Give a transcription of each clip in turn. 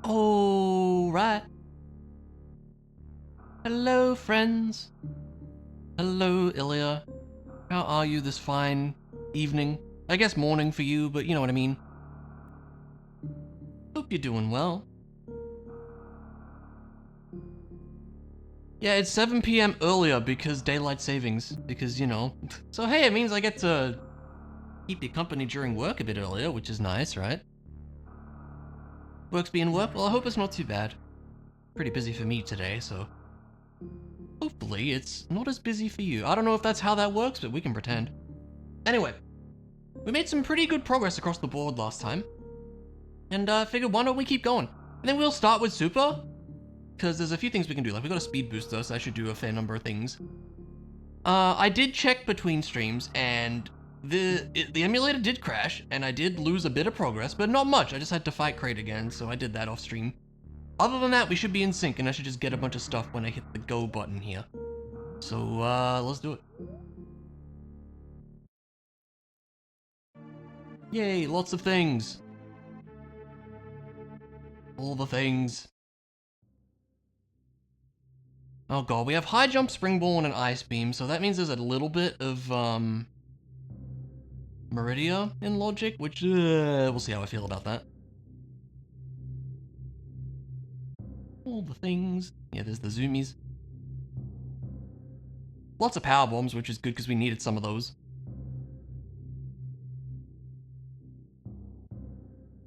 All right. Hello, friends. Hello, Ilya. How are you this fine evening? I guess morning for you, but you know what I mean. Hope you're doing well. Yeah, it's 7 p.m. earlier because daylight savings, because, you know. So hey, it means I get to keep you company during work a bit earlier, which is nice, right? Work's being work? Well, I hope it's not too bad. Pretty busy for me today, so hopefully it's not as busy for you. I don't know if that's how that works, but we can pretend. Anyway, we made some pretty good progress across the board last time, and I figured why don't we keep going? And then we'll start with Super, because there's a few things we can do. Like, we got a speed booster, so I should do a fair number of things. I did check between streams, and the emulator did crash, and I did lose a bit of progress, but not much. I just had to fight Crate again, so I did that off stream. Other than that, we should be in sync, and I should just get a bunch of stuff when I hit the go button here. So, let's do it. Yay, lots of things. All the things. Oh god, we have high jump, springboard, and ice beam, so that means there's a little bit of, Meridia in logic, which, we'll see how I feel about that. All the things. Yeah, there's the zoomies. Lots of power bombs, which is good because we needed some of those.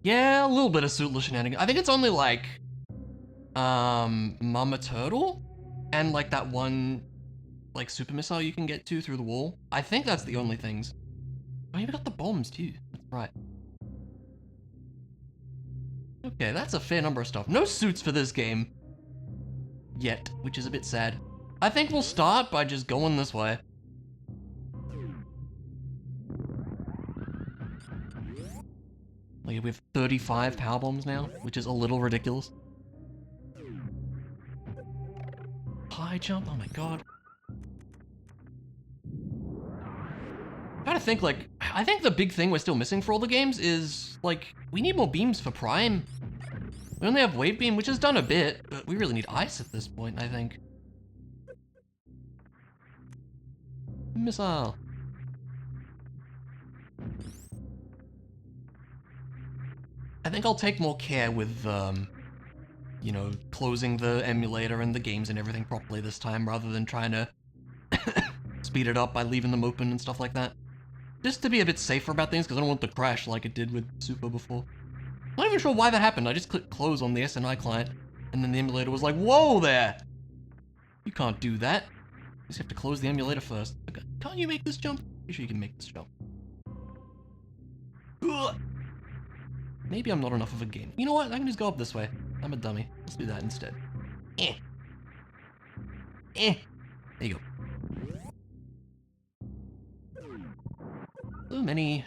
Yeah, a little bit of suitless shenanigans. I think it's only like, Mama Turtle and like that one, like super missile you can get to through the wall. I think that's the only things. Oh, you got the bombs too. That's right. Okay, that's a fair number of stuff. No suits for this game yet, which is a bit sad. I think we'll start by just going this way. Like, we have 35 power bombs now, which is a little ridiculous. High jump, oh my god. I'm trying to think, like, I think the big thing we're still missing for all the games is, like, we need more beams for Prime. We only have Wave Beam, which has done a bit, but we really need Ice at this point, I think. Missile. I think I'll take more care with, you know, closing the emulator and the games and everything properly this time, rather than trying to speed it up by leaving them open and stuff like that. Just to be a bit safer about things, because I don't want it to crash like it did with Super before. I'm not even sure why that happened. I just clicked close on the SNI client, and then the emulator was like, whoa there! You can't do that. You just have to close the emulator first. Okay. Can't you make this jump? Pretty sure you can make this jump. Ugh. Maybe I'm not enough of a game. You know what? I can just go up this way. I'm a dummy. Let's do that instead. Eh. There you go. So many...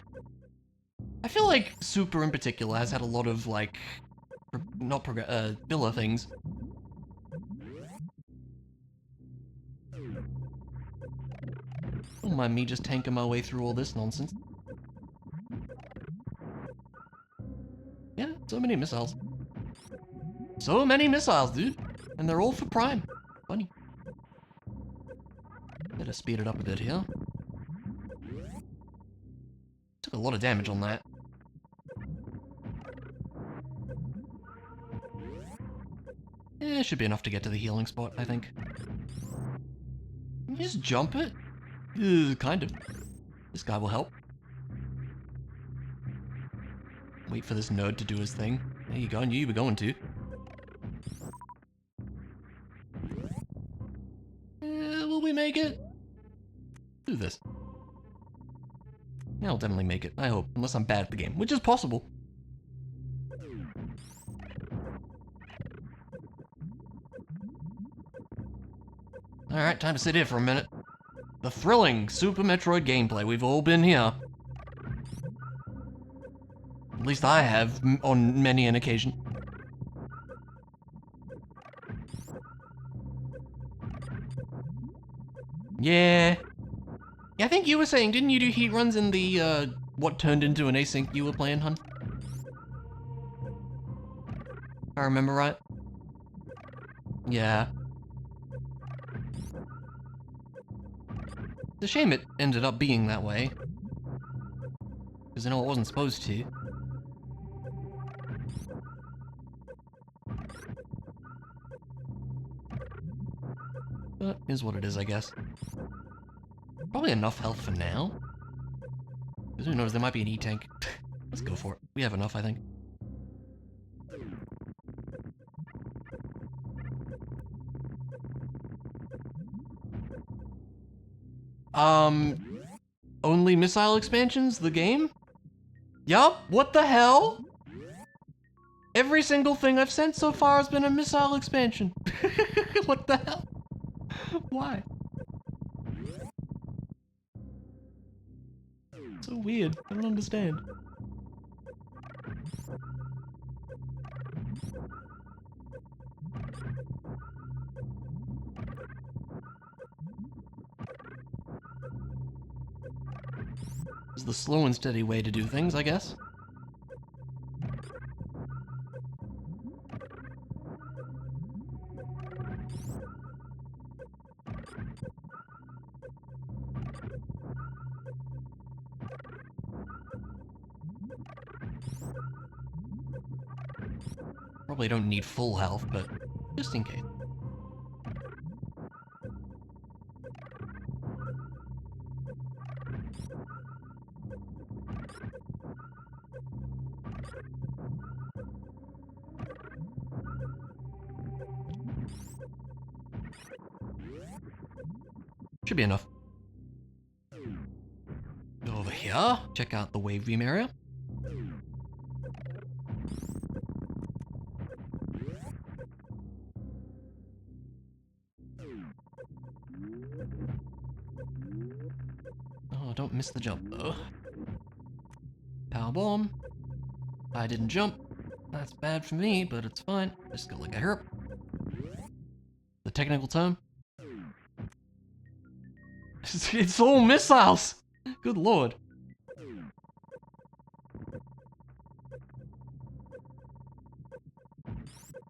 I feel like Super in particular has had a lot of, like... filler things. Don't mind me just tanking my way through all this nonsense. Yeah, so many missiles. So many missiles, dude. And they're all for Prime. Funny. Better speed it up a bit here. Took a lot of damage on that. It should be enough to get to the healing spot, I think. Can you just jump it? Kind of. This guy will help. Wait for this nerd to do his thing. There you go, I knew you were going to. Will we make it? Do this. Yeah, I'll definitely make it, I hope. Unless I'm bad at the game, which is possible. Alright, time to sit here for a minute. The thrilling Super Metroid gameplay. We've all been here. At least I have, on many an occasion. Yeah. Yeah, I think you were saying, didn't you do heat runs in the, what turned into an async you were playing, hun? I remember right. Yeah. It's a shame it ended up being that way. Because I know it wasn't supposed to. But is what it is, I guess. Probably enough health for now. Because who knows, there might be an E-tank. Let's go for it. We have enough, I think. Only missile expansions? The game? Yup, what the hell? Every single thing I've sent so far has been a missile expansion. What the hell? Why? So weird, I don't understand. It's the slow and steady way to do things, I guess. Probably don't need full health, but just in case. Should be enough. Go over here, check out the wave beam area. Oh, don't miss the jump though. Power bomb. I didn't jump. That's bad for me, but it's fine. Just go like a herp. The technical term. It's all missiles! Good lord. I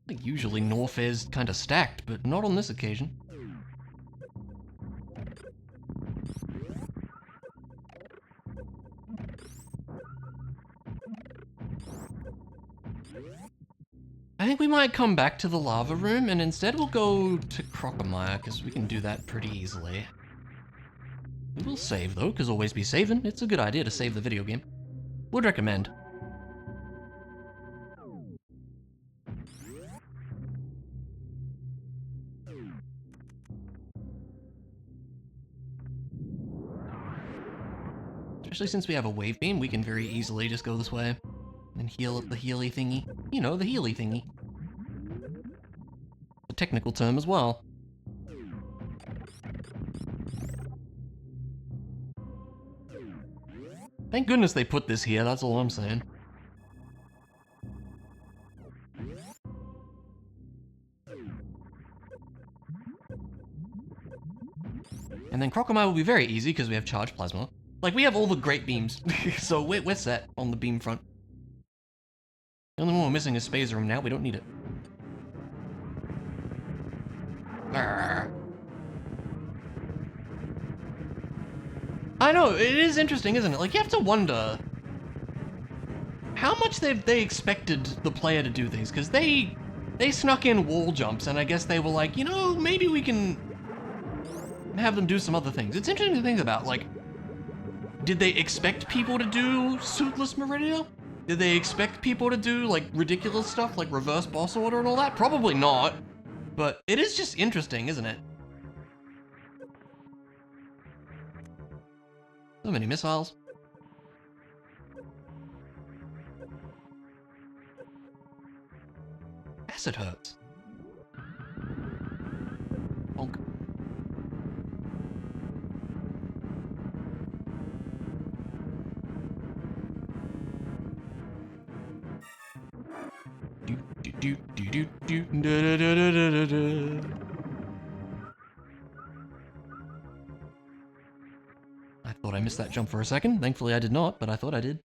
think usually North is kinda stacked, but not on this occasion. I think we might come back to the lava room, and instead we'll go to Crocomire, because we can do that pretty easily. We will save though, because always be saving. It's a good idea to save the video game. Would recommend. Especially since we have a wave beam, we can very easily just go this way and heal at the Healy thingy. You know, the Healy thingy. The technical term as well. Thank goodness they put this here, that's all I'm saying. And then Crocomire will be very easy because we have Charge Plasma. Like, we have all the great beams, so we're set on the beam front. The only one we're missing is Space Room now, we don't need it. Arrgh. I know, it is interesting, isn't it? Like, you have to wonder how much they expected the player to do things, because they snuck in wall jumps, and I guess they were like, you know, maybe we can have them do some other things. It's interesting to think about, like, did they expect people to do Suitless Meridia? Did they expect people to do, like, ridiculous stuff, like reverse boss order and all that? Probably not, but it is just interesting, isn't it? So many missiles. Acid hurts. Bonk. I thought I missed that jump for a second. Thankfully I did not, but I thought I did.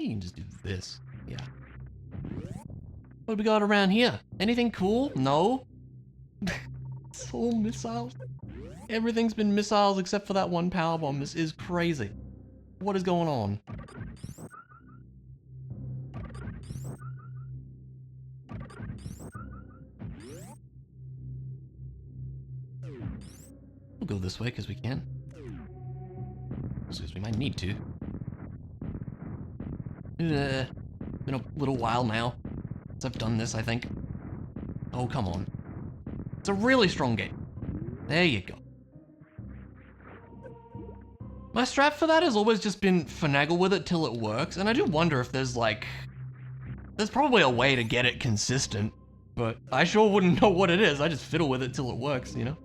You can just do this. Yeah. What do we got around here? Anything cool? No? It's all missiles. Everything's been missiles except for that one power bomb. This is crazy. What is going on? We'll go this way because we can. Because we might need to. Been a little while now since I've done this, I think. Oh, come on. It's a really strong gate. There you go. My strat for that has always just been finagle with it till it works, and I do wonder if there's like... There's probably a way to get it consistent, but I sure wouldn't know what it is. I just fiddle with it till it works, you know?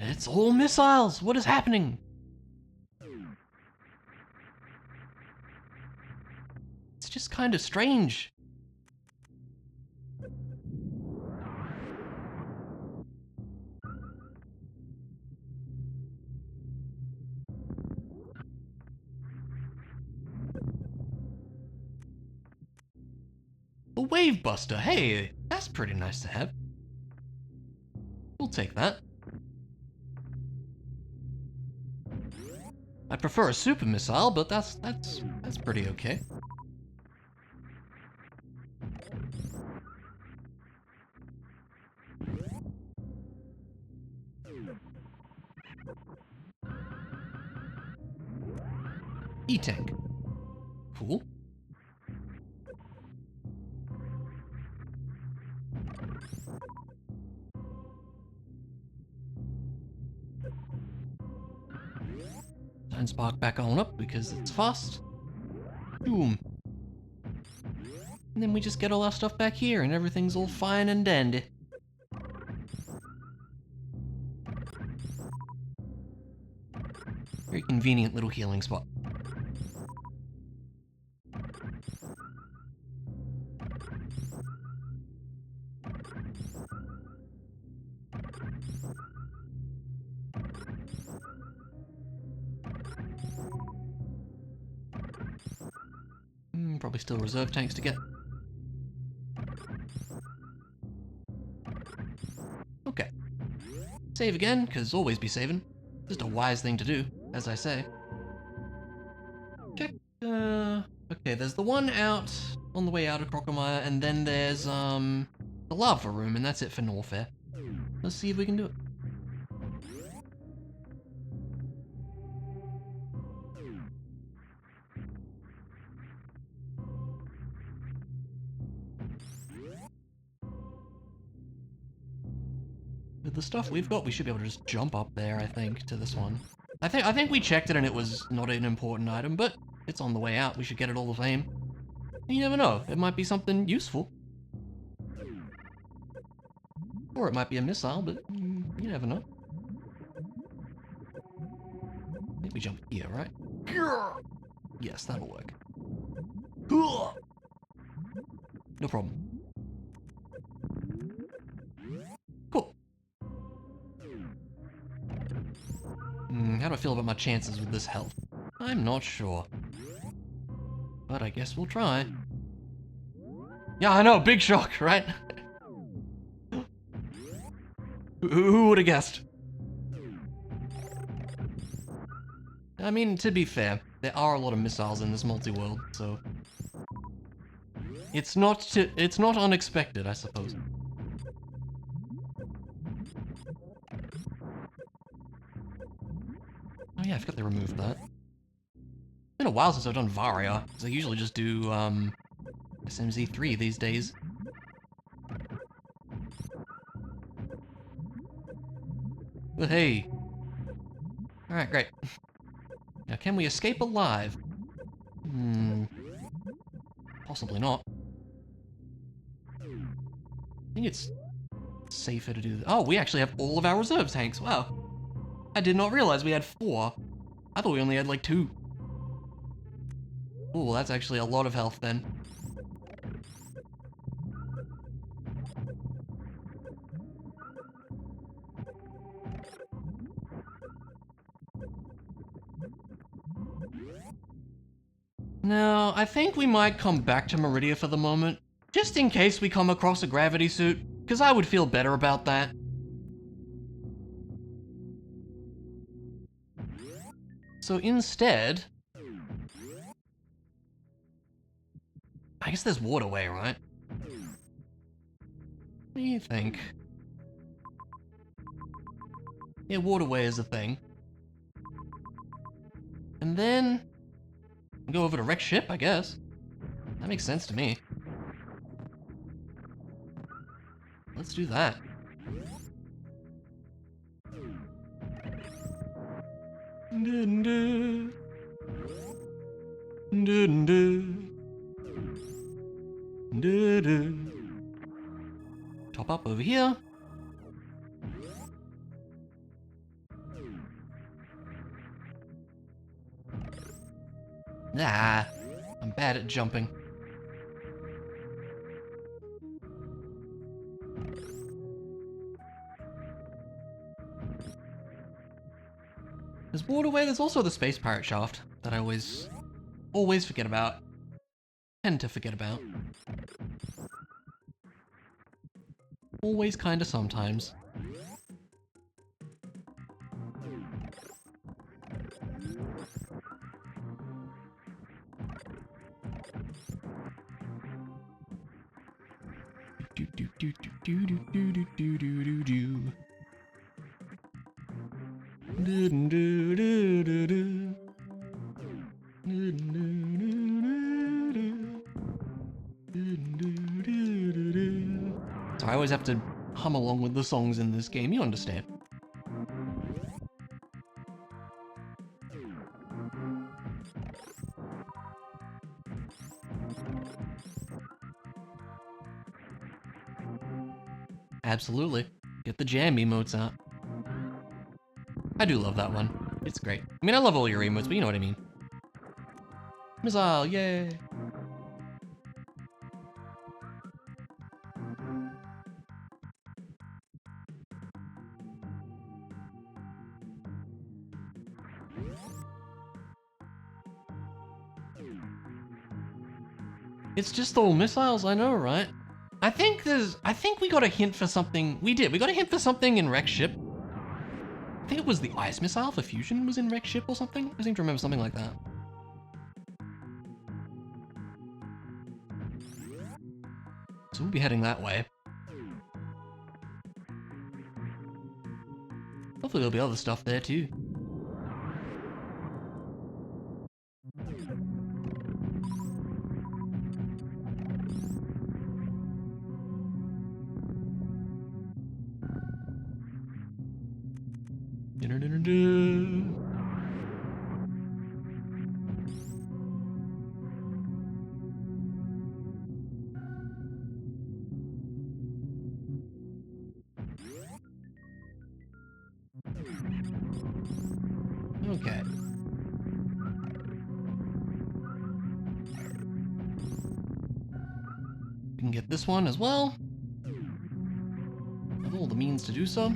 It's all missiles! What is happening? It's just kind of strange. The Wave Buster, hey, that's pretty nice to have. We'll take that. I prefer a super missile, but that's pretty okay. E-tank. Cool. Time spark back on up because it's fast. Boom. And then we just get all our stuff back here and everything's all fine and dandy. Very convenient little healing spot. Probably still reserve tanks to get. Okay. Save again, because always be saving. Just a wise thing to do, as I say. Check, okay, there's the one out on the way out of Crocomire, and then there's, the lava room, and that's it for Norfair. Let's see if we can do it. With the stuff we've got, we should be able to just jump up there, I think, to this one. I think we checked it and it was not an important item, but it's on the way out. We should get it all the same. You never know. It might be something useful. Or it might be a missile, but you never know. I think we jump here, right? Yes, that'll work. No problem. Cool. How do I feel about my chances with this health? I'm not sure. But I guess we'll try. Yeah, I know, big shock, right? Who would have guessed? I mean, to be fair, there are a lot of missiles in this multi-world, so... It's not unexpected, I suppose. Oh yeah, I forgot they removed that. It's been a while since I've done Varia, because I usually just do, SMZ3 these days. But hey. Alright, great. Now, can we escape alive? Possibly not. I think it's safer to do that. Oh, we actually have all of our reserve tanks. Wow. I did not realize we had 4. I thought we only had like 2. Ooh, that's actually a lot of health then. Now, I think we might come back to Meridia for the moment, just in case we come across a gravity suit, because I would feel better about that. So instead, I guess there's Waterway, right? What do you think? Yeah, Waterway is a thing. And then go over to Wreck Ship, I guess. That makes sense to me. Let's do that. Top up over here. Nah, I'm bad at jumping. There's Waterway, there's also the Space Pirate Shaft that I always forget about. Tend to forget about. Always kinda sometimes. So I always have to hum along with the songs in this game, you understand. Absolutely. Get the jam emotes out. I do love that one. It's great. I mean, I love all your emotes, but you know what I mean. Missile, yay! It's just all missiles, I know, right? I think we got a hint for something. We got a hint for something in Wreck Ship. I think it was the ice missile for fusion was in Wreck Ship or something. I seem to remember something like that. So we'll be heading that way. Hopefully there'll be other stuff there too. Okay. We can get this one as well. Have all the means to do so.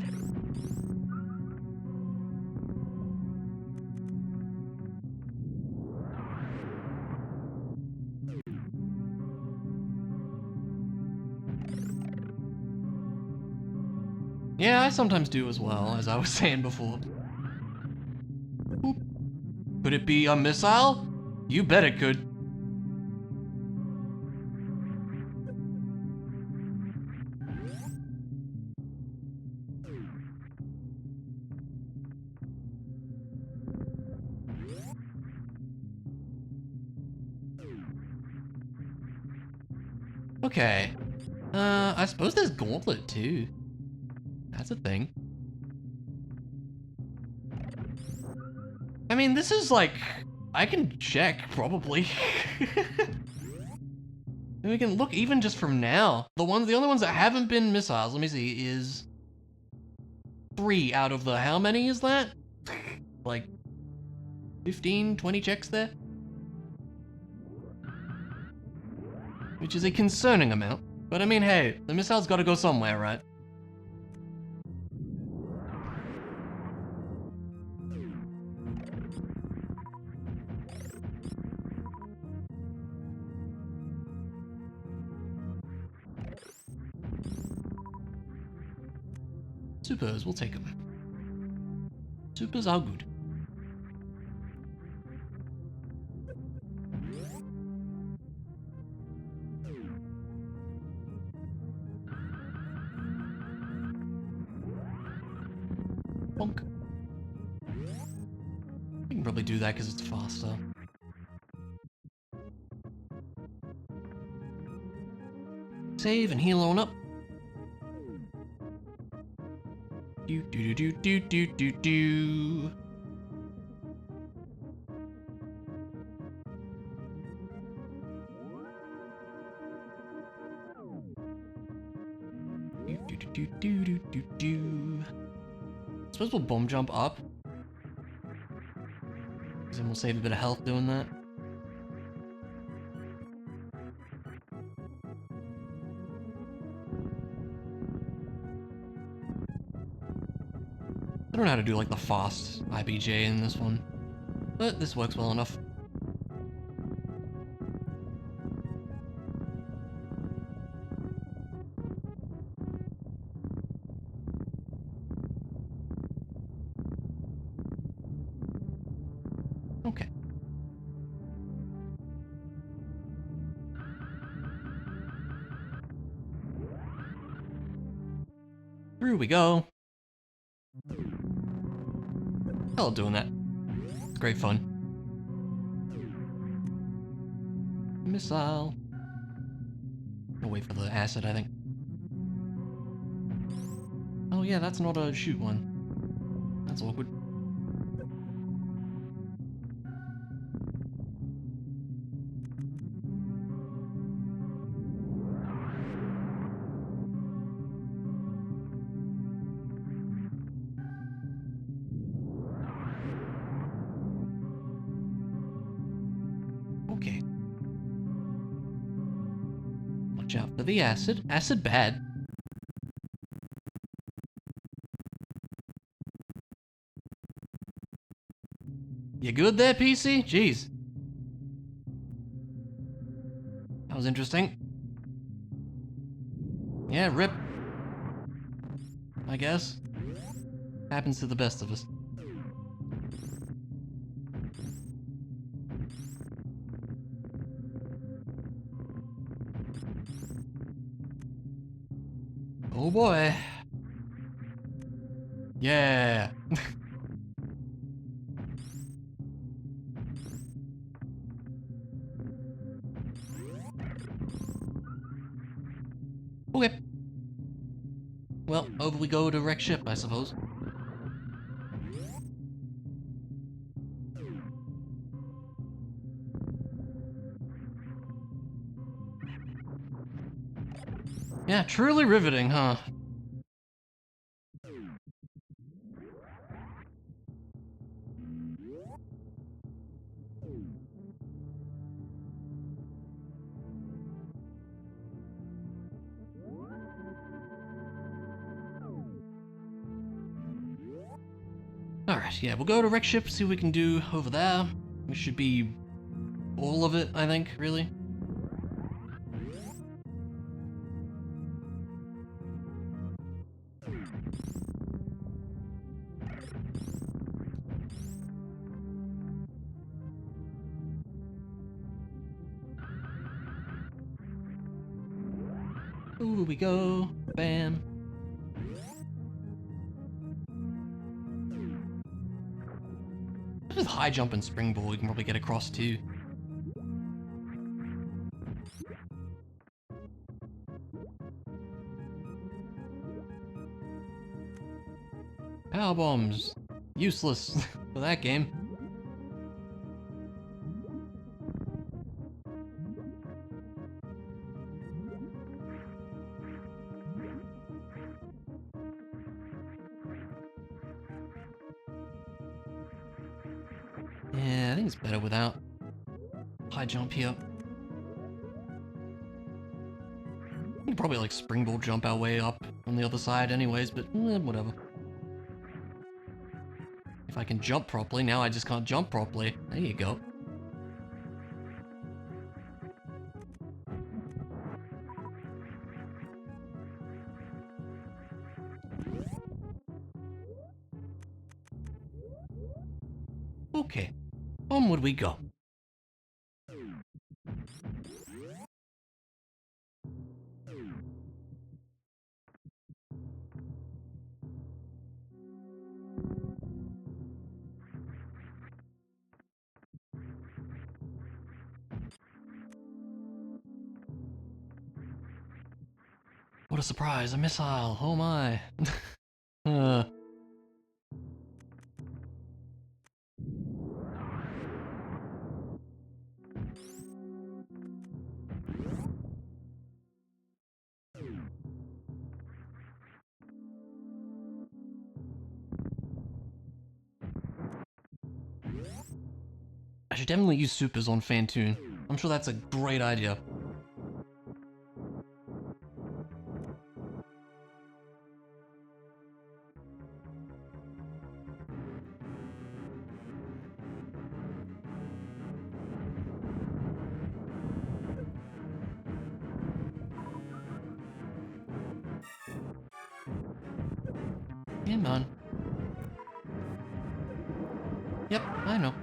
Yeah, I sometimes do as well, as I was saying before. Oop. Could it be a missile? You bet it could. Okay. I suppose there's Gauntlet too. That's a thing. I mean, this is like, I can check probably. And we can look even just from now. The only ones that haven't been missiles, let me see, is 3 out of the, how many is that? Like 15, 20 checks there? Which is a concerning amount. But I mean, hey, the missile's gotta go somewhere, right? Supers, we'll take them. Supers are good. Bonk. We can probably do that because it's faster. Save and heal on up. Do do do do do do do. Do do do do do do do. I suppose we'll bomb jump up. Because then we'll save a bit of health doing that. I don't know how to do like the fast IBJ in this one, but this works well enough. Okay. Through we go. I love doing that. It's great fun. Missile. I'll wait for the acid, I think. Oh yeah, that's not a shoot one. That's awkward. Okay. Watch out for the acid. Acid bad. You good there, PC? Jeez. That was interesting. Yeah, rip. I guess. Happens to the best of us. Oh boy. Yeah. Okay. Well, over we go to wreck ship, I suppose. Yeah, truly riveting, huh? Alright, yeah, we'll go to wreck ship, see what we can do over there. It should be all of it, I think, really. Over we go. Bam. With high jump and springboard, we can probably get across too. Power bombs. Useless for that game. Yeah, I think it's better without high jump here. We can probably like springboard jump our way up on the other side anyways, but whatever. If I can jump properly, now I just can't jump properly. There you go. Okay, onward we go. What a surprise, a missile, oh my. I should definitely use supers on Fantoon. I'm sure that's a great idea. Yeah, man. Yep, I know.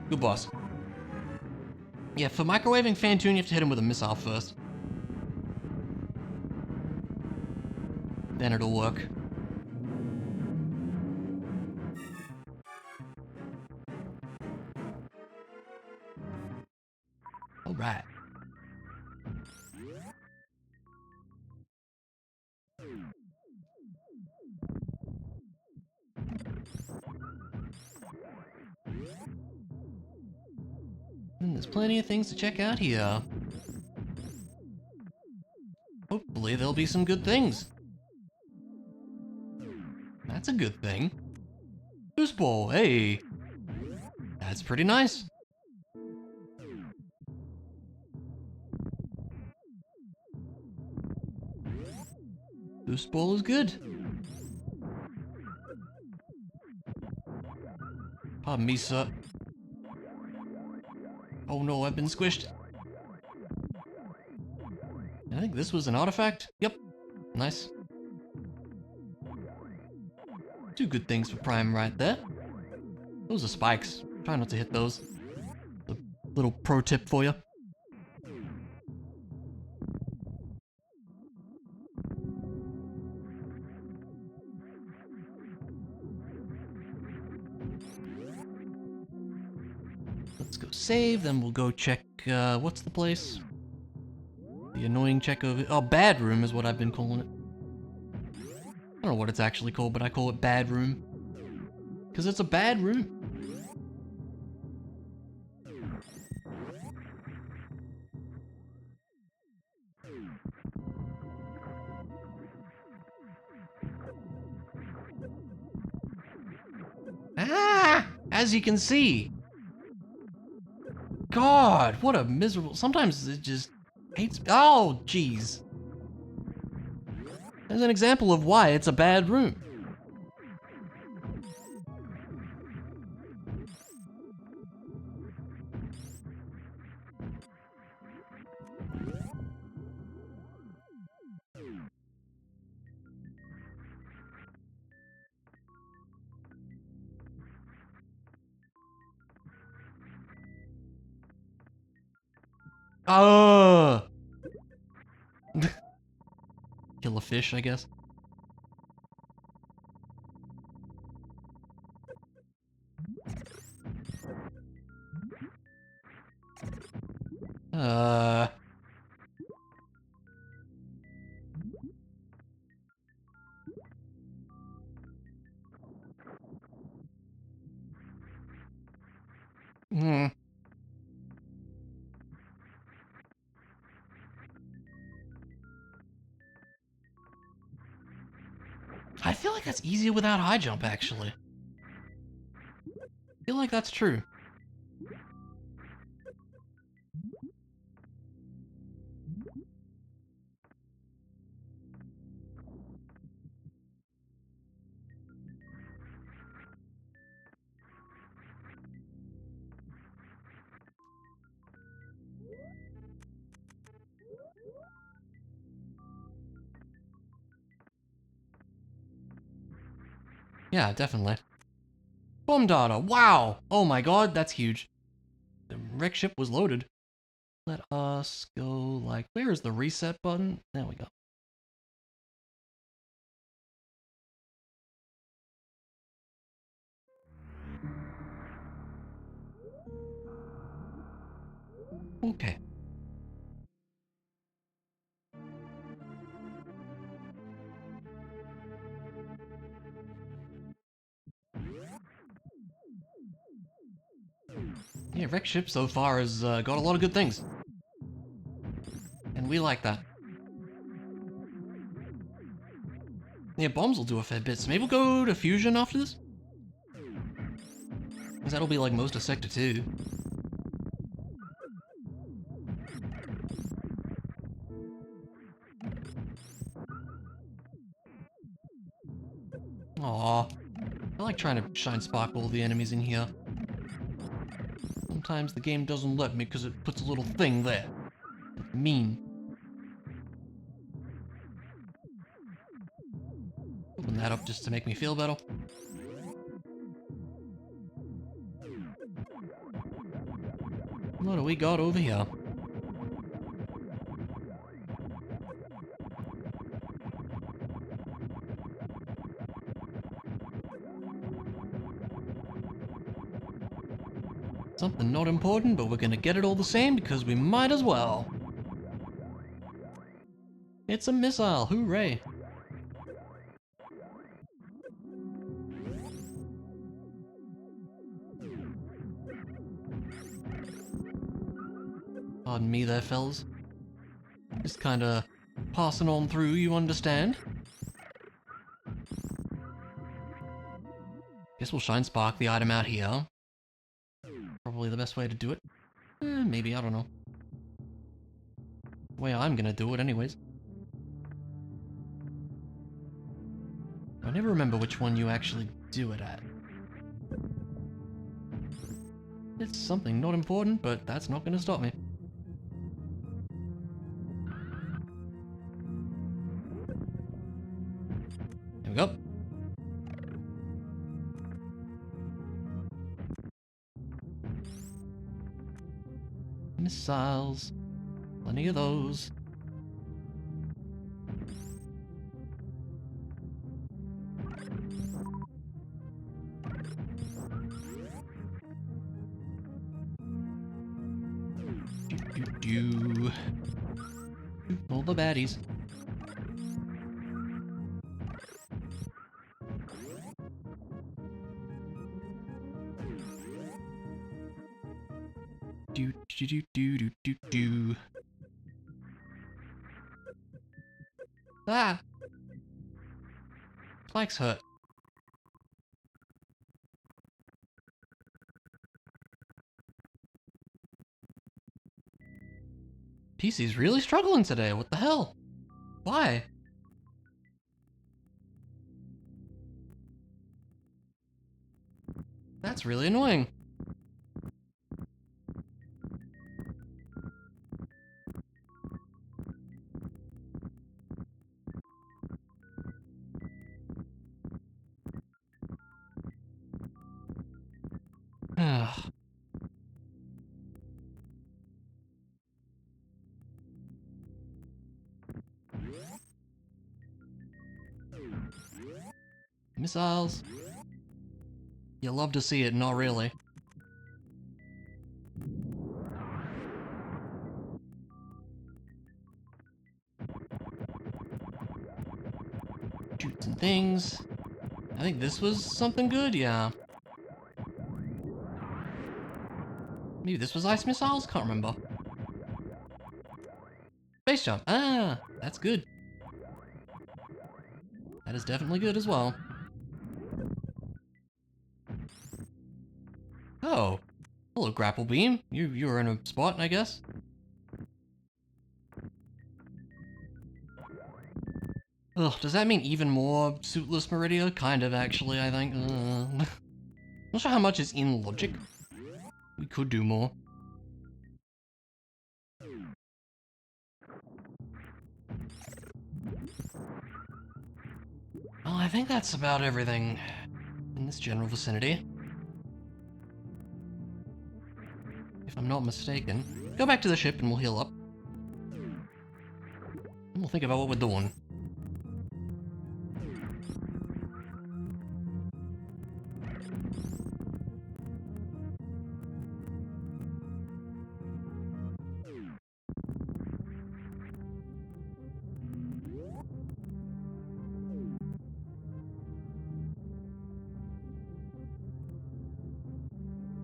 Good boss. Yeah, for microwaving Fantoon, you have to hit him with a missile first. Then it'll work. Alright. And there's plenty of things to check out here. Hopefully there'll be some good things. That's a good thing. Boost ball, hey! That's pretty nice. Boost ball is good. Pardon me, sir. Oh no, I've been squished. I think this was an artifact. Yep. Nice. Two good things for Prime right there. Those are spikes. Try not to hit those. A little pro tip for you. Let's go save, then we'll go check, what's the place? The annoying check over... Oh, Bad Room is what I've been calling it. I don't know what it's actually called, but I call it Bad Room. Because it's a bad room. Ah! As you can see. God, what a miserable... Sometimes it just hates... Oh, jeez. There's an example of why it's a bad room. Oh! Kill a fish, I guess. Hmm. I feel like that's easier without high jump, actually. I feel like that's true. Yeah, definitely. Bomb data. Wow. Oh my god, that's huge. The wreck ship was loaded. Let us go like, where is the reset button? There we go. Okay. Yeah, wreck ship so far has got a lot of good things. And we like that. Yeah, bombs will do a fair bit, so maybe we'll go to fusion after this? Because that'll be like most of Sector 2. Aww. I like trying to shine sparkle the enemies in here. Sometimes the game doesn't let me because it puts a little thing there. It's mean. Open that up just to make me feel better. What do we got over here? Something not important, but we're gonna get it all the same because we might as well. It's a missile, hooray! Pardon me there, fellas. Just kinda passing on through, you understand? Guess we'll shine spark the item out here. Probably the best way to do it. Maybe, I don't know. The way I'm gonna do it anyways. I never remember which one you actually do it at. It's something not important, but that's not gonna stop me. There we go. Missiles. Plenty of those. Do. All the baddies. Do. Ah! Flags hurt. PC's really struggling today, what the hell? Why? That's really annoying. Ugh. Missiles. You love to see it, not really. Shoot some things. I think this was something good, yeah. Maybe this was ice missiles? Can't remember. Space jump. Ah, that's good. That is definitely good as well. Oh. Hello, grapple beam. You were in a spot, I guess. Ugh, does that mean even more suitless Meridia? Kind of, actually, I think. Not sure how much is in logic. We could do more. Well, I think that's about everything. this general vicinity. If I'm not mistaken. Go back to the ship and we'll heal up. And we'll think about what we're doing.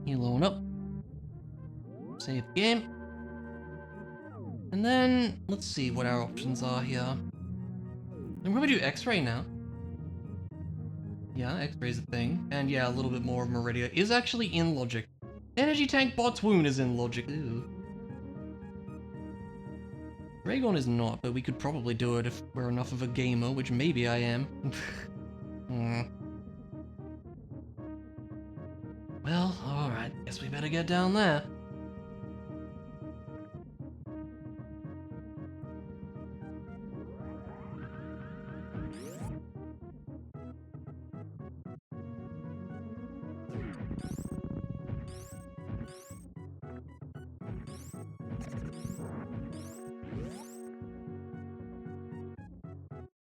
Heal up. Save game. And then, let's see what our options are here. I'm gonna do X-ray now. Yeah, X-ray's a thing. And yeah, a little bit more of Meridia is actually in logic. Energy tank bot's wound is in logic. Ew. Raygon is not, but we could probably do it if we're enough of a gamer, which maybe I am. Well, alright, guess we better get down there.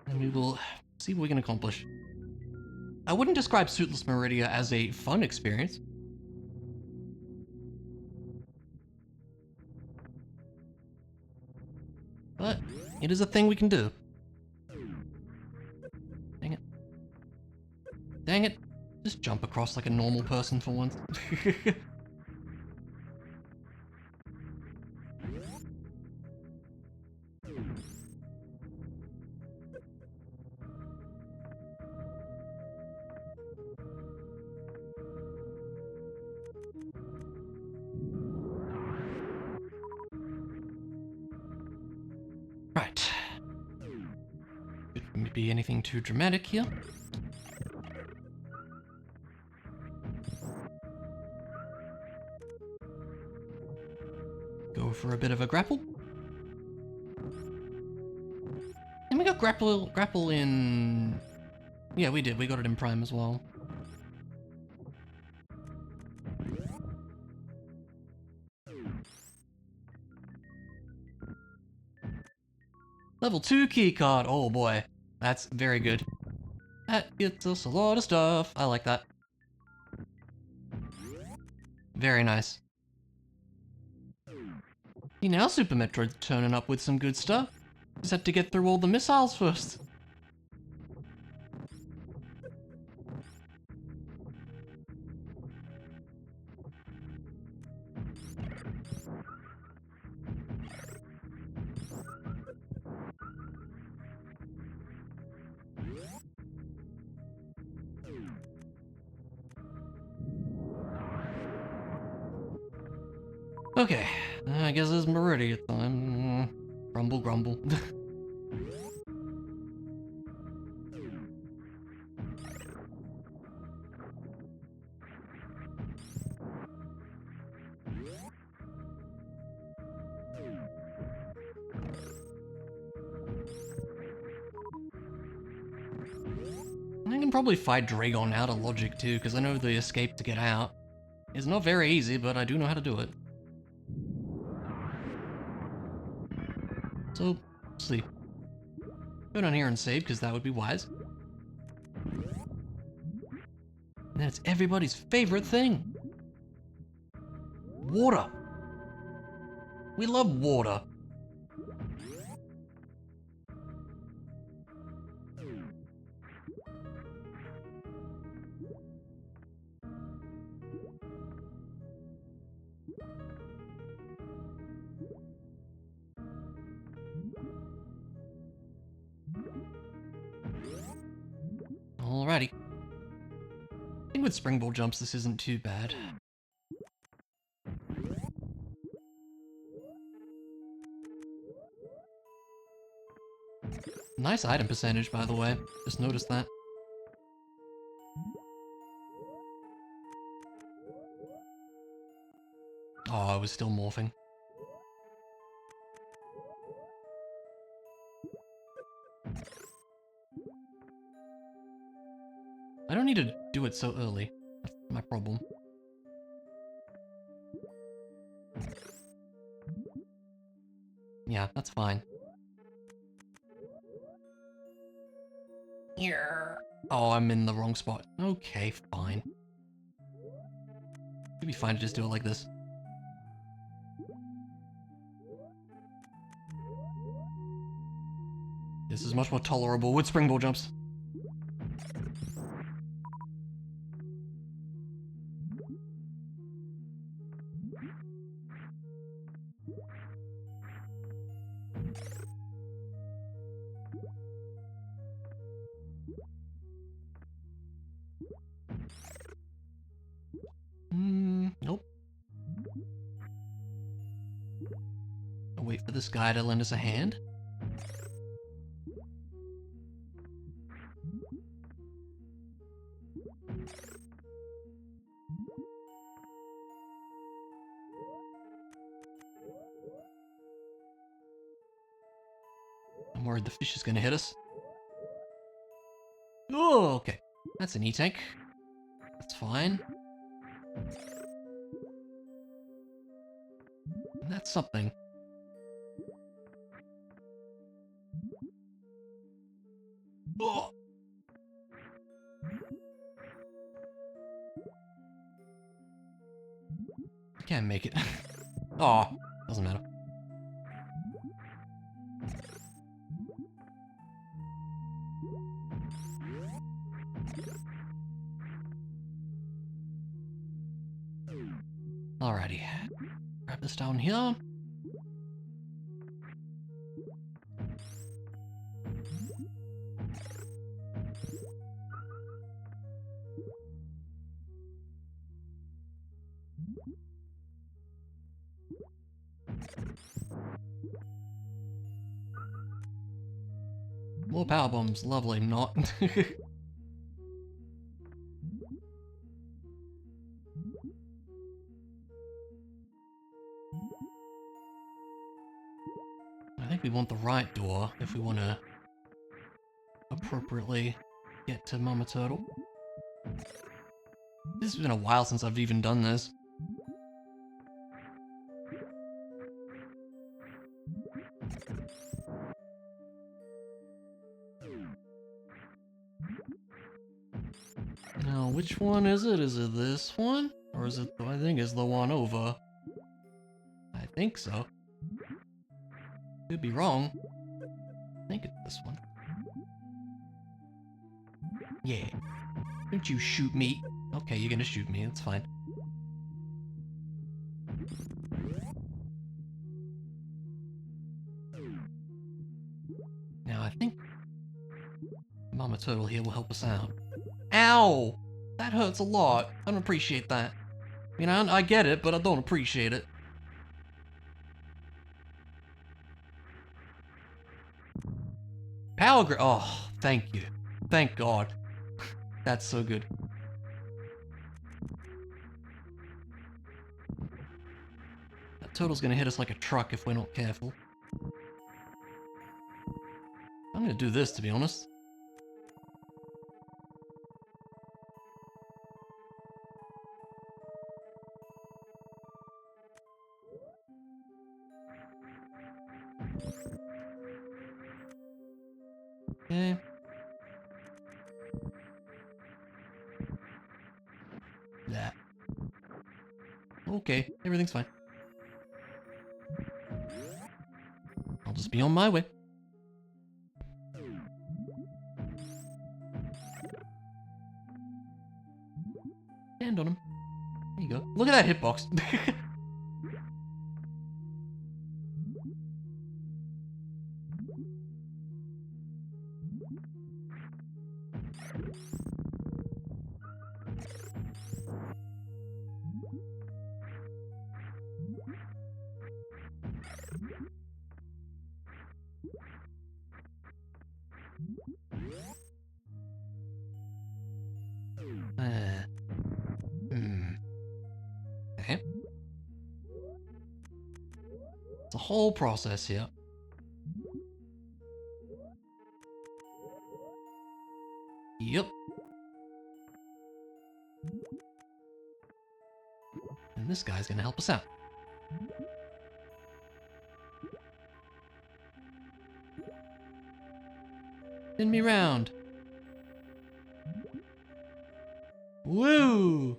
And we will see what we can accomplish. I wouldn't describe Suitless Meridia as a fun experience. But it is a thing we can do. Dang it. Dang it. Just jump across like a normal person for once. Right. Shouldn't be anything too dramatic here. Go for a bit of a grapple. And we got grapple in... Yeah, we did. We got it in Prime as well. Level 2 keycard. Oh boy. That's very good. That gets us a lot of stuff. I like that. Very nice. See, now Super Metroid's turning up with some good stuff. Just have to get through all the missiles first. Okay, I guess it's Meridia time. Grumble, grumble. I can probably fight Dragon out of logic too, because I know the escape to get out is not very easy, but I do know how to do it. So, let's see. Go down here and save, because that would be wise. And then it's everybody's favorite thing. Water. We love water. Alrighty. I think with springboard jumps this isn't too bad. Nice item percentage, by the way. Just noticed that. Oh, I was still morphing. I don't need to do do it so early. That's my problem. Yeah, that's fine. Here. Oh, I'm in the wrong spot. Okay, fine. It'd be fine to just do it like this. This is much more tolerable with springboard jumps. Nope. I'll wait for this guy to lend us a hand. I'm worried the fish is gonna hit us. Oh, okay. That's an E-tank. That's fine. That's something. Oh. I can't make it. Oh, doesn't matter. Alrighty. Grab this down here. More power bombs, lovely, not. I think we want the right door if we want to appropriately get to Mama Turtle. This has been a while since I've even done this. Now, which one is it? Is it this one? Or is it, I think it's the one over. I think so. Could be wrong. I think it's this one. Yeah. Don't you shoot me. Okay, you're gonna shoot me, that's fine. Now, I think Mama Turtle here will help us out. Ow! That hurts a lot. I don't appreciate that. You know, I get it, but I don't appreciate it. Power grid. Oh, thank you. Thank God. That's so good. That turtle's gonna hit us like a truck if we're not careful. I'm gonna do this, to be honest. Okay. Yeah. Okay, everything's fine. I'll just be on my way. Stand on him. There you go. Look at that hitbox. Okay. It's a whole process here. Yep. And this guy's gonna help us out. Spin me round. Woo!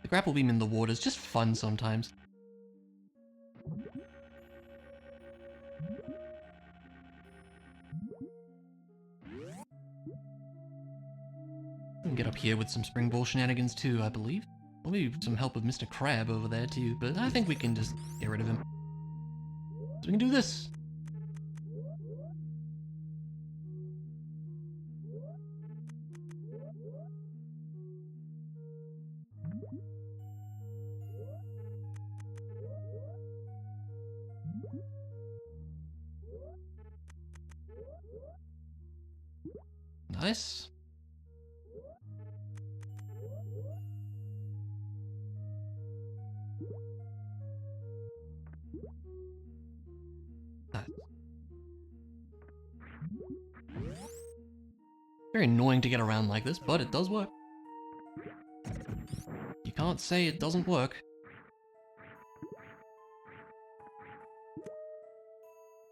The grapple beam in the water is just fun sometimes. We can get up here with some spring ball shenanigans too, I believe. Or maybe some help with Mr. Crab over there too, but I think we can just get rid of him. So we can do this. Nice. Nice. Very annoying to get around like this, but it does work. You can't say it doesn't work.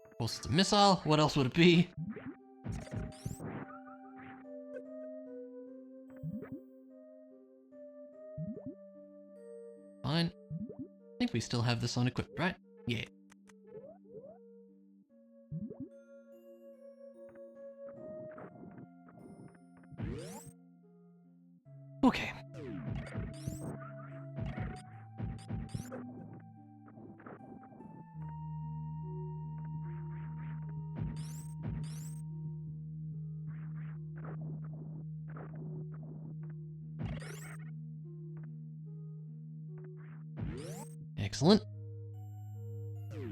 Of course, it's a missile. What else would it be? Fine. I think we still have this unequipped, right? Yeah. Okay. Excellent. Yeah,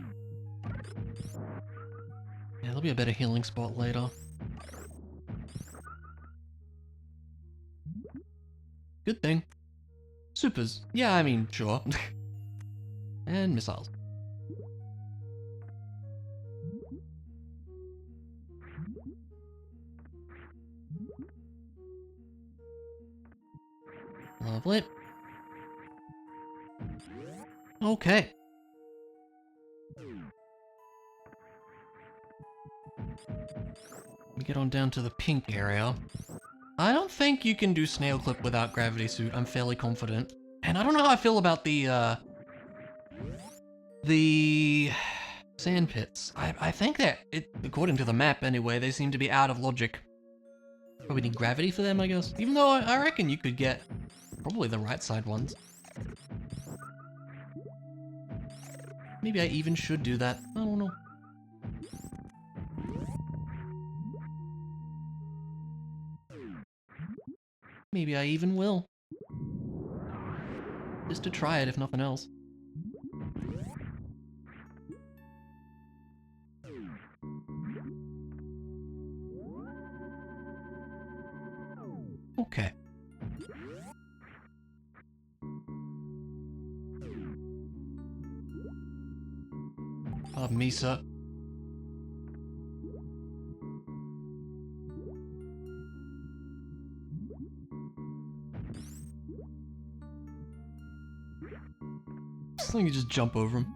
there'll be a better healing spot later. Good thing. Supers. Yeah, I mean, sure. And missiles. Lovely. Okay. We get on down to the pink area. I don't think you can do snail clip without gravity suit. I'm fairly confident. And I don't know how I feel about the sand pits. I think that, according to the map anyway, they seem to be out of logic. But we need gravity for them, I guess. Even though I reckon you could get probably the right side ones. Maybe I even should do that. I don't know. Maybe I even will. Just to try it, if nothing else. Okay. Pardon me, sir. Let me just jump over him.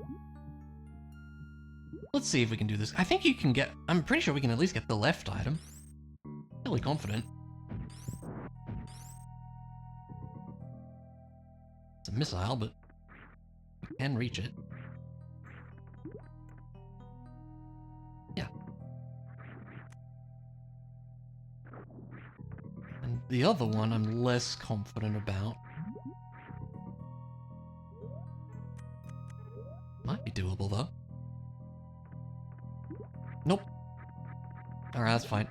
Let's see if we can do this. I think you can get... I'm pretty sure we can at least get the left item. Fairly confident. It's a missile, but we can reach it. Yeah. And the other one I'm less confident about. Might be doable, though. Nope. Alright, that's fine.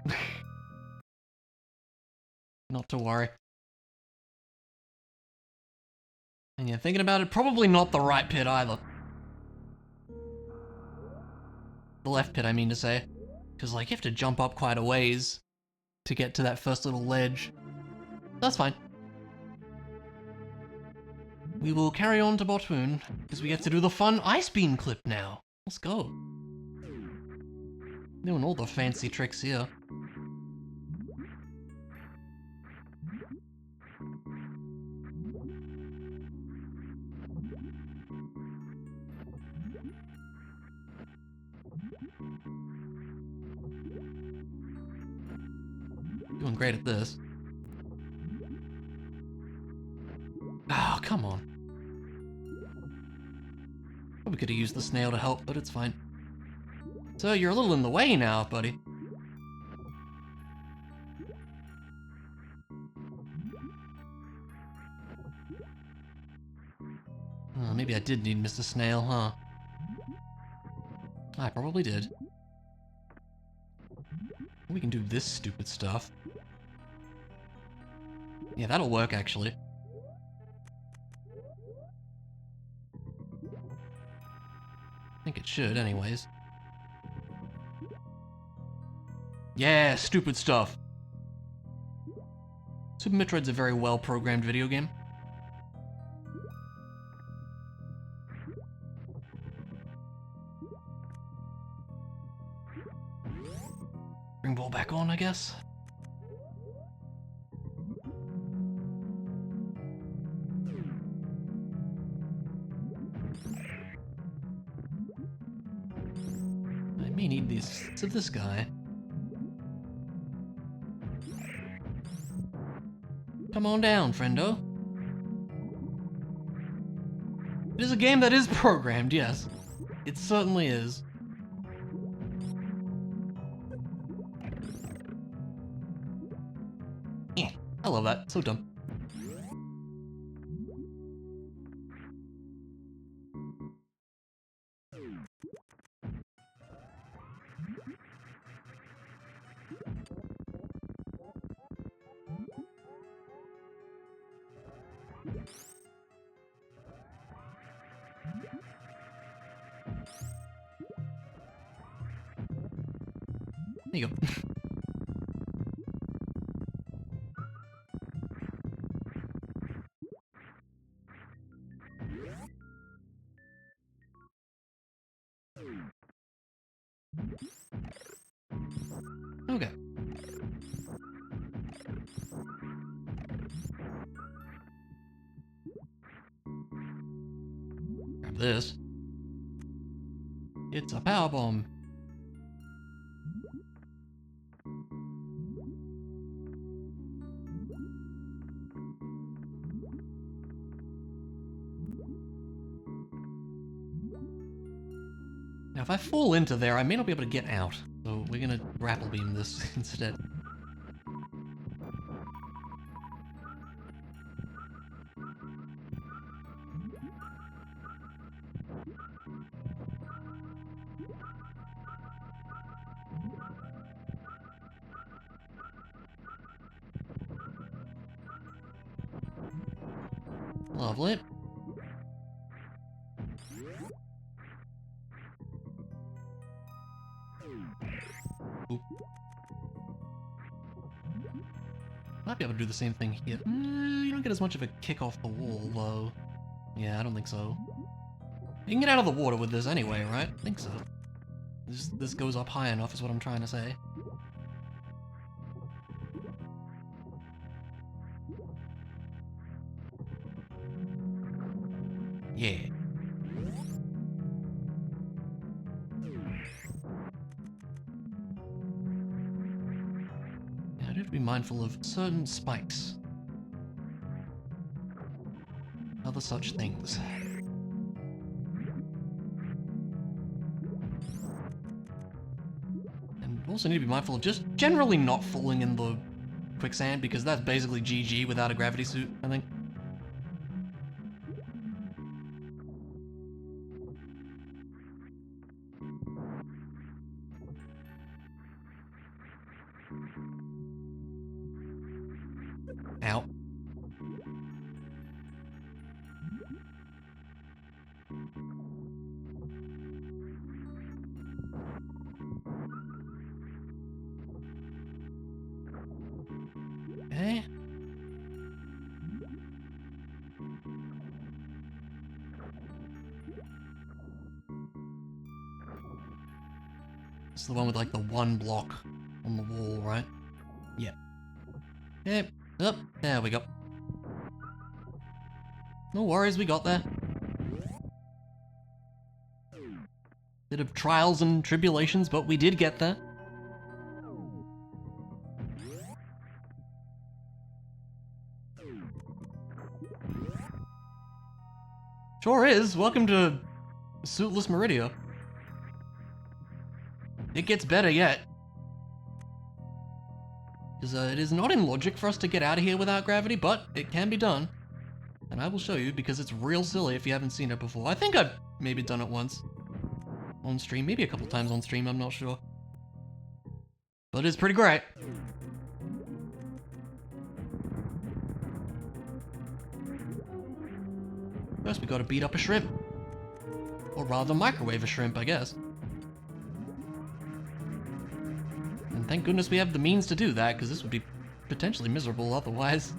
Not to worry. And yeah, thinking about it, probably not the right pit either. The left pit, I mean to say. Because, like, you have to jump up quite a ways to get to that first little ledge. That's fine. We will carry on to Botwoon, because we get to do the fun ice beam clip now. Let's go. Doing all the fancy tricks here. great at this. Oh, come on. Probably could have used the snail to help, but it's fine. So you're a little in the way now, buddy. Oh, maybe I did need Mr. Snail, huh? I probably did. We can do this stupid stuff. Yeah, that'll work, actually. I think it should, anyways. Yeah, stupid stuff. Super Metroid's a very well-programmed video game. Bring ball back on, I guess. I may need these to this guy. Come on down, friendo. It is a game that is programmed, yes. It certainly is. Yeah, I love that. So dumb. There you go. Okay. Grab this. It's a power bomb. Now, if I fall into there, I may not be able to get out. So we're gonna grapple beam this instead. Lovely. Oop. Might be able to do the same thing here. You don't get as much of a kick off the wall, though. Yeah, I don't think so. You can get out of the water with this anyway, right? I think so. This goes up high enough is what I'm trying to say. Yeah. Yeah, I do have to be mindful of certain spikes. Other such things. And also need to be mindful of just generally not falling in the quicksand, because that's basically GG without a gravity suit, I think. Ow. Okay. This is the one with like the one block on the wall, right? Yeah. Yep. Up. There we go. No worries, we got there. Bit of trials and tribulations, but we did get there. Sure is. Welcome to Suitless Meridia. It gets better yet. It is not in logic for us to get out of here without gravity, but it can be done. And I will show you because it's real silly if you haven't seen it before. I think I've maybe done it once on stream, maybe a couple times on stream, I'm not sure. But it's pretty great. First we gotta beat up a shrimp. Or rather microwave a shrimp, I guess. And thank goodness we have the means to do that, because this would be potentially miserable otherwise.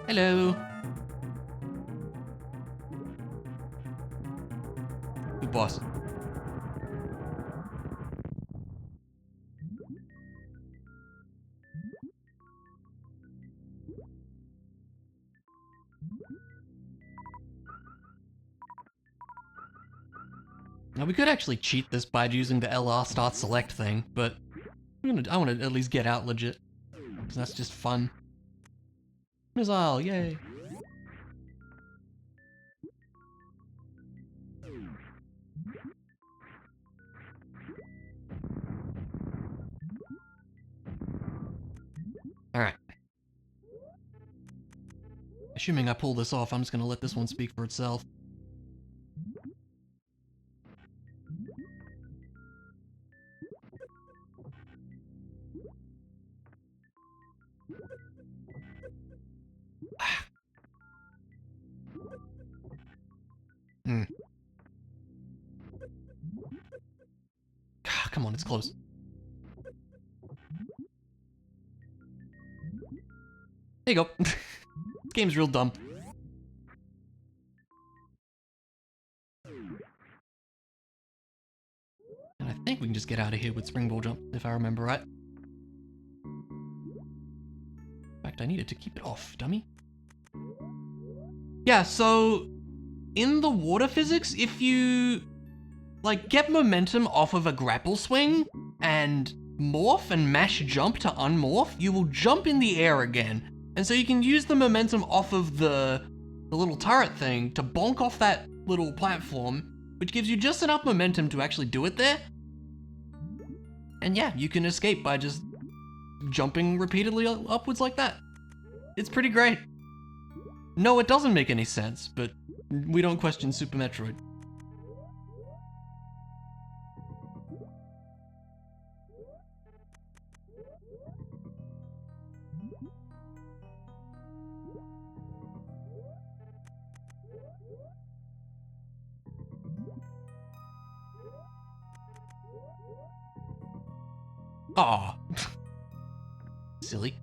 Hello. Good boss. Now we could actually cheat this by using the LR start select thing, but I want to at least get out legit, because that's just fun. Missile, yay! Alright. Assuming I pull this off, I'm just gonna let this one speak for itself. Come on, it's close. There you go. This game's real dumb. And I think we can just get out of here with springboard jump, if I remember right. In fact, I needed to keep it off, dummy. Yeah, so in the water physics, if you like get momentum off of a grapple swing and morph and mash jump to unmorph, you will jump in the air again. And so you can use the momentum off of the little turret thing to bonk off that little platform, which gives you just enough momentum to actually do it there. And yeah, you can escape by just jumping repeatedly upwards like that. It's pretty great. No, it doesn't make any sense, but we don't question Super Metroid. Aw. Silly.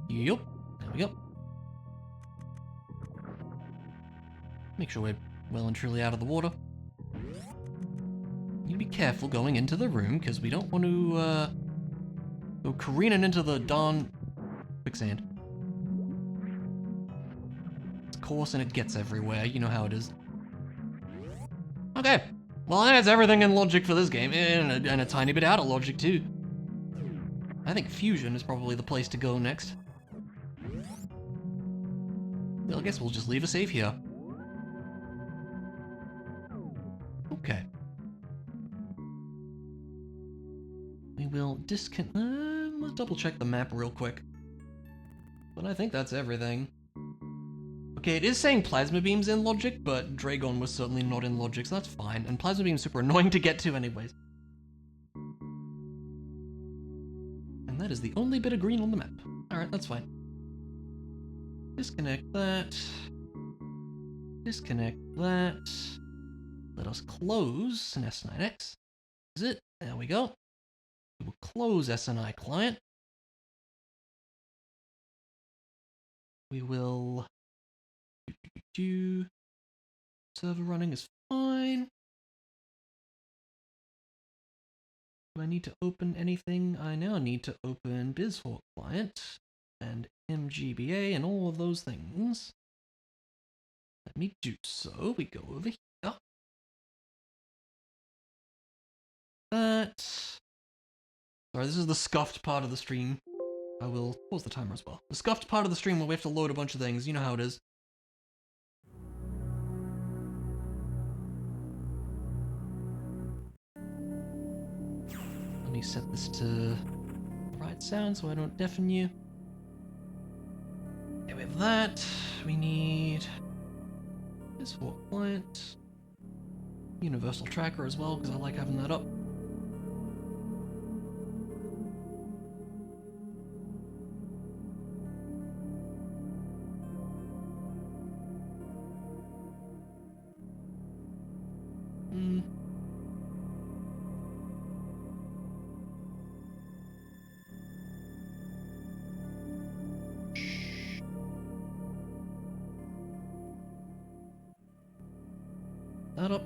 Yup. There we go. Make sure we're well and truly out of the water. You be careful going into the room, because we don't want to, go careening into the darn quicksand. It's coarse and it gets everywhere, you know how it is. Okay, well that's everything in logic for this game, and a tiny bit out of logic too. I think Fusion is probably the place to go next. Well, I guess we'll just leave a save here. Okay. We will disconnect. Let's double check the map real quick. But I think that's everything. Okay, it is saying plasma beam's in logic, but Dragon was certainly not in logic, so that's fine. And plasma beam's super annoying to get to anyways. And that is the only bit of green on the map. Alright, that's fine. Disconnect that. Disconnect that. Let us close an S9X. Is it? There we go. We will close SNI client. We will server running is fine. Do I need to open anything? I now need to open BizHawk client and MGBA and all of those things. That me do so. We go over here. That... Sorry, this is the scuffed part of the stream. I will pause the timer as well. The scuffed part of the stream where we have to load a bunch of things. You know how it is. Let me set this to the right sound so I don't deafen you. Okay, we have that. We need this for client. Universal tracker as well, because I like having that up. That up.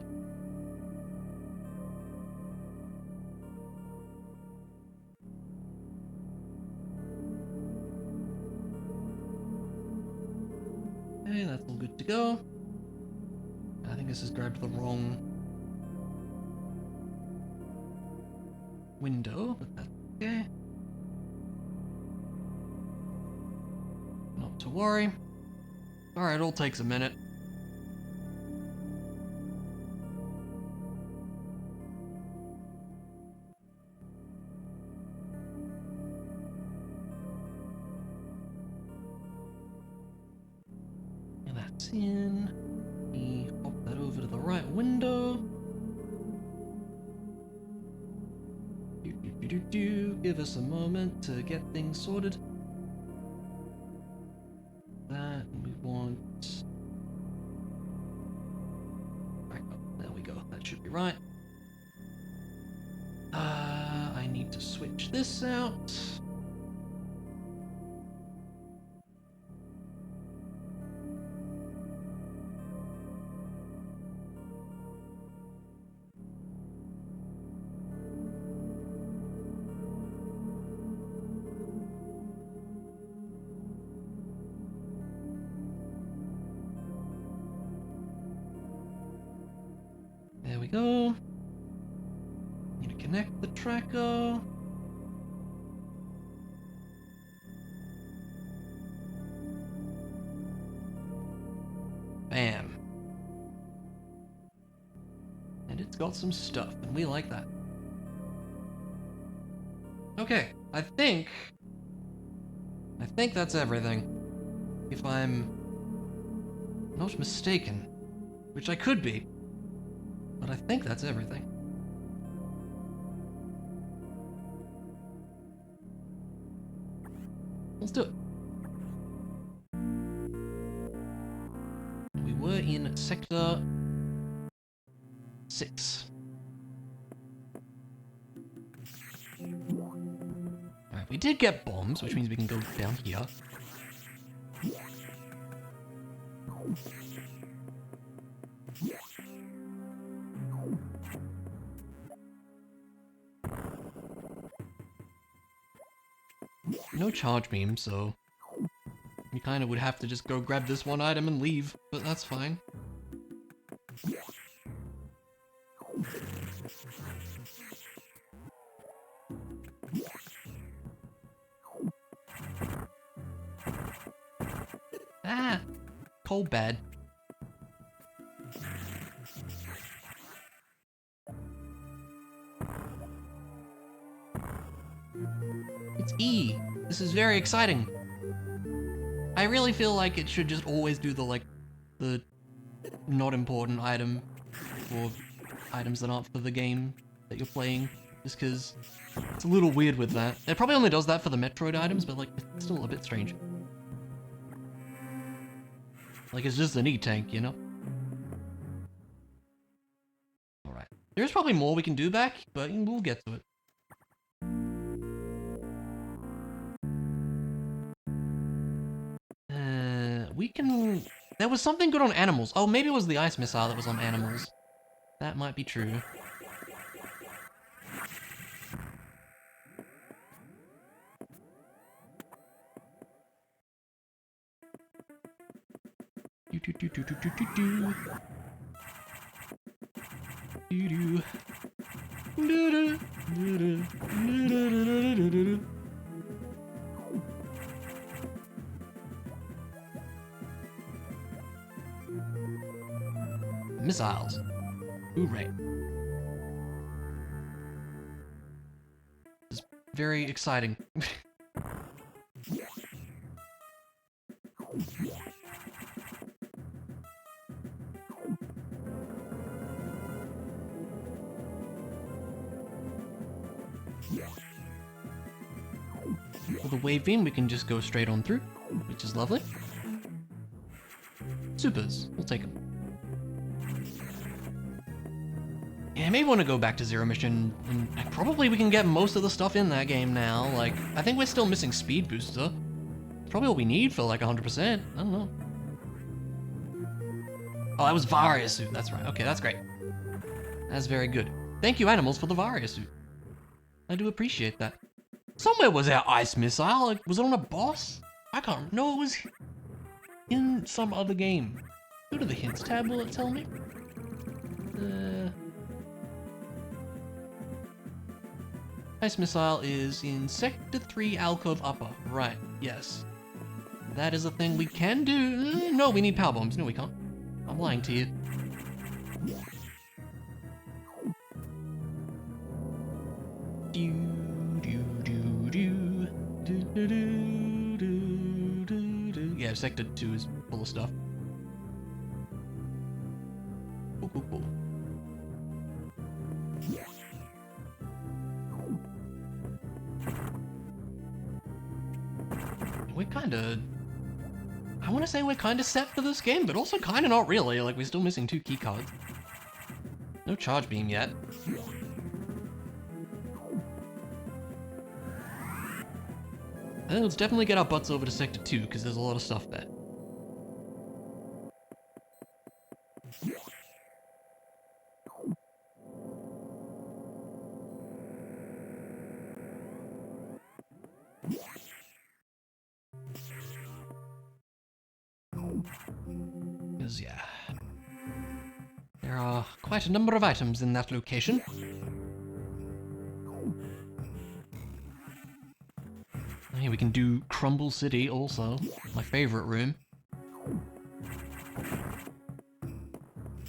Okay, that's all good to go. I think this has grabbed the wrong window, but that's okay. Not to worry. Alright, it all takes a minute. And that's in. We pop that over to the right window. Give us a moment to get things sorted. That we want. Right, oh, there we go. That should be right. I need to switch this out. There we go. Need to connect the tracker. Bam. And it's got some stuff, and we like that. Okay, I think that's everything. If I'm not mistaken, which I could be. But I think that's everything. Let's do it. We were in Sector 6. Alright, we did get bombs, which means we can go down here. No charge beam, so you kind of would have to just go grab this one item and leave, but that's fine. Ah! Cold bad. It's E! This is very exciting. I really feel like it should just always do the not important item for items that aren't for the game that you're playing, just because it's a little weird with that. It probably only does that for the Metroid items, but like, it's still a bit strange. Like, it's just an E-tank, you know? Alright. There's probably more we can do back, but we'll get to it. We can... There was something good on animals. Oh, maybe it was the ice missile that was on animals. That might be true. Missiles. Hooray. It's very exciting. With the wave beam, we can just go straight on through, which is lovely. Supers, we'll take them. Yeah, I may want to go back to Zero Mission, and probably we can get most of the stuff in that game now. Like, I think we're still missing Speed Booster. Probably all we need for like 100%. I don't know. Oh, that was Varia suit. That's right. Okay, that's great. That's very good. Thank you, animals, for the Varia suit. I do appreciate that. Somewhere was our ice missile. Like, was it on a boss? I can't remember. No, it was in some other game. Go to the hints tab, will it tell me? Ice missile is in Sector 3 Alcove Upper. Right, yes. That is a thing we can do. No, we need power bombs. No, we can't. I'm lying to you. Yeah, Sector 2 is full of stuff. Cool. We're kinda... I wanna say we're kinda set for this game, but also kinda not really. Like, we're still missing 2 keycards. No charge beam yet. I think let's definitely get our butts over to Sector 2, because there's a lot of stuff there. Because, yeah, there are quite a number of items in that location. Here we can do Crumble City also, my favorite room.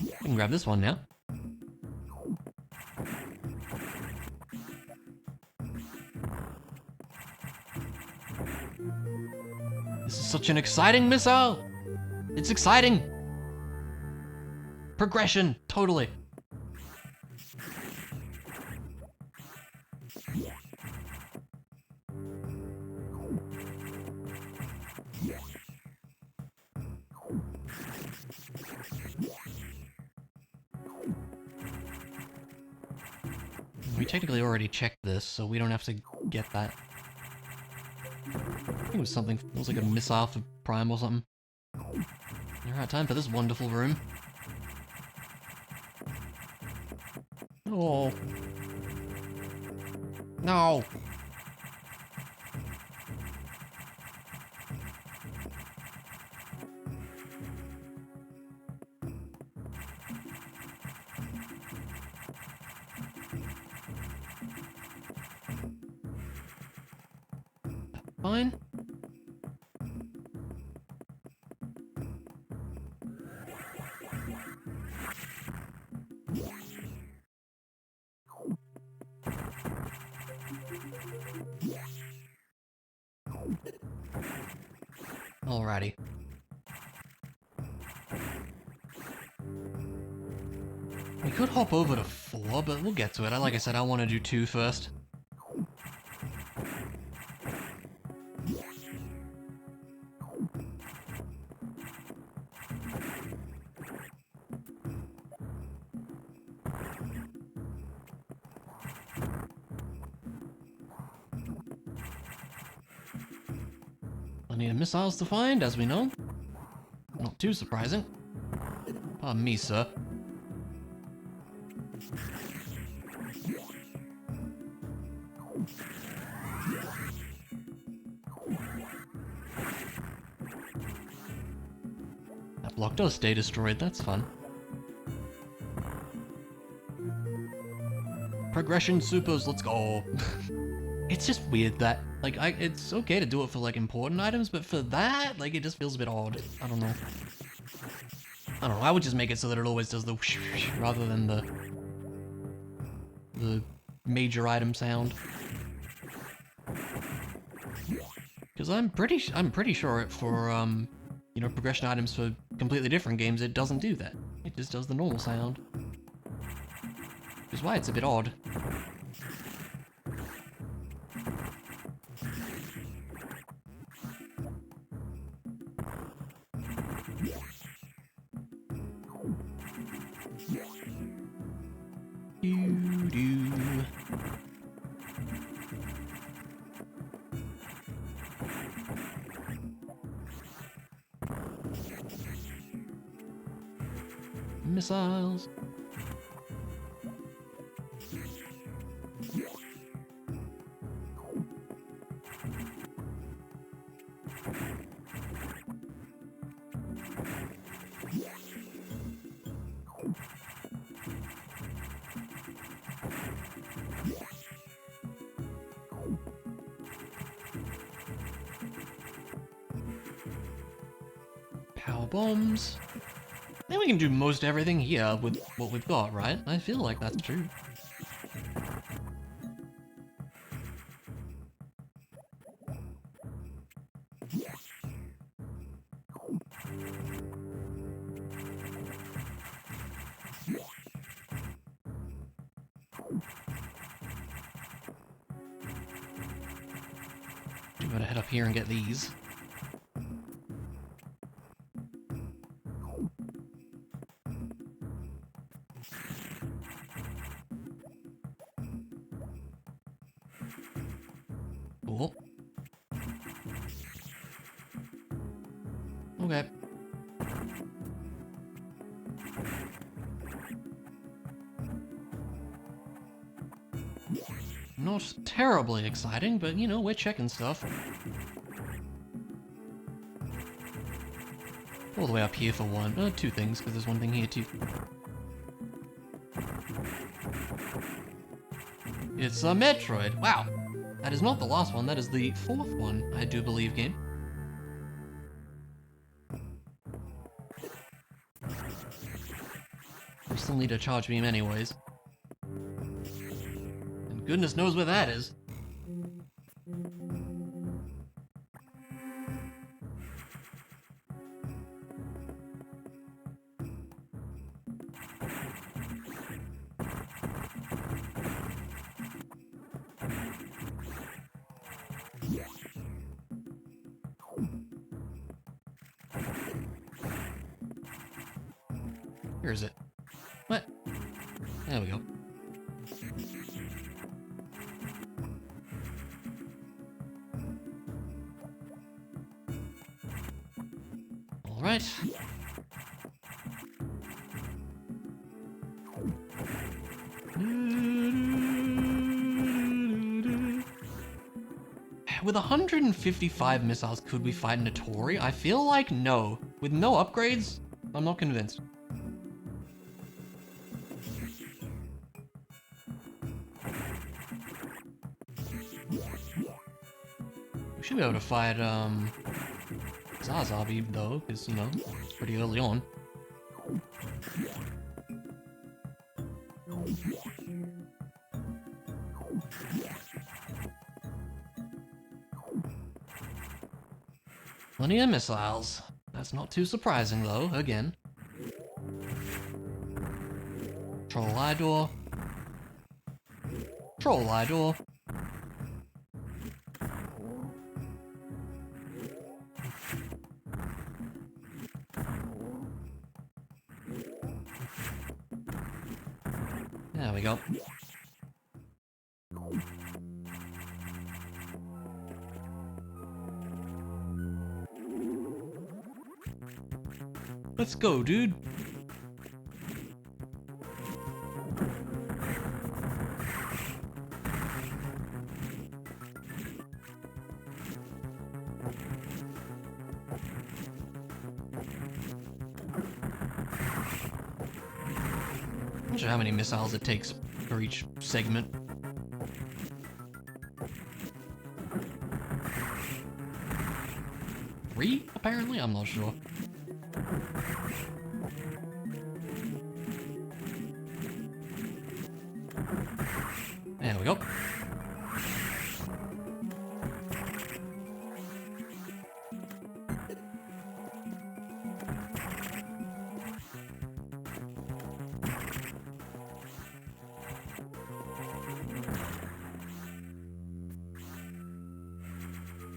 We can grab this one now. This is such an exciting missile! It's exciting! Progression, totally. We technically already checked this, so we don't have to get that. I think it was something, it was like a missile for Prime or something. Alright, time for this wonderful room. Oh. No. Fine. Alrighty. We could hop over to 4, but we'll get to it. Like I said, I want to do 2 first. Plenty of missiles to find, as we know. Not too surprising. Pardon me, sir. block does stay destroyed, that's fun. Progression supers, let's go. It's just weird that, like, it's okay to do it for, like, important items, but for that, like, it just feels a bit odd. I don't know. I would just make it so that it always does the whoosh, whoosh, rather than the major item sound. Because I'm pretty sure for, you know, progression items for completely different games, it doesn't do that. It just does the normal sound. Which is why it's a bit odd. Missiles. Power bombs. I think we can do most everything here with what we've got, right? I feel like that's true. I'm gonna head up here and get these. Cool. Okay. Not terribly exciting, but you know, we're checking stuff. All the way up here for one. Two things, because there's one thing here too. It's a Metroid. Wow. That is not the last one, that is the fourth one, I do believe, game. We still need a charge beam anyways. And goodness knows where that is. Where is it? What? There we go. All right. With 155 missiles, could we fight Notori? I feel like no. With no upgrades, I'm not convinced. We should be able to fight, Zazabi, though, because, you know, it's pretty early on. Plenty of missiles. That's not too surprising, though, again. Troll eye door. Troll eye door. There we go. Let's go, dude. Not sure how many missiles it takes for each segment. 3, apparently? I'm not sure. There we go.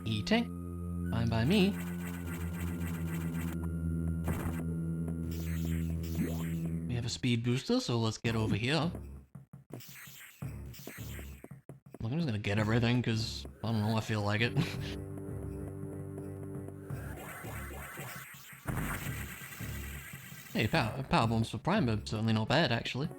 Eating. Fine by me. We have a speed booster, so let's get over here. Look, I'm just gonna get everything, because, I don't know, I feel like it. Hey, power bombs for Prime are certainly not bad, actually.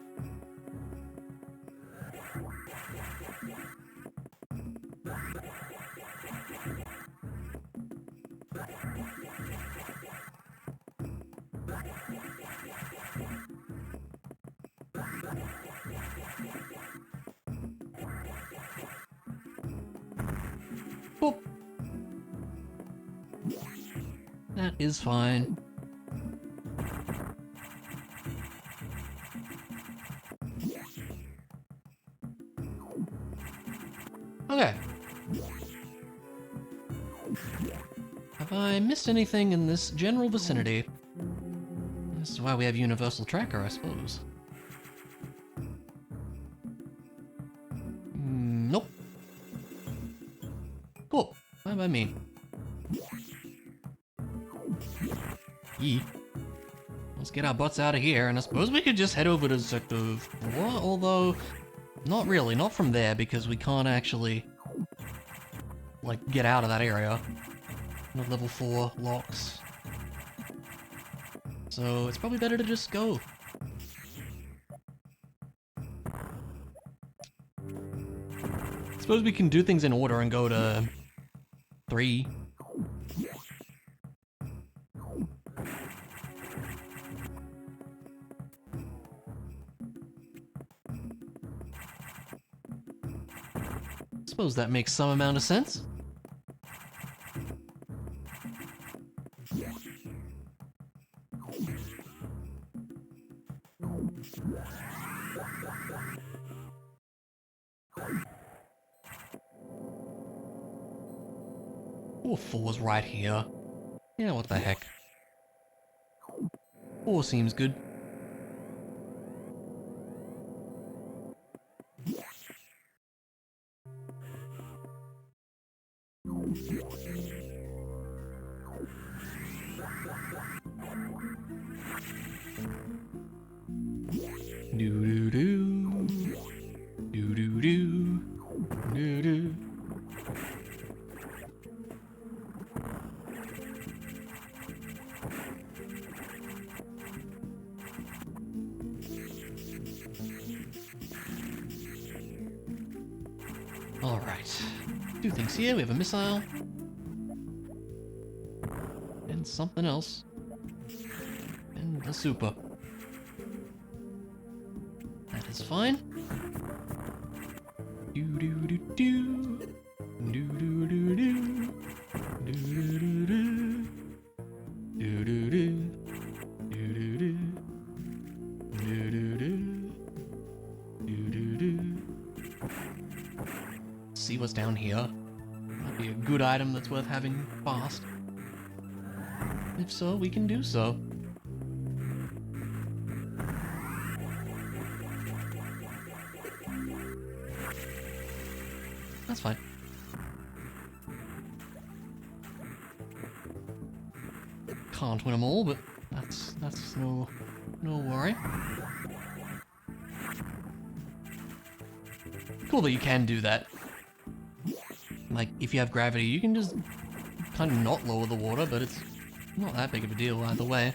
Boop. That is fine. Okay. Have I missed anything in this general vicinity? This is why we have Universal Tracker, I suppose. Nope. Cool. Fine by me. Yee. Let's get our butts out of here, and I suppose we could just head over to Sector 4, although... Not really, not from there, because we can't actually, like, get out of that area. No level 4 locks. So it's probably better to just go. I suppose we can do things in order and go to 3. Suppose that makes some amount of sense. Oh, 4's right here. Yeah, what the heck. 4 seems good. Do-do-do. Do-do-do. Do-do. Alright. 2 things here. We have a missile. And something else. And a super. That is fine. Do do do do. Do do do do. Do do do do. Do do do. Do do do. Do do do. Do do do. See what's down here. Might be a good item that's worth having fast. If so, we can do so. That's fine. Can't win them all, but that's no worry. Cool that you can do that. Like, if you have gravity, you can just kind of not lower the water, but it's not that big of a deal either way.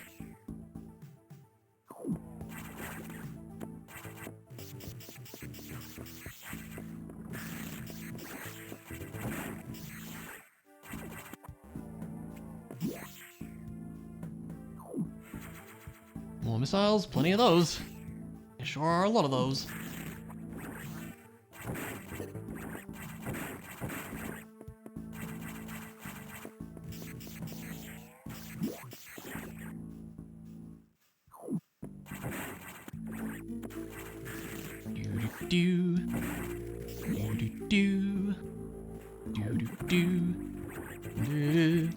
More missiles, plenty of those. There sure are a lot of those. Do do do do do do do.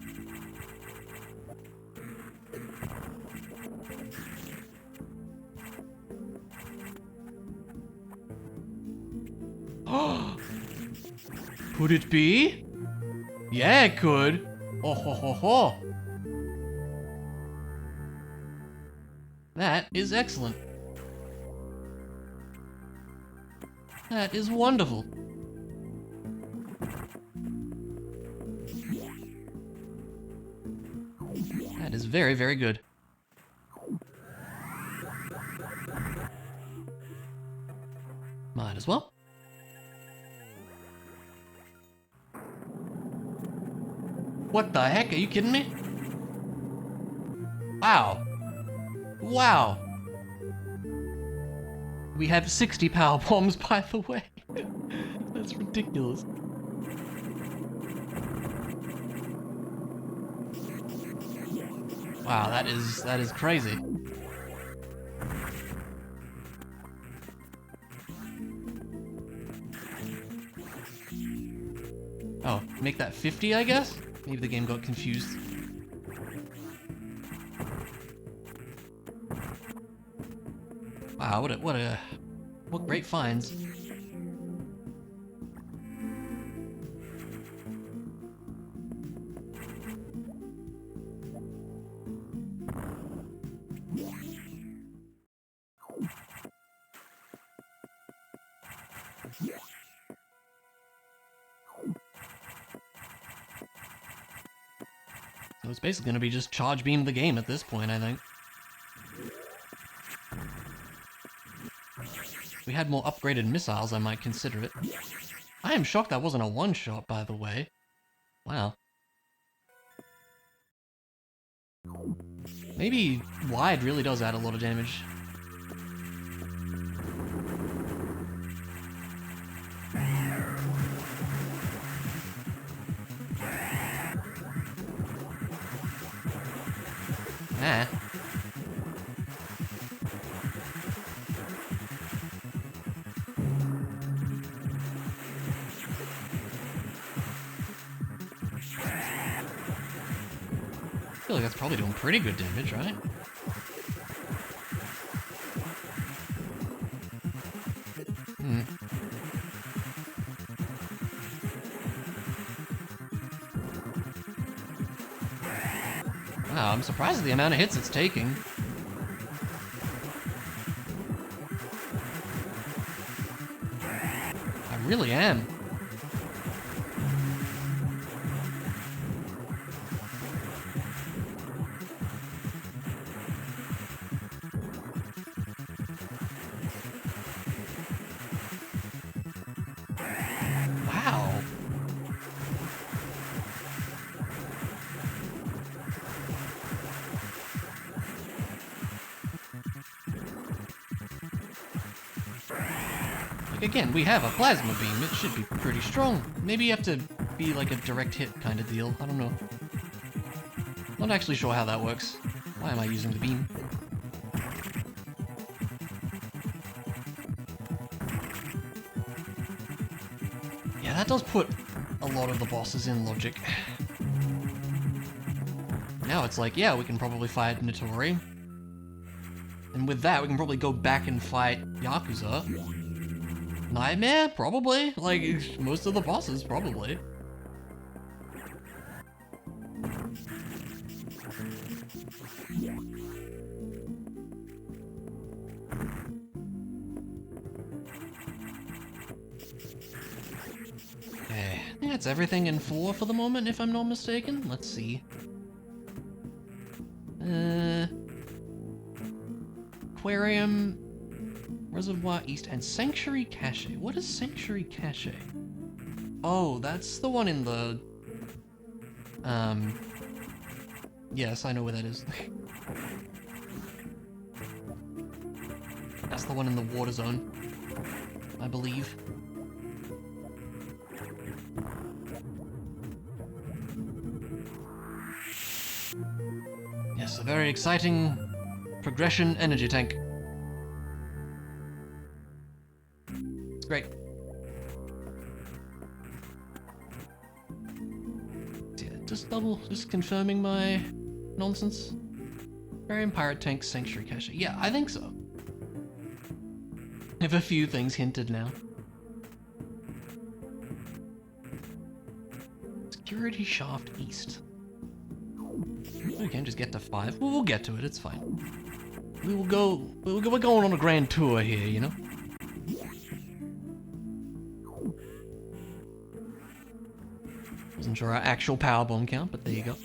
Could it be? Yeah, it could. Oh ho ho ho. That is excellent. That is wonderful. That is very, very good. Might as well. What the heck? Are you kidding me? Wow. Wow. We have 60 power bombs, by the way. That's ridiculous. Wow, that is crazy. Oh, make that 50, I guess? Maybe the game got confused. Wow, what great finds. So it's basically gonna be just charge beam the game at this point, I think. If we had more upgraded missiles, I might consider it. I am shocked that wasn't a one-shot, by the way. Wow. Maybe wide really does add a lot of damage. Nah. I feel like that's probably doing pretty good damage, right? Wow, I'm surprised at the amount of hits it's taking. I really am. Wow. Like again, we have a plasma beam. It should be pretty strong. Maybe you have to be like a direct hit kind of deal. I don't know. Not actually sure how that works. Why am I using the beam? Yeah, that does put a lot of the bosses in logic. Now it's like, yeah, we can probably fight Notori. And with that, we can probably go back and fight Yakuza. Nightmare? Probably. Like, most of the bosses, probably. Okay, I think that's everything in 4 for the moment, if I'm not mistaken. Let's see. Aquarium, Reservoir East, and Sanctuary Cache. What is Sanctuary Cache? Oh, that's the one in the... Yes, I know where that is. That's the one in the water zone, I believe. Yes, a very exciting progression energy tank. It's great. Yeah, just confirming my nonsense. Barium pirate tank sanctuary cache. Yeah, I think so. I have a few things hinted now. Security shaft east. We can just get to 5. Well, we'll get to it. It's fine. We're going on a grand tour here, you know. Wasn't sure our actual power bomb count, but there you go.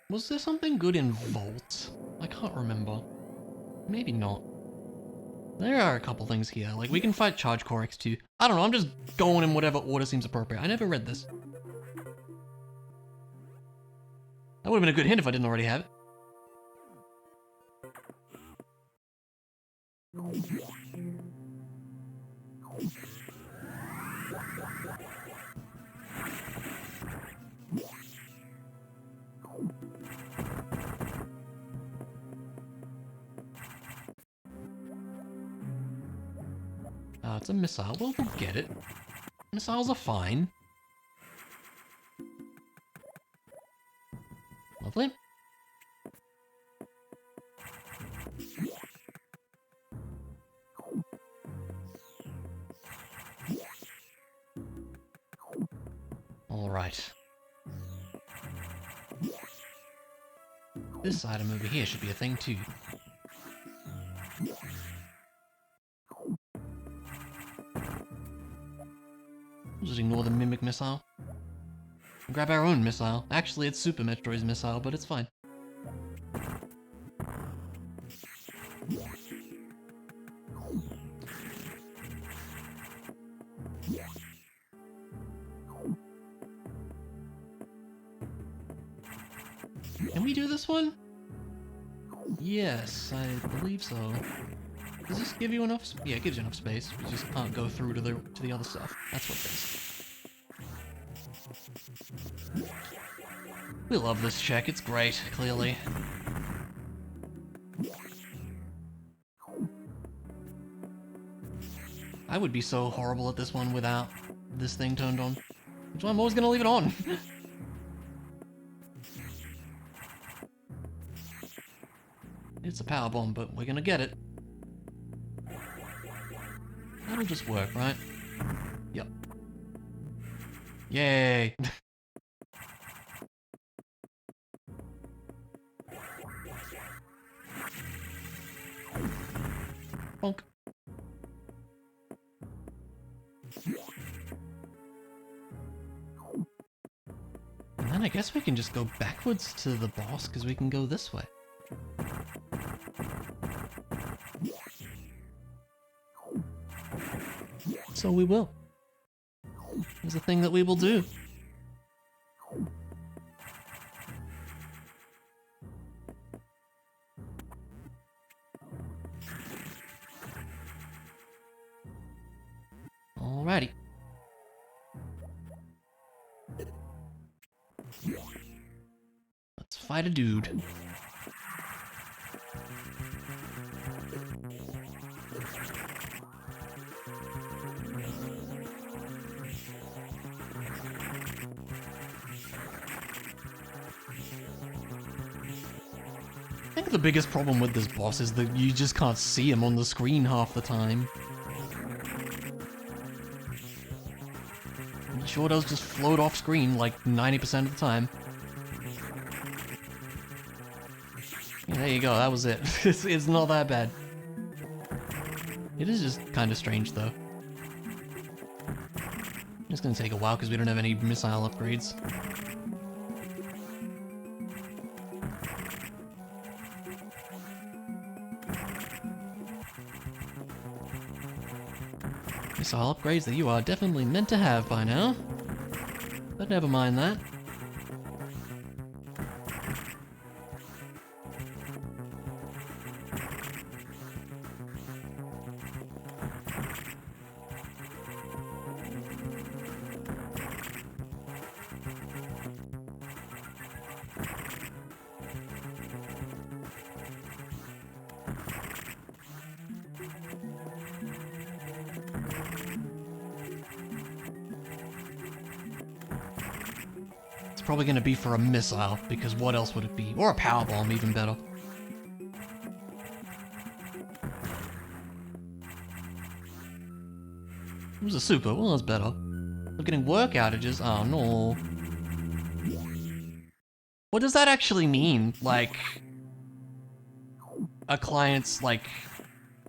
Was there something good in Vault? I can't remember. Maybe not. There are a couple things here, like we can fight Charge Core X2. I don't know, I'm just going in whatever order seems appropriate. I never read this. That would have been a good hint if I didn't already have it. It's a missile. Well, we'll get it. Missiles are fine. Lovely. All right. This item over here should be a thing too. Just ignore the Mimic missile. Grab our own missile. Actually, it's Super Metroid's missile, but it's fine. Can we do this one? Yes, I believe so. Does this give you enough? Yeah, it gives you enough space. You just can't go through to the other stuff. That's what it is. We love this check. It's great. Clearly. I would be so horrible at this one without this thing turned on. Which I'm always gonna leave it on. It's a power bomb, but we're gonna get it. That'll just work, right? Yep. Yay! Bonk. And then I guess we can just go backwards to the boss, because we can go this way. So we will. It's a thing that we will do. Alrighty. Let's fight a dude. I think the biggest problem with this boss is that you just can't see him on the screen half the time. He sure does just float off screen like 90% of the time. Yeah, there you go, that was it. It's not that bad. It is just kind of strange though. It's gonna take a while because we don't have any missile upgrades. Missile upgrades that you are definitely meant to have by now. But never mind that. Probably gonna be for a missile, because what else would it be? Or a power bomb, even better. It was a super, well that's better. We're getting work outages, oh no. What does that actually mean? Like, a client's, like,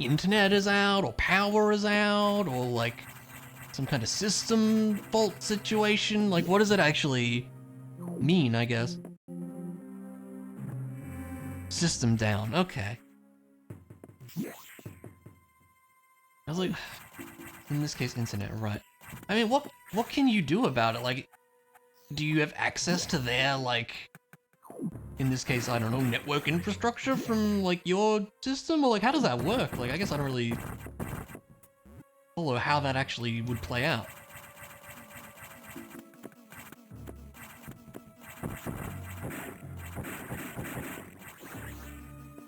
internet is out, or power is out, or like, some kind of system fault situation? Like, what does it actually mean, I guess? System down, okay. I was like, in this case, internet, right. I mean, what can you do about it? Like, do you have access to their, like, in this case, I don't know, network infrastructure from, like, your system? Or, like, how does that work? Like, I guess I don't really follow how that actually would play out.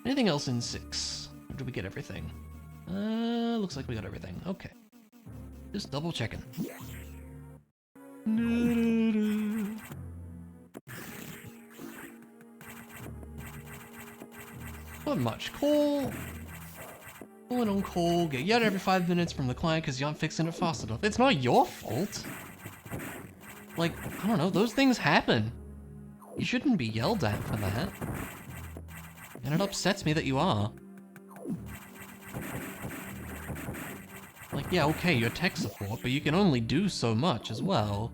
Anything else in 6? Or did we get everything? Looks like we got everything. Okay. Just double checking. Not much. Calling on call, get yelled every 5 minutes from the client because you aren't fixing it fast enough. It's not your fault. Like, I don't know, those things happen. You shouldn't be yelled at for that. And it upsets me that you are. Like, yeah, okay, you're tech support, but you can only do so much as well.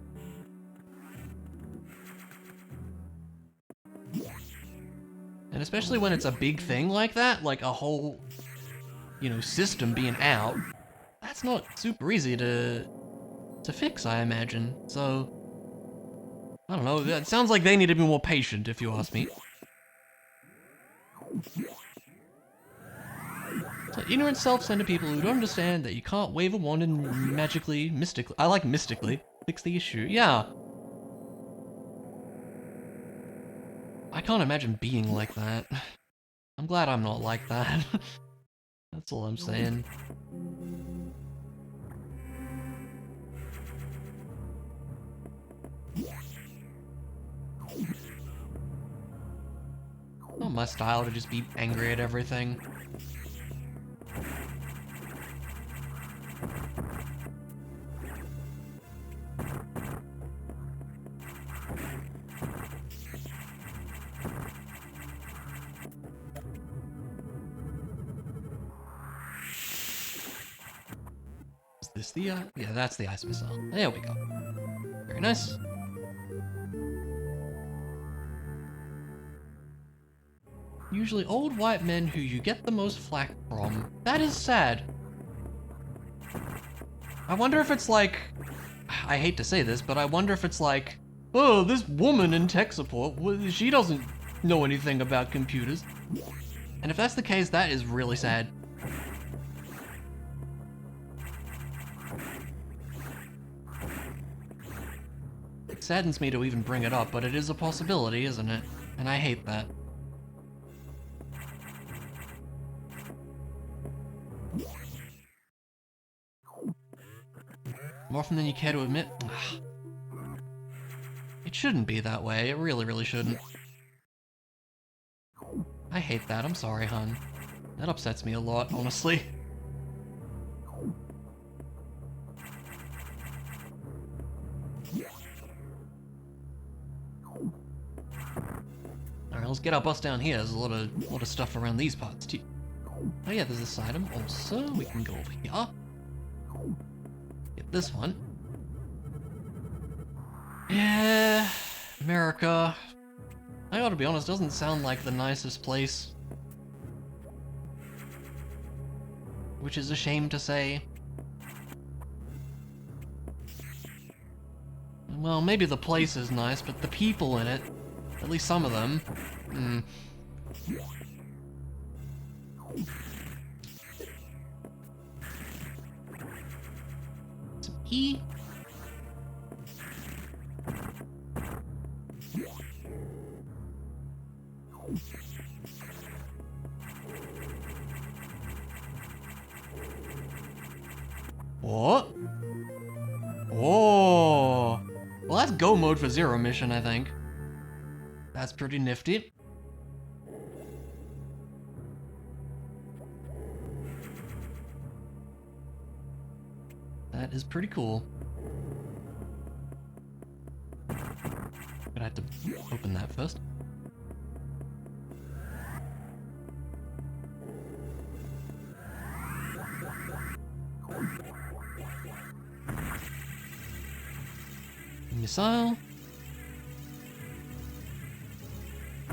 And especially when it's a big thing like that, like a whole, you know, system being out, that's not super easy to fix, I imagine. So, I don't know, it sounds like they need to be more patient, if you ask me. So, ignorant self-centered people who don't understand that you can't wave a wand and mystically, I like mystically, fix the issue. Yeah. I can't imagine being like that. I'm glad I'm not like that. That's all I'm saying. Not my style to just be angry at everything. Is this the, yeah, that's the ice missile. There we go. Very nice. Usually old white men who you get the most flack from. That is sad. I wonder if it's like, I hate to say this, but I wonder if it's like, oh, this woman in tech support, she doesn't know anything about computers. And if that's the case, that is really sad. It saddens me to even bring it up, but it is a possibility, isn't it? And I hate that. More often than you care to admit. It shouldn't be that way. It really, really shouldn't. I hate that. I'm sorry, hun. That upsets me a lot, honestly. Alright, let's get our bus down here. There's a lot of stuff around these parts too. Oh yeah, there's this item also. We can go over here. Get this one. Yeah, America. I gotta be honest, doesn't sound like the nicest place. Which is a shame to say. Well, maybe the place is nice, but the people in it, at least some of them, Some E. What? Oh. Well, that's go mode for Zero Mission, I think. That's pretty nifty. That is pretty cool. But I have to open that first. Missile.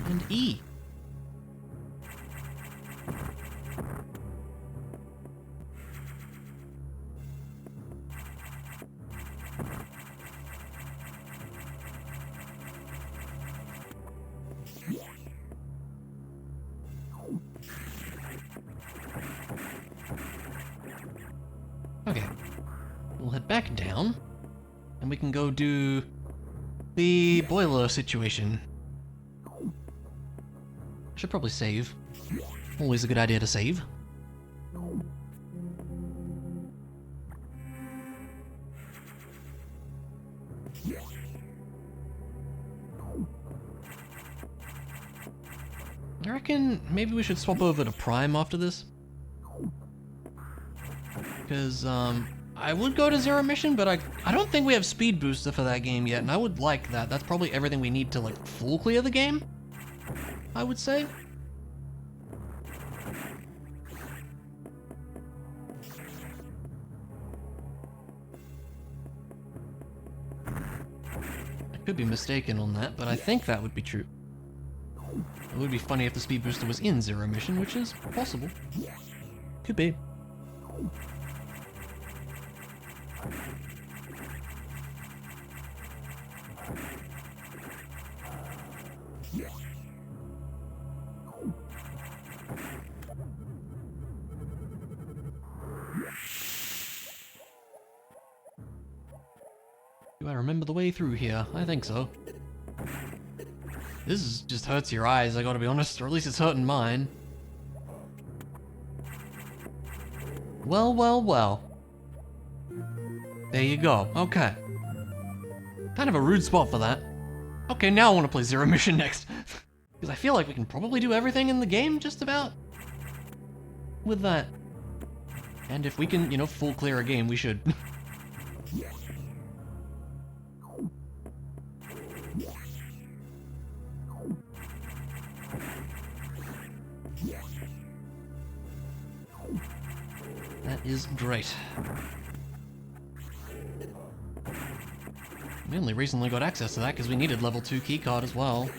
And E. Okay. We'll head back down. And we can go do the boiler situation. Should probably save. Always a good idea to save. I reckon maybe we should swap over to Prime after this. Because, I would go to Zero Mission, but I don't think we have Speed Booster for that game yet, and I would like that. That's probably everything we need to, like, full clear the game, I would say. I could be mistaken on that, but I think that would be true. It would be funny if the Speed Booster was in Zero Mission, which is possible. Could be. Do I remember the way through here? I think so. Just hurts your eyes, I gotta be honest, or at least it's hurting mine. Well, well, well. There you go, okay. Kind of a rude spot for that. Okay, now I want to play Zero Mission next. Because I feel like we can probably do everything in the game, just about. With that. And if we can, you know, full clear a game, we should. That is great. We only recently got access to that because we needed level 2 keycard as well.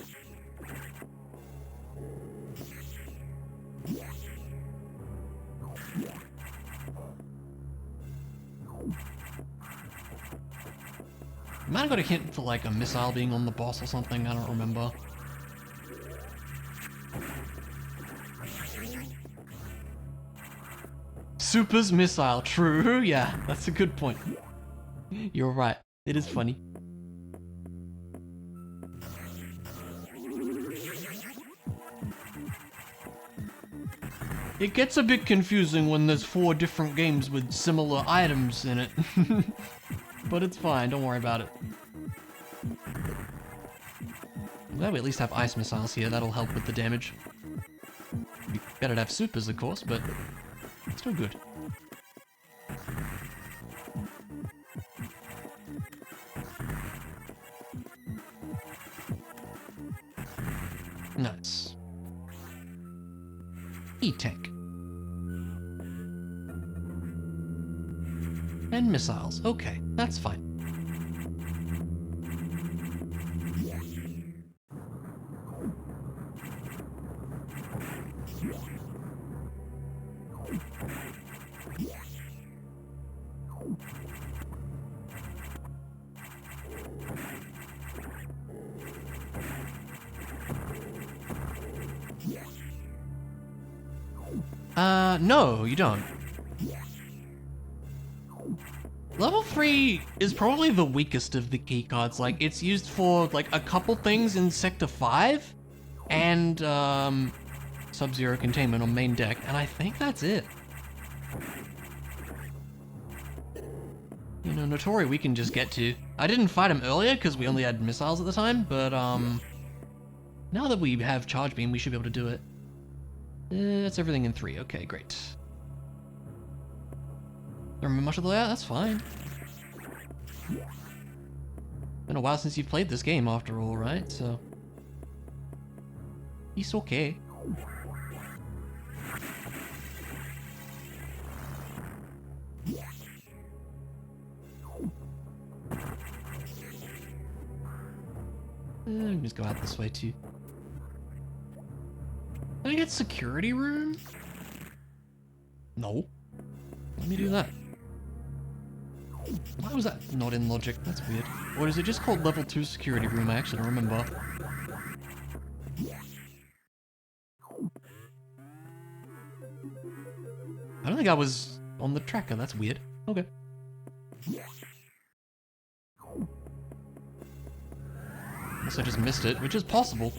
Might have got a hint for like a missile being on the boss or something, I don't remember. Super's missile, true, yeah, that's a good point. You're right, it is funny. It gets a bit confusing when there's 4 different games with similar items in it. But it's fine, don't worry about it. I'm glad we at least have ice missiles here, that'll help with the damage. Be better to have supers, of course, but still good. Nice. E-Tech. And missiles. Okay, that's fine. No, you don't. Level 3 is probably the weakest of the keycards. Like, it's used for, like, a couple things in Sector 5 and, Sub-Zero Containment on main deck, and I think that's it. You know, Notori we can just get to. I didn't fight him earlier because we only had missiles at the time, but, now that we have Charge Beam, we should be able to do it. That's everything in 3. Okay, great. Don't remember much of the layout? That's fine. Been a while since you've played this game after all, right? So... it's okay. Just go out this way too. Did I get security room? No. Let me do that. Why was that not in logic? That's weird. Or is it just called level 2 security room? I actually don't remember. I don't think I was on the tracker. That's weird. Okay. Unless I just missed it, which is possible.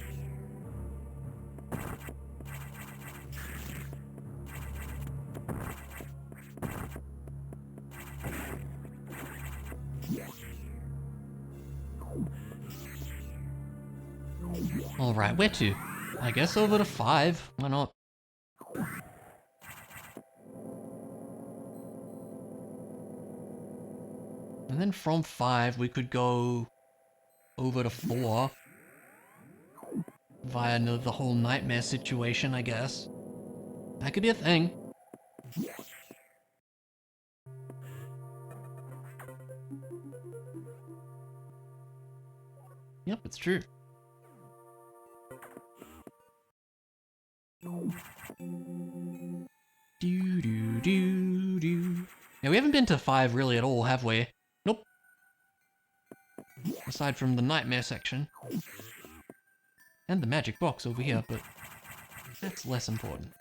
Alright, where to? I guess over to 5. Why not? And then from 5 we could go over to 4 via the whole nightmare situation, I guess. That could be a thing. Yep, it's true. Yeah, we haven't been to 5 really at all, have we? Nope. Aside from the nightmare section. And the magic box over here, but that's less important.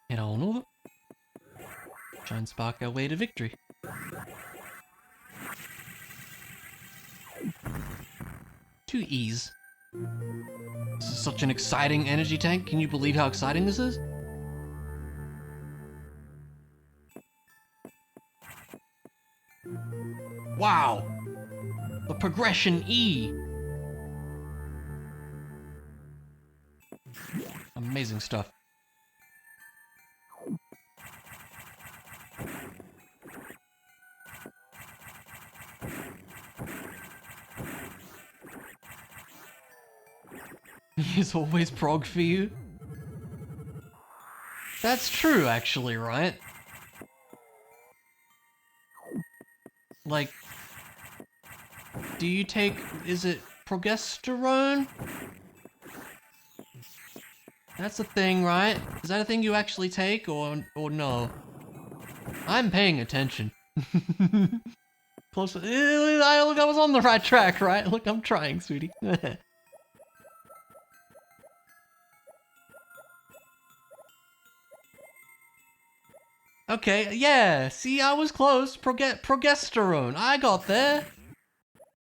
Head on over. Try and spark our way to victory. 2 E's. This is such an exciting energy tank. Can you believe how exciting this is? Wow! The progression E! Amazing stuff. He's always prog for you? That's true, actually, right? Like, do you take, is it progesterone? That's a thing, right? Is that a thing you actually take, or no? I'm paying attention. Close. Look, I was on the right track, right? Look, I'm trying, sweetie. Okay, yeah, see, I was close. Progesterone. I got there.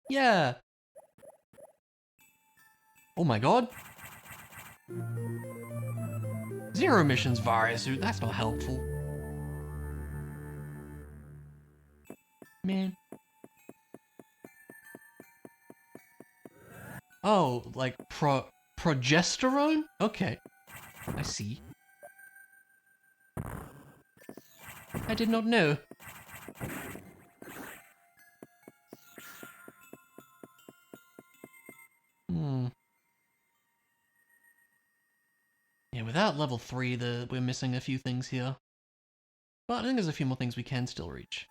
Yeah. Oh my god. Zero emissions virus, dude, that's not helpful. Man. Oh, like progesterone? Okay. I see. I did not know. Yeah, without level 3, we're missing a few things here. But I think there's a few more things we can still reach.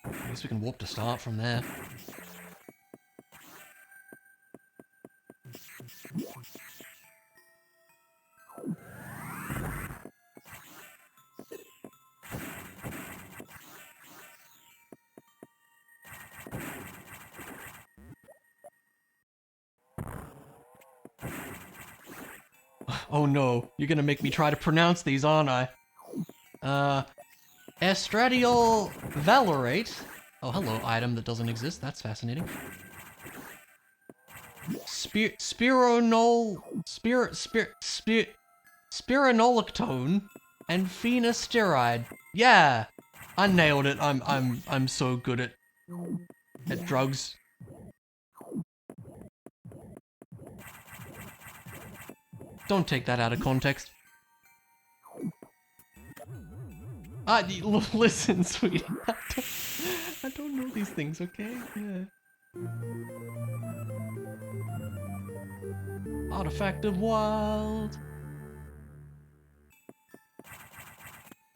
I guess we can warp to start from there. Oh no, you're gonna make me try to pronounce these, aren't I? Estradiol Valorate. Oh, hello, item that doesn't exist. That's fascinating. Spironolactone and finasteride. Yeah, I nailed it. I'm so good at drugs. Don't take that out of context. Listen, sweetie. I don't know these things, okay? Yeah. Artifact of Wild.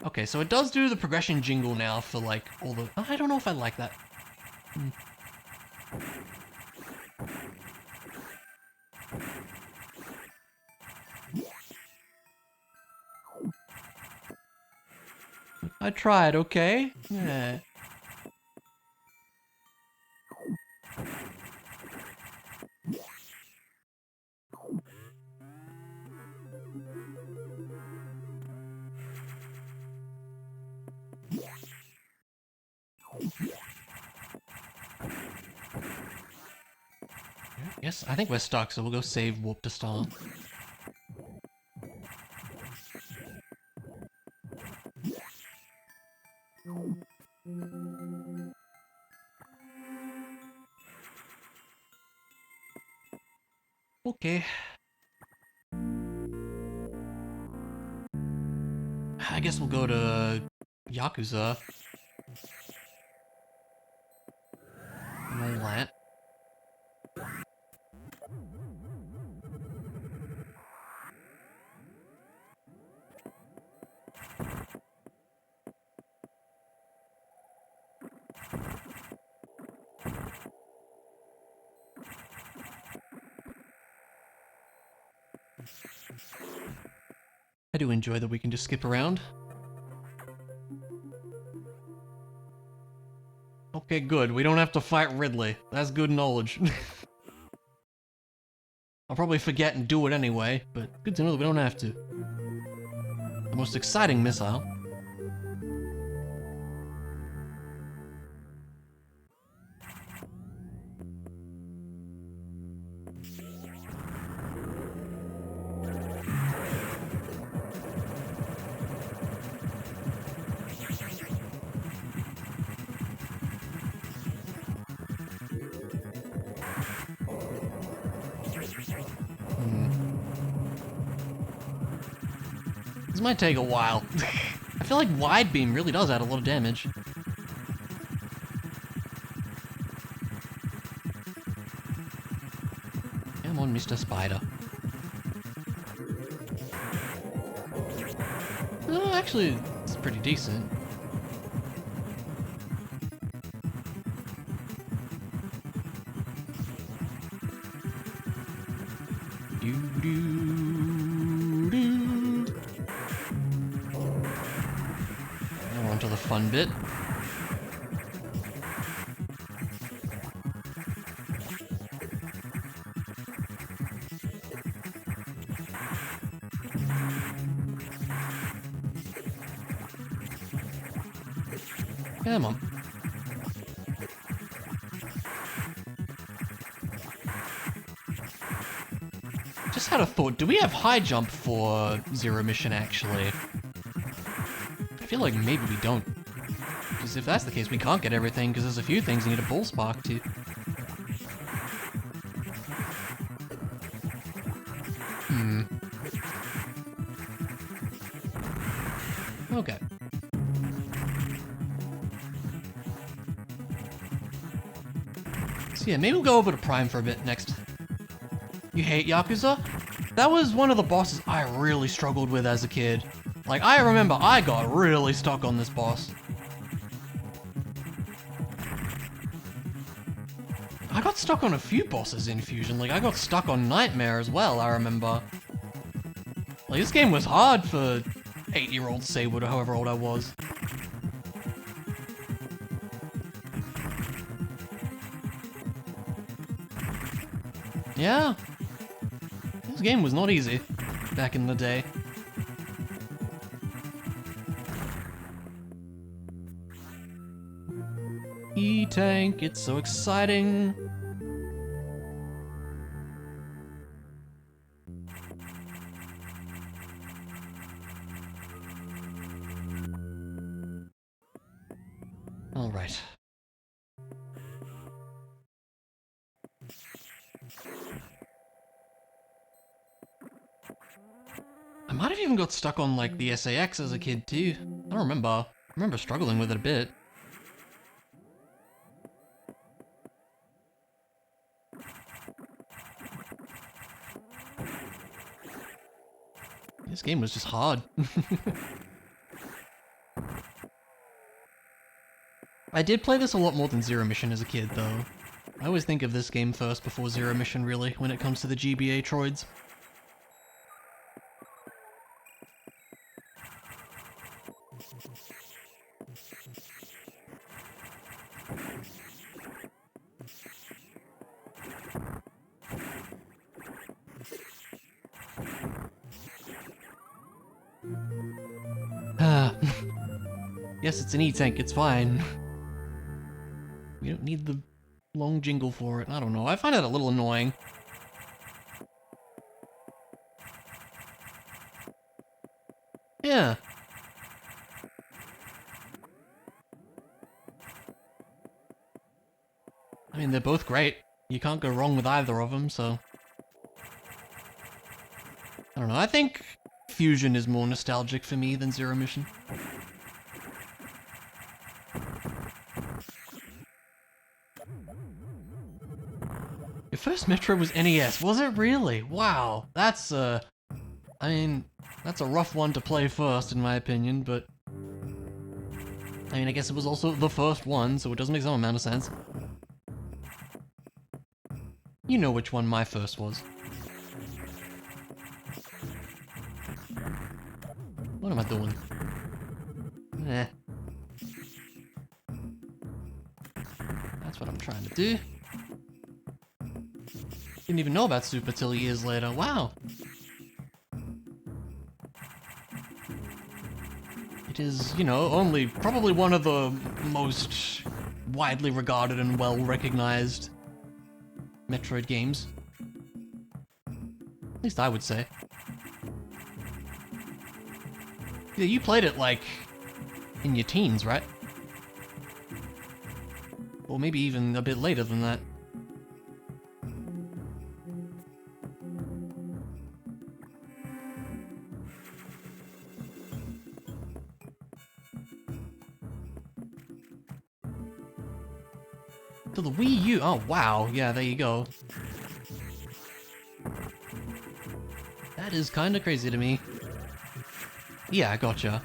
Okay, so it does do the progression jingle now for like all the... I don't know if I like that. I tried, okay? Yeah. Yes, I think we're stuck, so we'll go save warp to start. Okay. I guess we'll go to Yakuza. And all that. I do enjoy that we can just skip around. Okay, good. We don't have to fight Ridley. That's good knowledge. I'll probably forget and do it anyway, but good to know that we don't have to. The most exciting missile. This might take a while. I feel like Wide Beam really does add a lot of damage. Come on, Mr. Spider. Oh, actually, it's pretty decent. Now on to the fun bit. Come on. Just had a thought, do we have high jump for Zero Mission actually? I feel like maybe we don't. Because if that's the case, we can't get everything, because there's a few things you need a bull spark to. Okay. So yeah, maybe we'll go over to Prime for a bit next. You hate Yakuza? That was one of the bosses I really struggled with as a kid. Like, I remember I got really stuck on this boss. I got stuck on a few bosses in Fusion. Like, I got stuck on Nightmare as well, I remember. Like, this game was hard for 8-year-old Saywood or however old I was. Yeah. This game was not easy. back in the day. E-Tank, it's so exciting! Alright. I might have even got stuck on, like, the SAX as a kid, too. I don't remember. I remember struggling with it a bit. This game was just hard. I did play this a lot more than Zero Mission as a kid, though. I always think of this game first before Zero Mission, really, when it comes to the GBA Troids. Yes, it's an E-Tank, it's fine. We don't need the long jingle for it. I don't know, I find it a little annoying. Yeah. I mean, they're both great. You can't go wrong with either of them, so... I don't know, I think Fusion is more nostalgic for me than Zero Mission. Your first Metroid was NES, was it really? Wow, that's I mean, that's a rough one to play first in my opinion, but... I mean, I guess it was also the first one, so it does make some amount of sense. You know which one my first was. What am I doing? Eh. That's what I'm trying to do. Didn't even know about Super till years later. Wow! It is, you know, only probably one of the most widely regarded and well-recognized Metroid games. At least I would say. Yeah, you played it, like, in your teens, right? Or maybe even a bit later than that. To the Wii U? Oh, wow. Yeah, there you go. That is kinda crazy to me. Yeah, gotcha.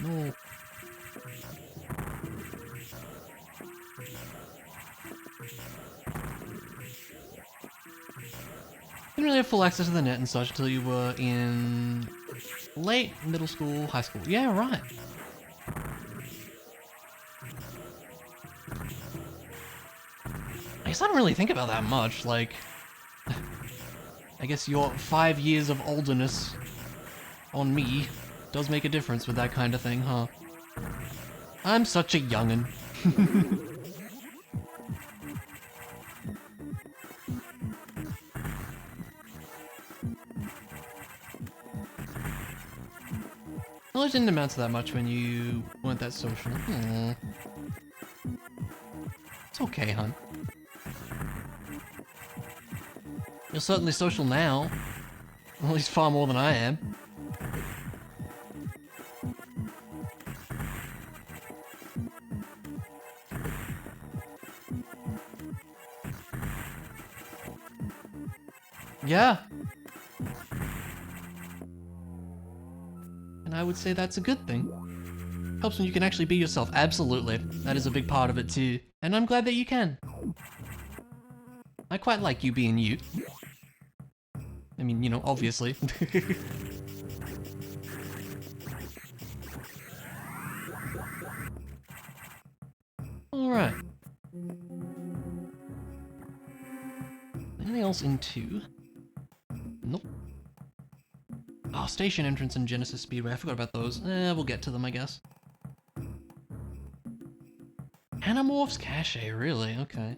No. Didn't really have full access to the net and such until you were in late middle school, high school. Yeah, right. I guess I don't really think about that much, like... I guess your 5 years of olderness on me does make a difference with that kind of thing, huh? I'm such a youngin'. Knowledge didn't amount to that much when you weren't that social. Aww. It's okay, hon. You're certainly social now. At least far more than I am. Yeah. And I would say that's a good thing. Helps when you can actually be yourself. Absolutely. That is a big part of it too. And I'm glad that you can. I quite like you being you. I mean, you know, obviously. into... Nope. Oh, station entrance and Genesis Speedway. I forgot about those. We'll get to them, I guess. Animorphs Cache, really? Okay.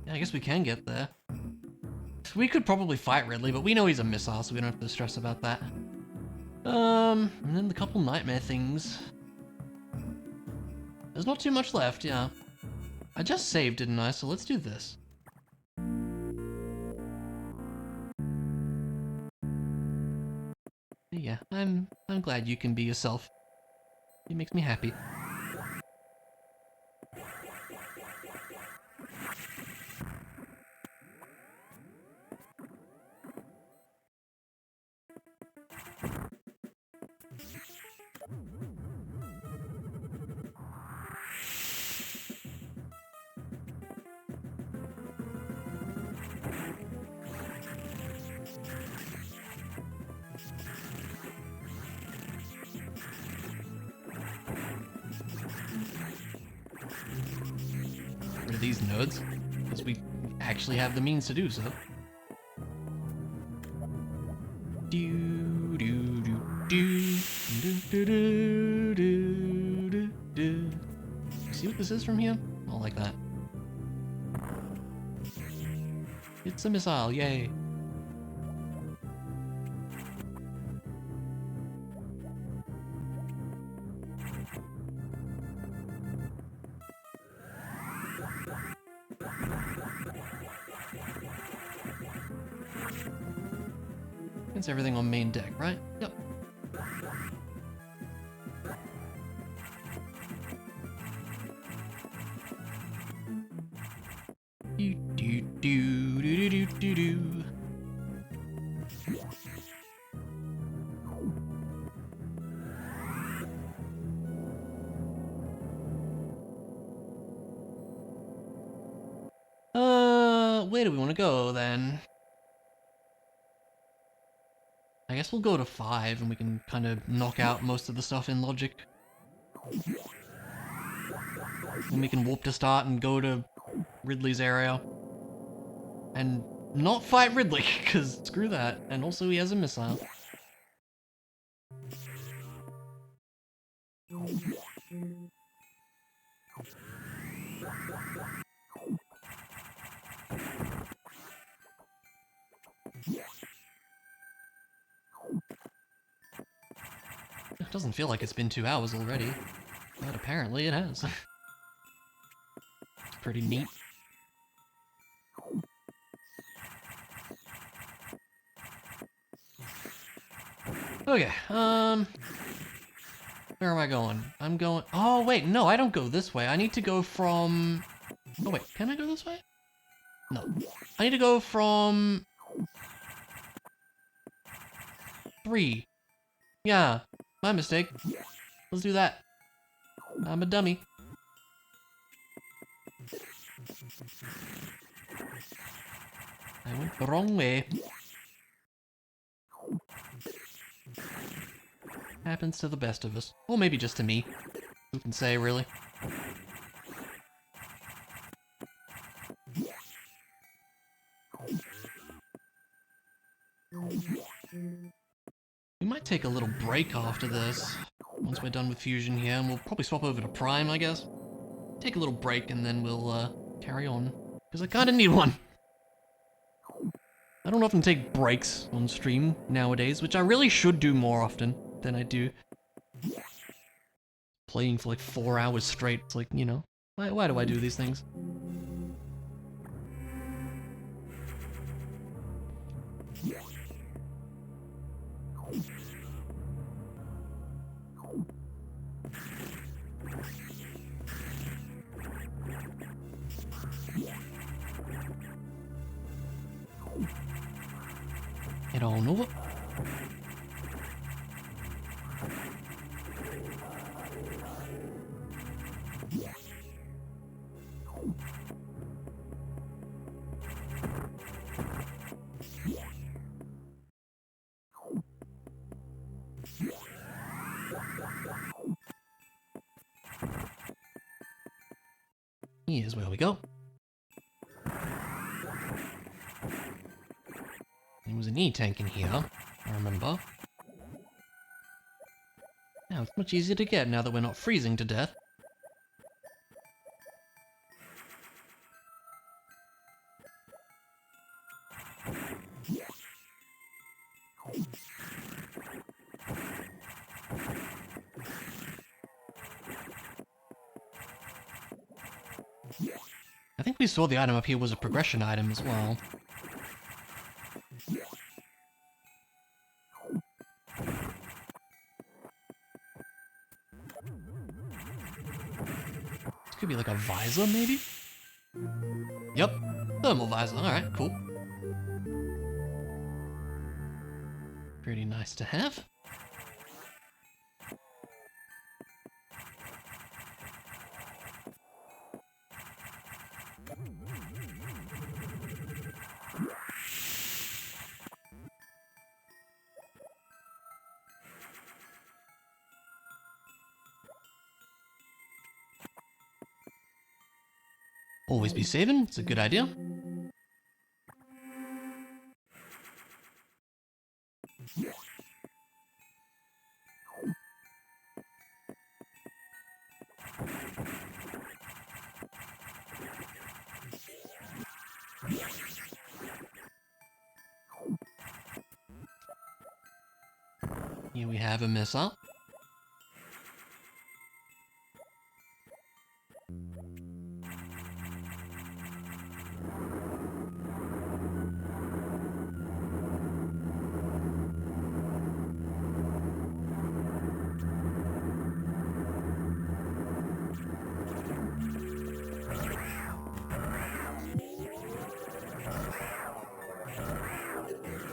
Yeah, I guess we can get there. We could probably fight Ridley, but we know he's a missile, so we don't have to stress about that. And then the couple nightmare things. There's not too much left, yeah. I just saved, didn't I? So let's do this. Yeah, I'm glad you can be yourself. It makes me happy. These nodes, because we actually have the means to do so. See what this is from here? I don't like that. It's a missile, yay! It's everything on main deck, right? Yep. Do do do do do do do. Where do we want to go then? I guess we'll go to 5 and we can kind of knock out most of the stuff in logic. And we can warp to start and go to Ridley's area. And not fight Ridley, because screw that. And also he has a missile. It doesn't feel like it's been 2 hours already, but apparently it has. It's pretty neat. Okay, where am I going? I'm going... Oh, wait, no, I don't go this way. I need to go from... Oh, wait, can I go this way? No. I need to go from... 3. Yeah, my mistake. Let's do that. I'm a dummy. I went the wrong way. Happens to the best of us. Or maybe just to me. Who can say, really? We might take a little break after this, once we're done with Fusion here, and we'll probably swap over to Prime, I guess. Take a little break and then we'll carry on, because I kinda need one. I don't often take breaks on stream nowadays, which I really should do more often than I do. Playing for like 4 hours straight, it's like, you know, why do I do these things? Head on over. Here's where we go. was an E-tank in here, I remember. Now it's much easier to get now that we're not freezing to death. I think we saw the item up here was a progression item as well. This could be like a visor, maybe? Yep, thermal visor, alright, cool. Pretty nice to have. Always be saving, it's a good idea. Here we have a missile.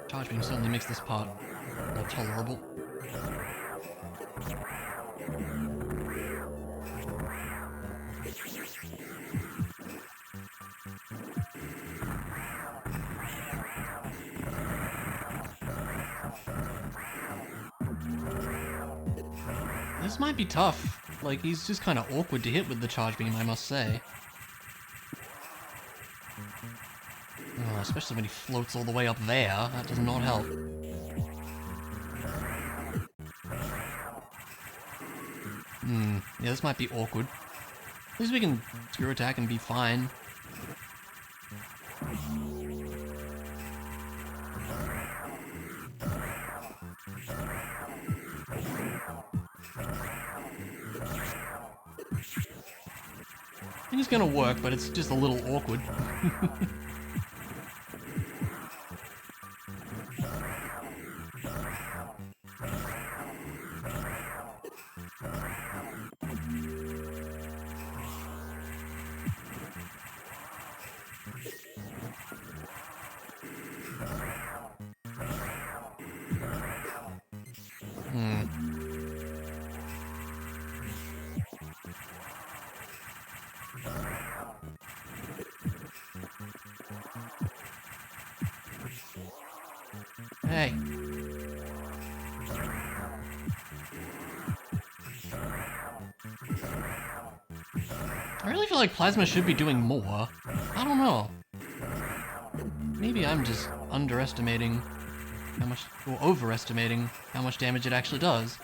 Charge beam certainly makes this part more tolerable. This might be tough. Like, he's just kind of awkward to hit with the charge beam, I must say. Oh, especially when he floats all the way up there. That does not help. Yeah, this might be awkward. At least we can screw attack and be fine. I think it's gonna work, but it's just a little awkward. Hey. I really feel like Plasma should be doing more. I don't know. Maybe I'm just underestimating how much, or overestimating how much damage it actually does.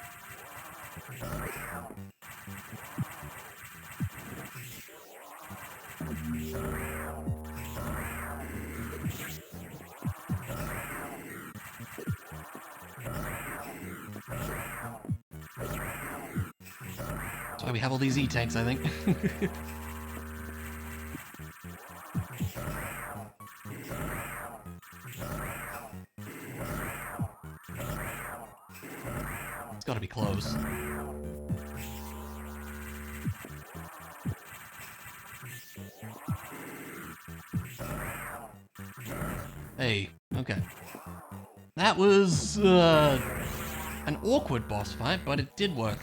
That's why we have all these E-tanks, I think. It's gotta be close. Hey, okay. That was, an awkward boss fight, but it did work.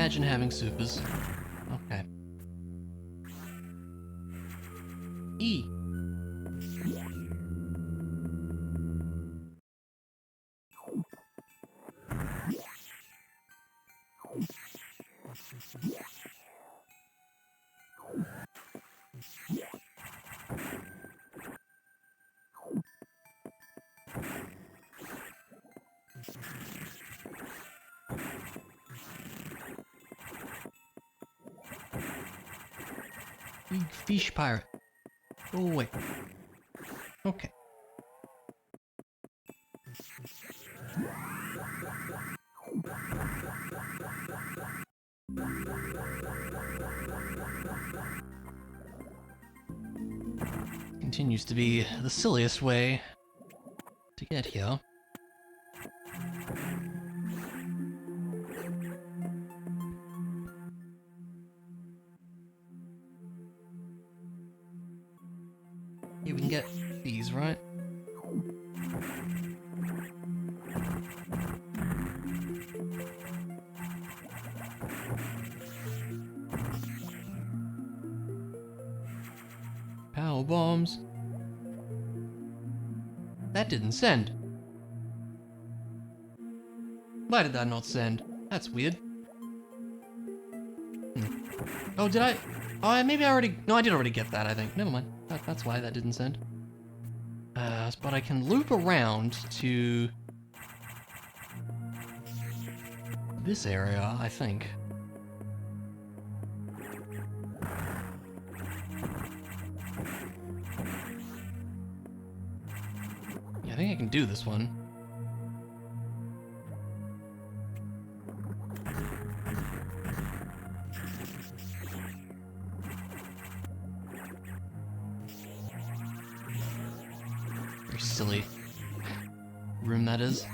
imagine having supers. Okay. E. Big fish pirate. Go away. Okay. Continues to be the silliest way to get here. Yeah, we can get these, right? Power bombs. That didn't send. Why did that not send? That's weird. Oh, did I? Oh, maybe I already... No, I did already get that, I think. Never mind. That's why that didn't send. But I can loop around to... this area, I think. Yeah, I think I can do this one. Very silly room that is.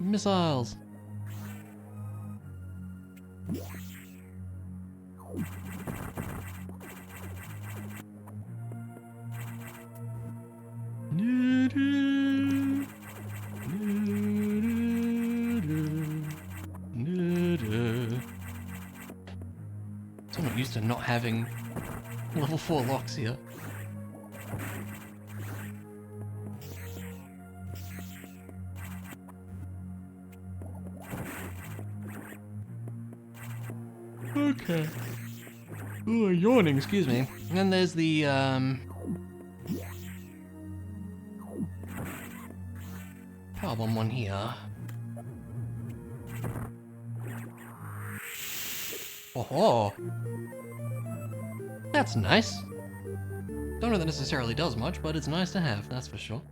Missiles. So I'm not used to not having level 4 locks here. Okay. Oh, yawning, excuse me. And then there's the, powerbomb one here. Oh, that's nice. Don't know that necessarily does much, but it's nice to have, that's for sure.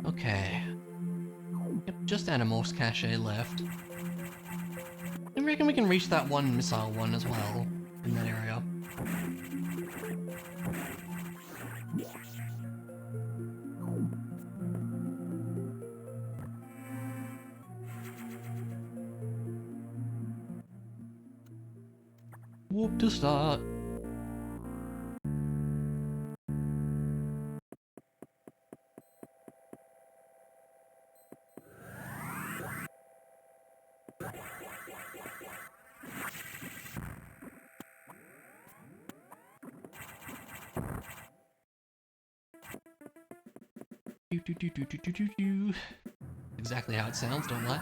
Okay. Yep, just Animorphs cache left. I reckon we can reach that one missile one as well in that area. Warp to start. Do, do, do, do, do, do, do, do. Exactly how it sounds, don't lie.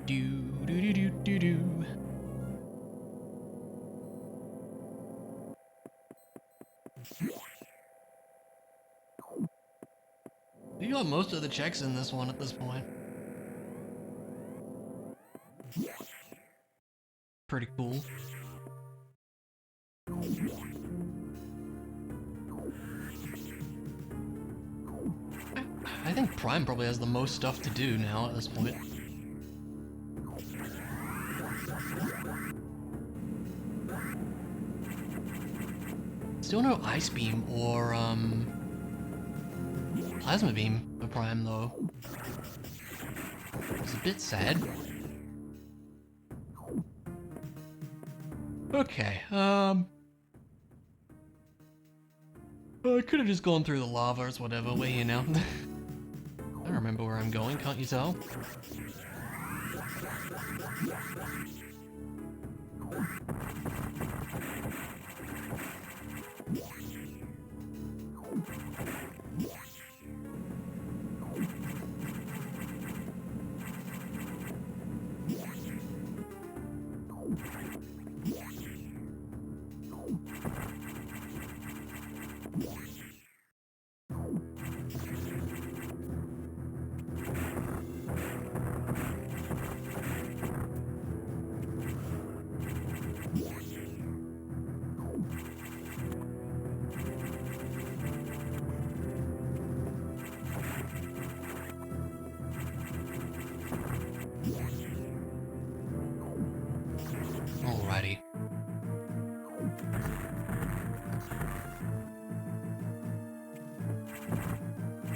Do, do, do, do, do, do. You got most of the checks in this one at this point. Pretty cool. I think Prime probably has the most stuff to do now at this point. Still no Ice Beam or, Plasma Beam for Prime, though. It's a bit sad. Okay, I could have just gone through the lava or whatever. We're here now. I remember where I'm going, can't you tell? Alrighty.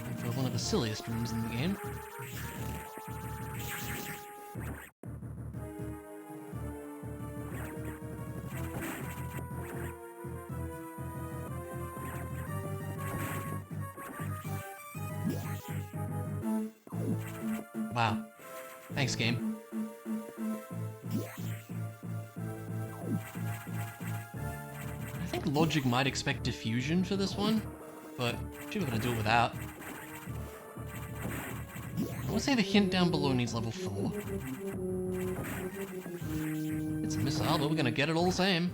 And for one of the silliest rooms in the game. Wow. Thanks, game. I think Logic might expect diffusion for this one, but we're gonna do it without. I would say the hint down below needs level 4. It's a missile, but we're gonna get it all the same.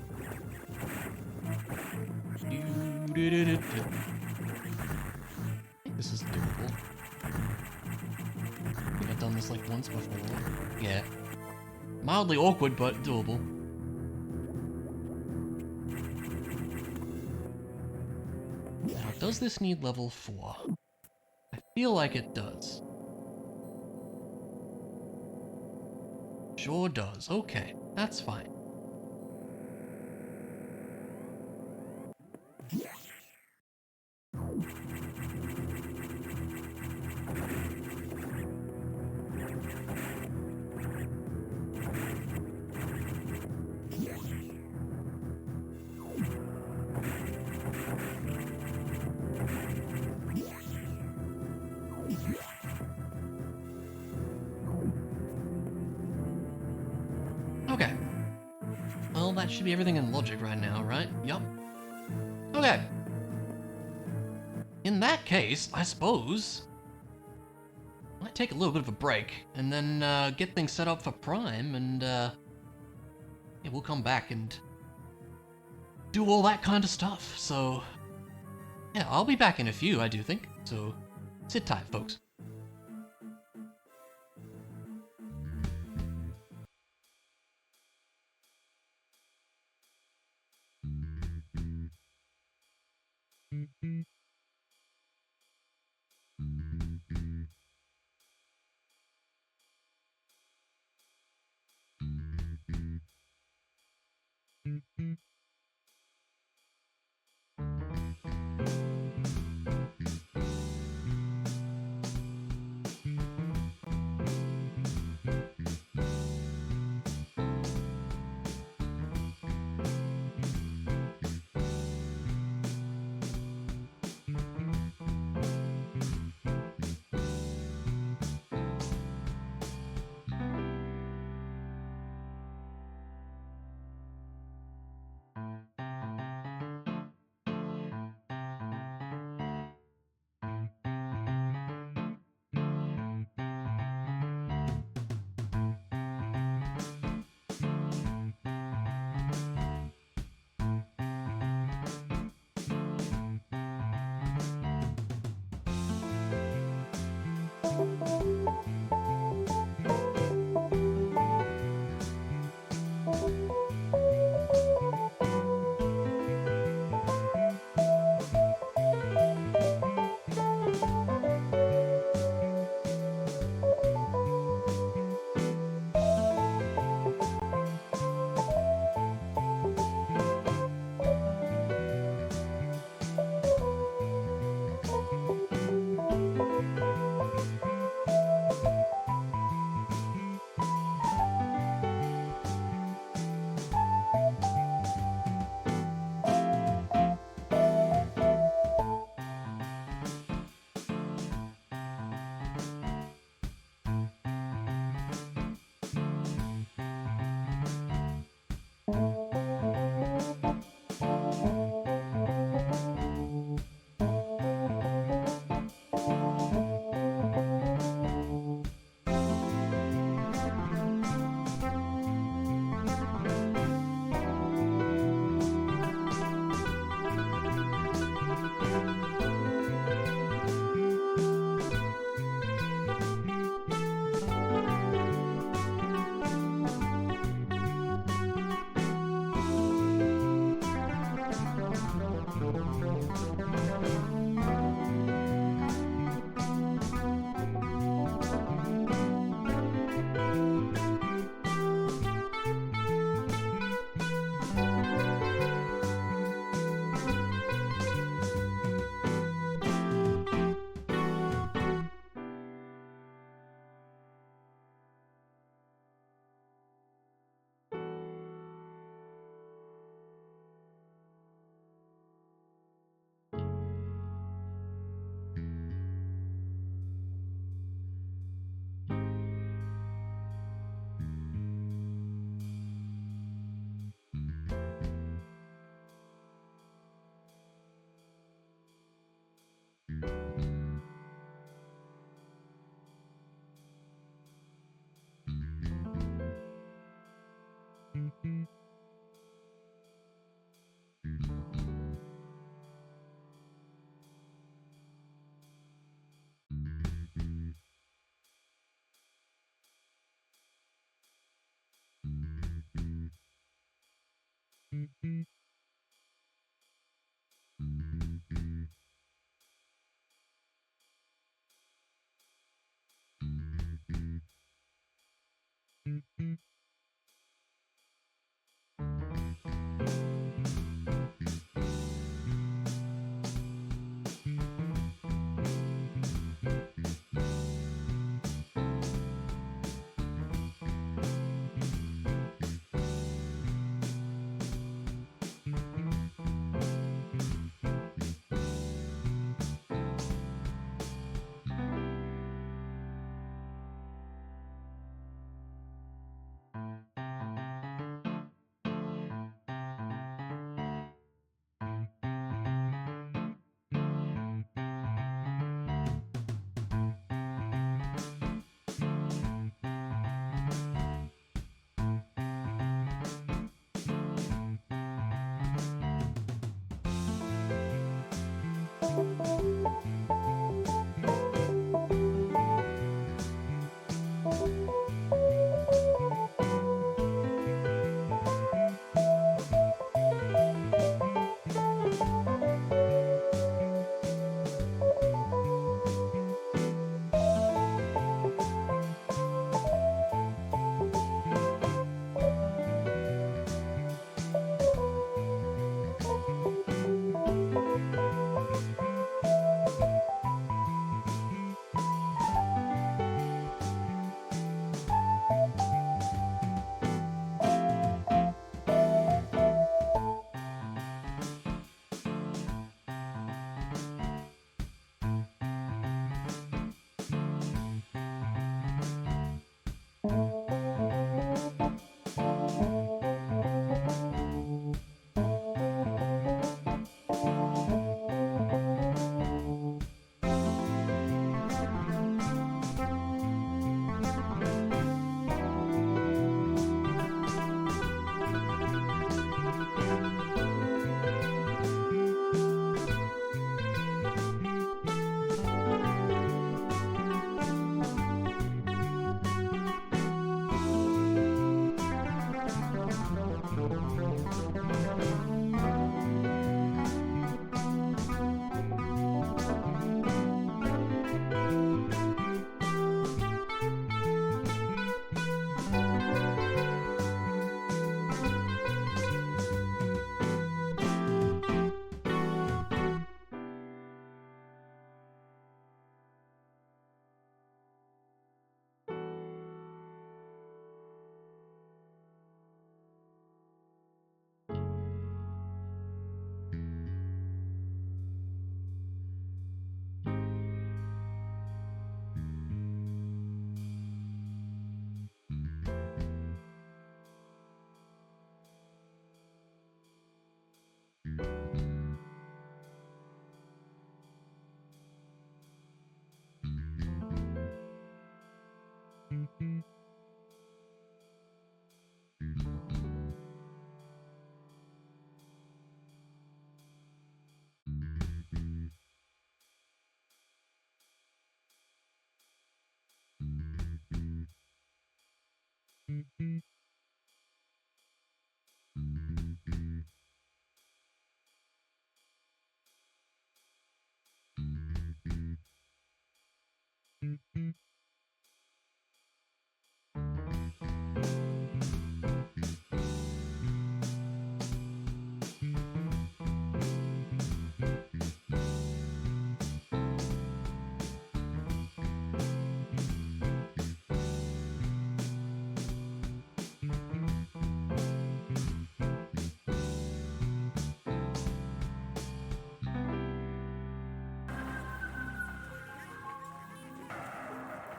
I think this is doable. I think I've done this like once before. Yeah. Mildly awkward, but doable. Now, does this need level 4? I feel like it does. Sure does. Okay, that's fine. Okay. Well, that should be everything in Logic right now, right? Yup. Okay. In that case, I suppose I might take a little bit of a break and then get things set up for Prime, and yeah, we'll come back and do all that kind of stuff. So yeah, I'll be back in a few, I do think. So sit tight, folks.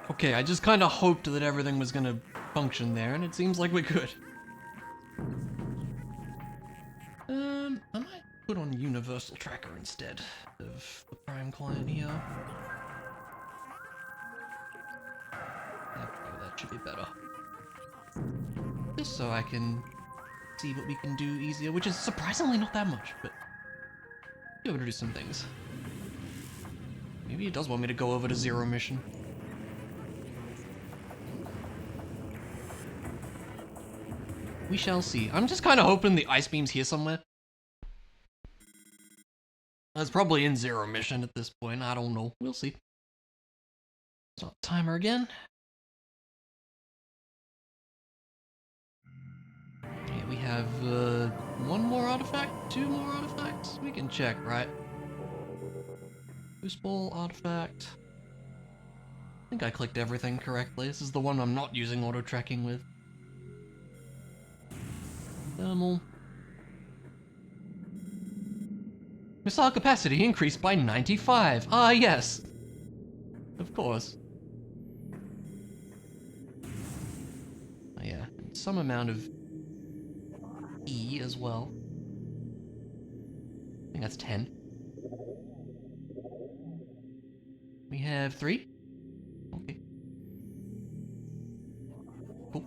Okay, I just kind of hoped that everything was gonna function there, and it seems like we could. I might put on Universal Tracker instead of the Prime client here. Okay, that should be better. Just so I can see what we can do easier, which is surprisingly not that much, but be able to do some things. Maybe it does want me to go over to Zero Mission. We shall see. I'm just kind of hoping the ice beam's here somewhere. That's probably in Zero Mission at this point. I don't know. We'll see. Stop timer again. Yeah, we have one more artifact, two more artifacts. We can check, right? Boost ball artifact. I think I clicked everything correctly. This is the one I'm not using auto tracking with. Thermal. Missile capacity increased by 95. Ah, yes. Of course. Oh, yeah, some amount of E as well. I think that's 10. We have 3. Okay. Cool.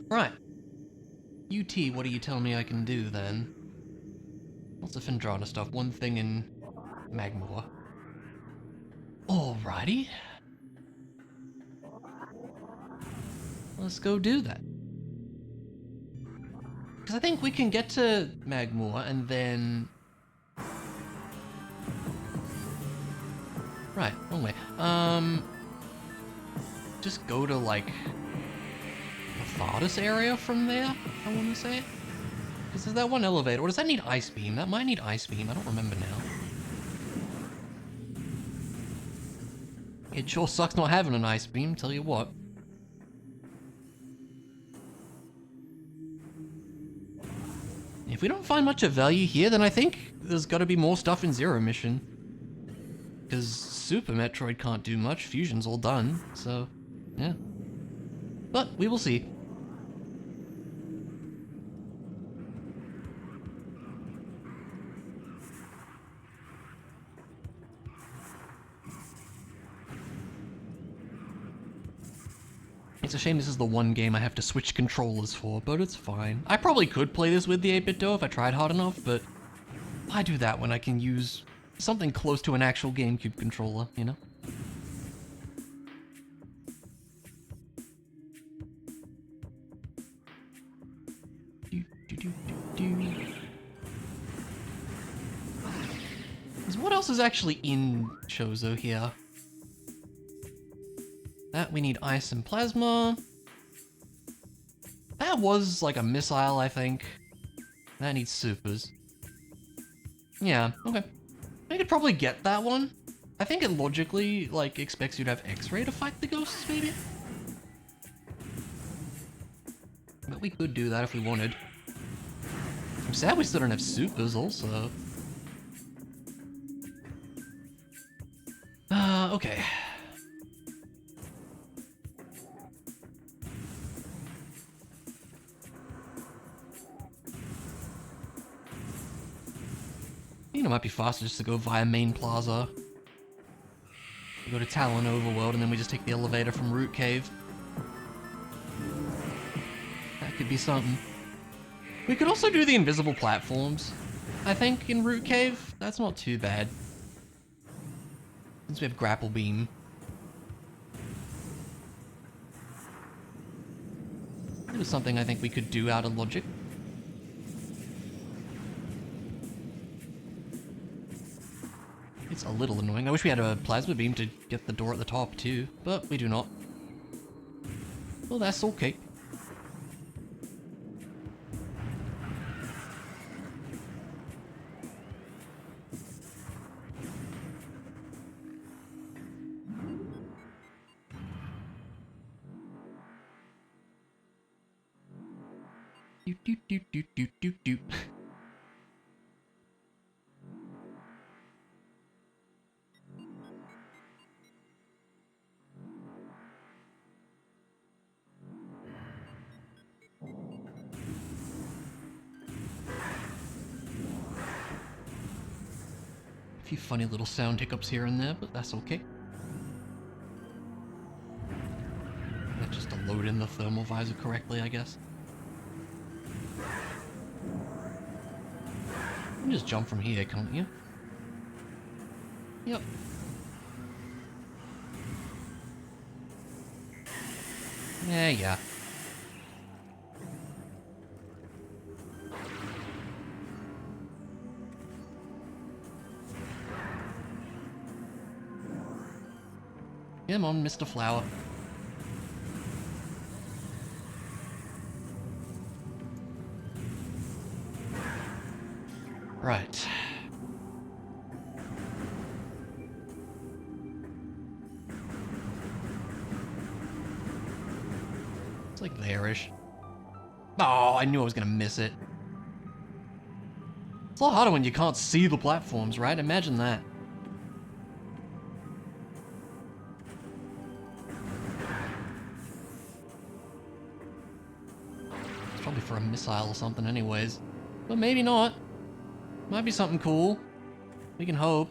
Right. UT, what do you tell me I can do then? Lots of Fendrana stuff. One thing in Magmore. Alrighty. Let's go do that. Because I think we can get to Magmore and then... Right, wrong way. Just go to, like, the Thardus area from there, I want to say. Because there's that one elevator. Or does that need Ice Beam? That might need Ice Beam. I don't remember now. It sure sucks not having an Ice Beam, tell you what. If we don't find much of value here, then I think there's got to be more stuff in Zero Mission. Because Super Metroid can't do much, Fusion's all done, so yeah. But we will see. It's a shame this is the one game I have to switch controllers for, but it's fine. I probably could play this with the 8-bit though if I tried hard enough, but why do that when I can use something close to an actual GameCube controller, you know? What else is actually in Chozo here? That we need ice and plasma. That was like a missile, I think. That needs supers. Yeah, okay. I could probably get that one. I think it logically, like, expects you to have X-ray to fight the ghosts, maybe? But we could do that if we wanted. I'm sad we still don't have supers, also. Okay. You know, it might be faster just to go via Main Plaza. We go to Talon Overworld, and then we just take the elevator from Root Cave. That could be something. We could also do the invisible platforms, I think, in Root Cave. That's not too bad. Since we have Grapple Beam. It was something I think we could do out of logic. It's a little annoying. I wish we had a plasma beam to get the door at the top too, but we do not. Well, that's okay. Do. A few funny little sound hiccups here and there, but that's okay. That's just to load in the thermal visor correctly, I guess. You can just jump from here, can't you? Yep. Yeah. Come on, Mr. Flower. Right. It's like there-ish. Oh, I knew I was gonna miss it. It's a lot harder when you can't see the platforms, right? Imagine that. It's probably for a missile or something anyways. But maybe not. Might be something cool. We can hope.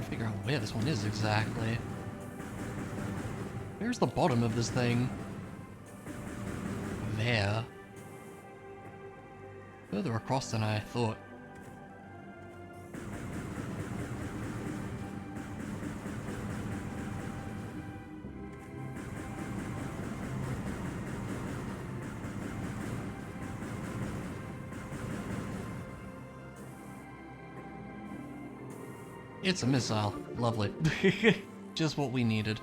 Figure out where this one is exactly. Where's the bottom of this thing? There. Further across than I thought. It's a missile. Lovely. Just what we needed.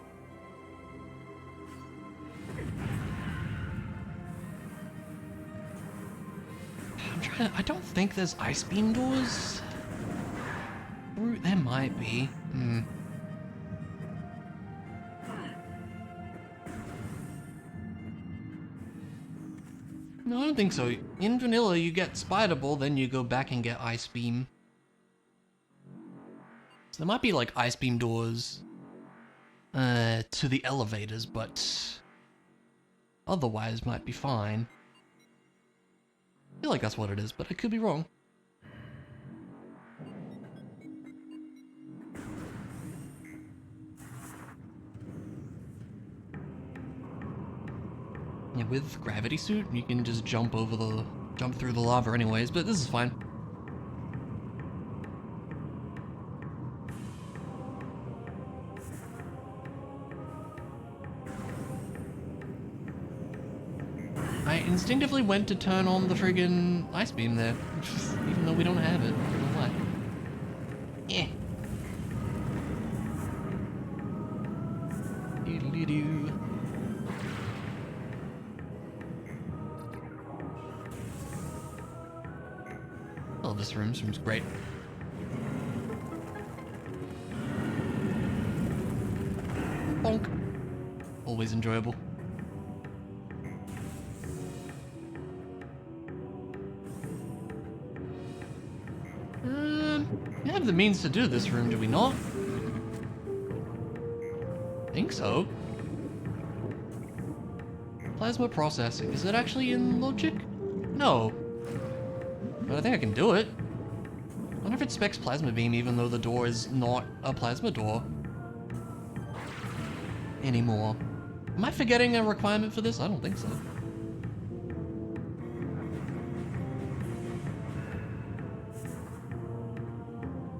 I don't think there's ice beam doors. There might be. No, I don't think so. In vanilla, you get Spider Ball, then you go back and get Ice Beam. So there might be like Ice Beam doors to the elevators, but otherwise might be fine. I feel like that's what it is, but I could be wrong. Yeah, with gravity suit, you can just jump through the lava anyways, but this is fine. I instinctively went to turn on the friggin' ice beam there, even though we don't have it. I don't know why. Yeah. Doodly-doo. Oh, this room's great. Bonk. Always enjoyable. We have the means to do this room, do we not? Think so. Plasma processing. Is it actually in logic? No. But I think I can do it. I wonder if it specs plasma beam even though the door is not a plasma door anymore. Am I forgetting a requirement for this? I don't think so.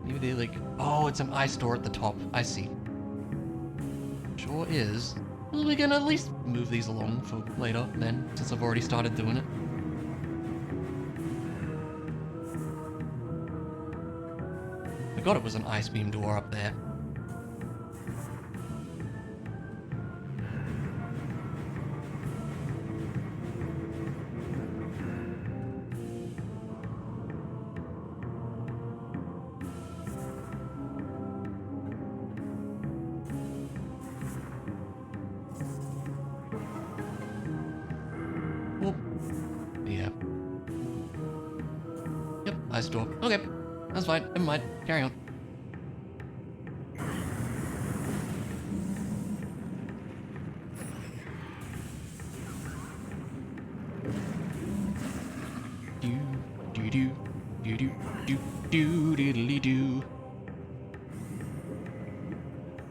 Maybe they like, oh, it's an ice door at the top. I see. Sure is. Well, we can at least move these along for later then, since I've already started doing it. I forgot it was an ice beam door up there. Whoop. Yeah. Yep, ice door. Okay. That's fine. Never mind. Carry on. Do.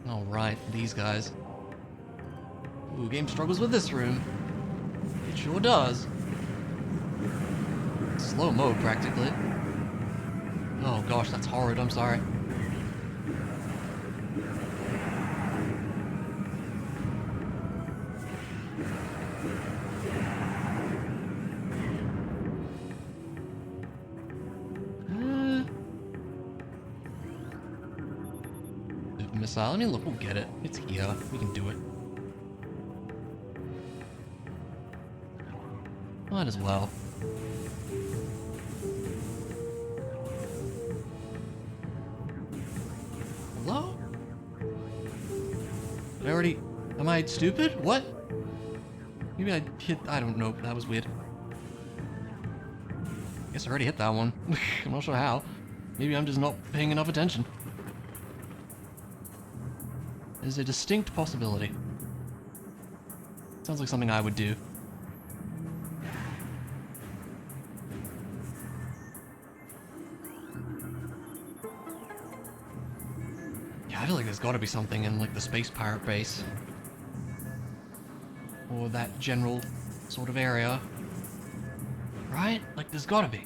All right, these guys. Ooh, game struggles with this room. It sure does. Slow mode, practically. Oh gosh, that's horrid. I'm sorry. missile. Let me look, we'll get it. It's here. We can do it. Might as well. Hello? Did I already... Am I stupid? What? Maybe I hit... I don't know. That was weird. Guess I already hit that one. I'm not sure how. Maybe I'm just not paying enough attention. There's a distinct possibility. Sounds like something I would do. Yeah, I feel like there's gotta be something in like the space pirate base. Or that general sort of area. Right? Like there's gotta be.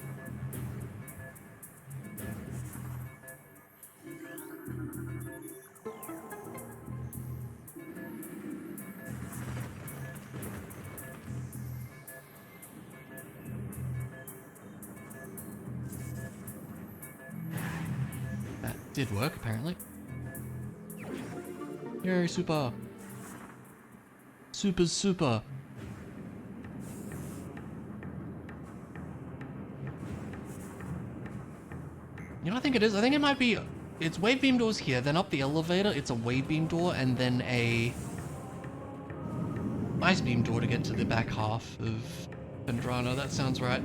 That did work, apparently. Yay, super! Super's super! You know what I think it is? I think it might be... It's wave beam doors here, then up the elevator, it's a wave beam door, and then a... ice beam door to get to the back half of Pendrano. That sounds right.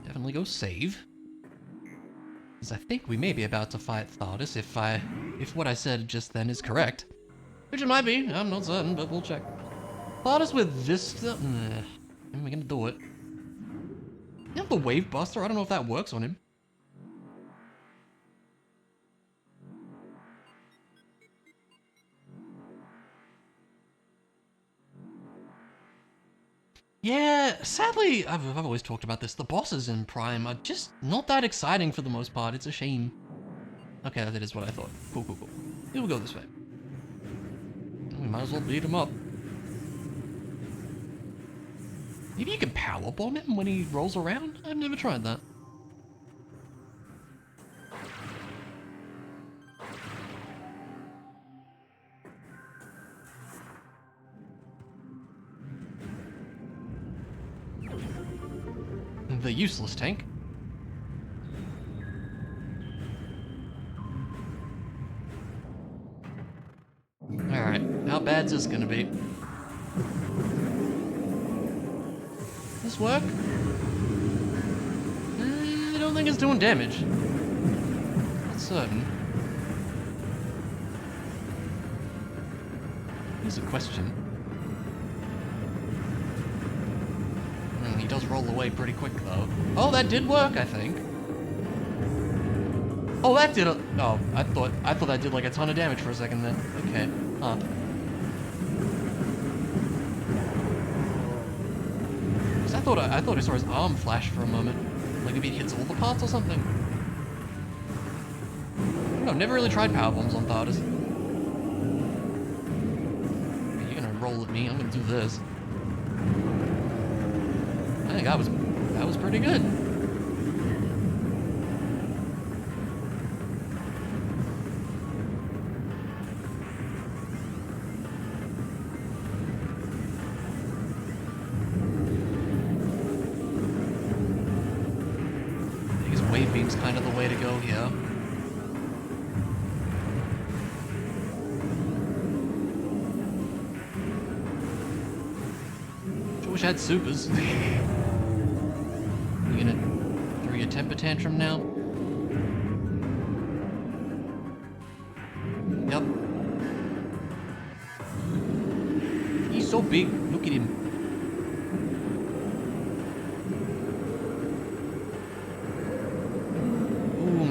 Definitely go save. Because I think we may be about to fight Thardus if what I said just then is correct. Which it might be, I'm not certain, but we'll check. Thardus with this stuff? Nah, am I gonna do it? You have the Wave Buster? I don't know if that works on him. Yeah, sadly, I've always talked about this. The bosses in Prime are just not that exciting for the most part. It's a shame. Okay, that is what I thought. Cool, cool, cool. Here we'll go this way. We might as well beat him up. Maybe you can power bomb him when he rolls around? I've never tried that. The useless tank. Alright, how bad's this gonna be? This work? I don't think it's doing damage. Not certain. Here's a question. He does roll away pretty quick though. Oh, that did work, I think. Oh, that did a... Oh, I thought that did like a ton of damage for a second then. Okay. Huh. I thought I saw his arm flash for a moment. Like maybe it hits all the parts or something. No, I've never really tried power bombs on Thardus. You're gonna roll at me, I'm gonna do this. I think that was pretty good. Wave beam's kind of the way to go here. I wish I had supers. You gonna throw your temper tantrum now? Yep. He's so big. Look at him.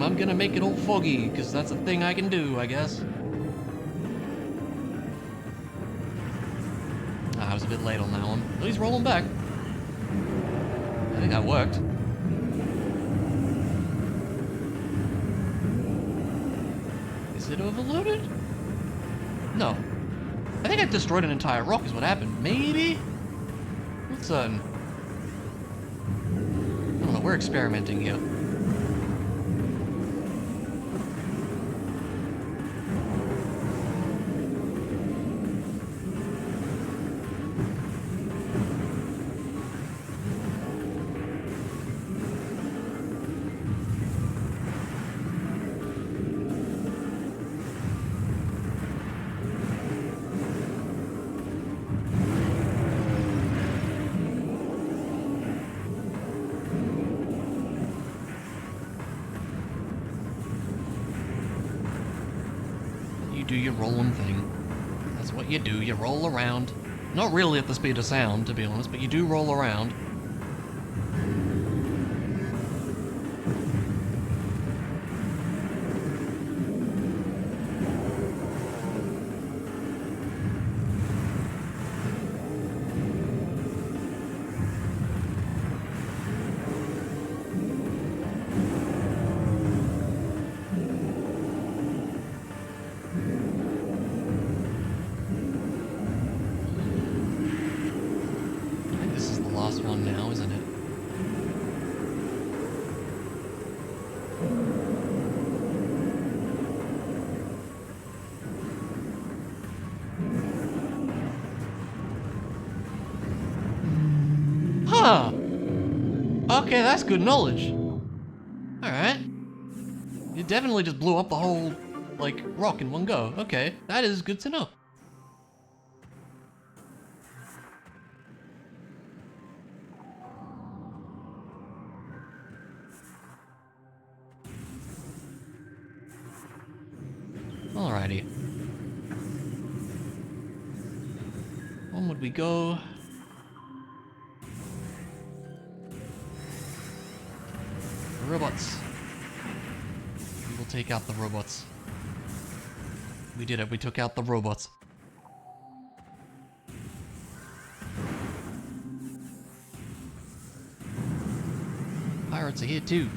I'm gonna make it all foggy, because that's a thing I can do, I guess. I was a bit late on that one. But he's rolling back. I think that worked. Is it overloaded? No. I think I destroyed an entire rock is what happened. Maybe? Not certain. I don't know. we're experimenting here. Do your rolling thing. That's what you do, you roll around. Not really at the speed of sound, to be honest, but you do roll around. One now, isn't it? Huh. Okay, that's good knowledge. Alright. You definitely just blew up the whole, like, rock in one go. Okay, that is good to know. Alrighty. Onward we go. The robots. We will take out the robots. We did it, we took out the robots. Pirates are here too.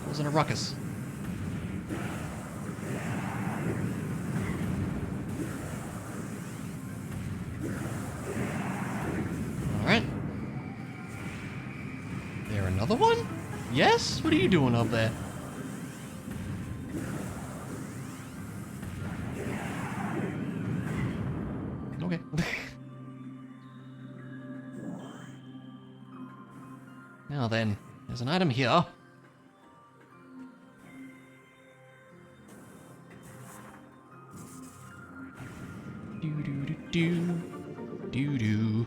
Causing a ruckus. Another one? Yes? What are you doing up there? Okay. Now then, there's an item here. Do-do-do-do. Do-do.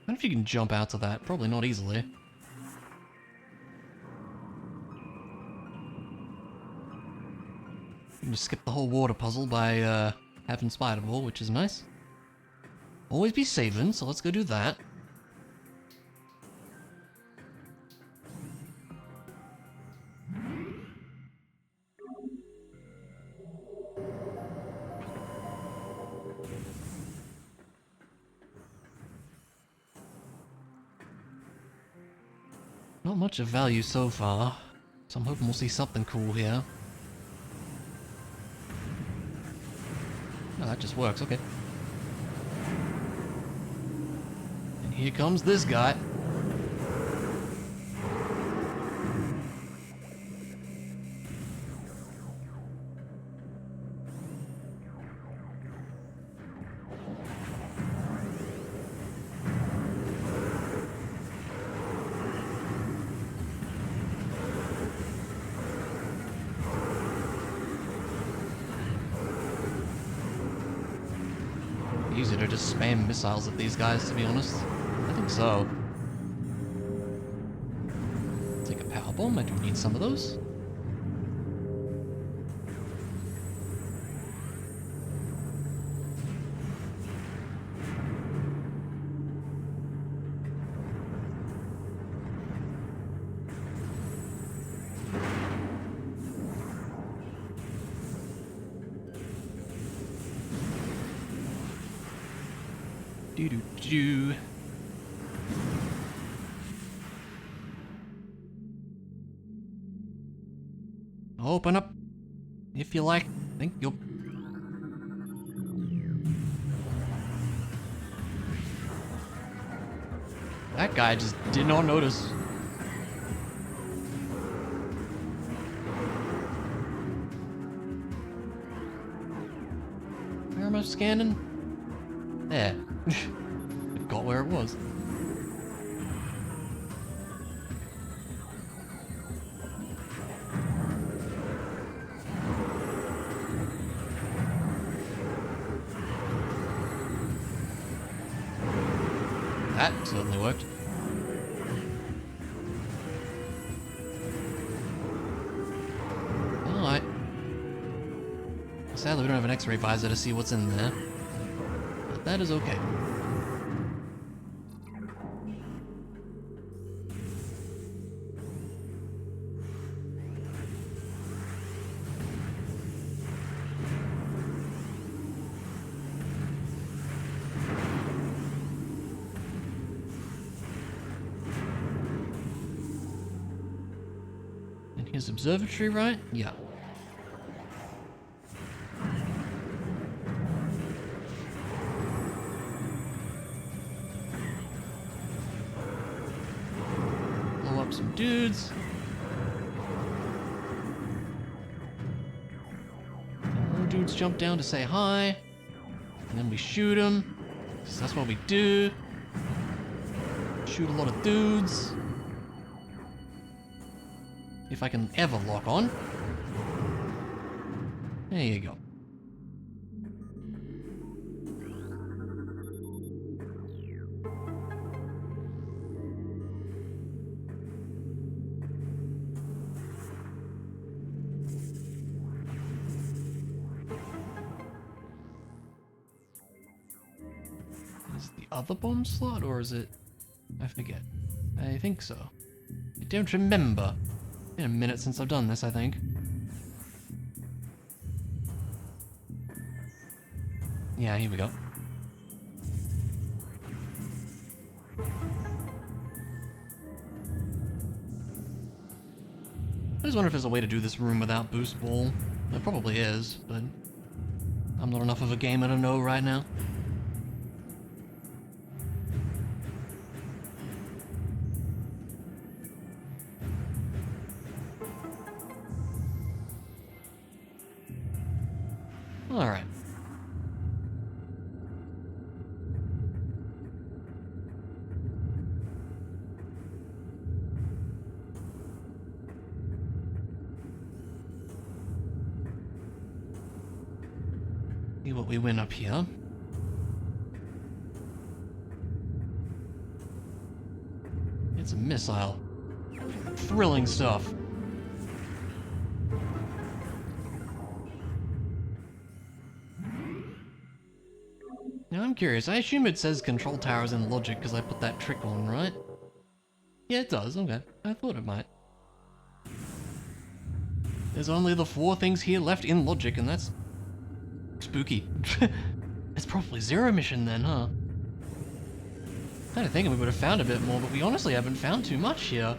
I wonder if you can jump out to that. Probably not easily. You can just skip the whole water puzzle by having Spider Ball, which is nice. Always be saving, so let's go do that. Not much of value so far, so I'm hoping we'll see something cool here. Oh, that just works, okay. And here comes this guy. Easier to just spam missiles at these guys, to be honest. I think so. Take a power bomb, I do need some of those. Do-do-do. Open up, if you like. Think you'll... That guy just did not notice. Where am I scanning? There. Got where it was. That certainly worked. Alright. Sadly, we don't have an X-ray visor to see what's in there. But that is okay. His observatory, right? Yeah. Blow up some dudes. More dudes jump down to say hi. And then we shoot them. So that's what we do. Shoot a lot of dudes. If I can ever lock on. There you go. Is it the other bomb slot or is it? I forget. I think so. I don't remember. Been a minute since I've done this, I think. Yeah, here we go. I just wonder if there's a way to do this room without boost ball. There probably is, but I'm not enough of a gamer to know right now. Alright. See what we win up here. It's a missile. Thrilling stuff. Now I'm curious, I assume it says control towers in logic because I put that trick on, right? Yeah, it does, okay. I thought it might. There's only the 4 things here left in logic, and that's spooky. It's probably Zero Mission then, huh? Kinda thinking we would have found a bit more, but we honestly haven't found too much here.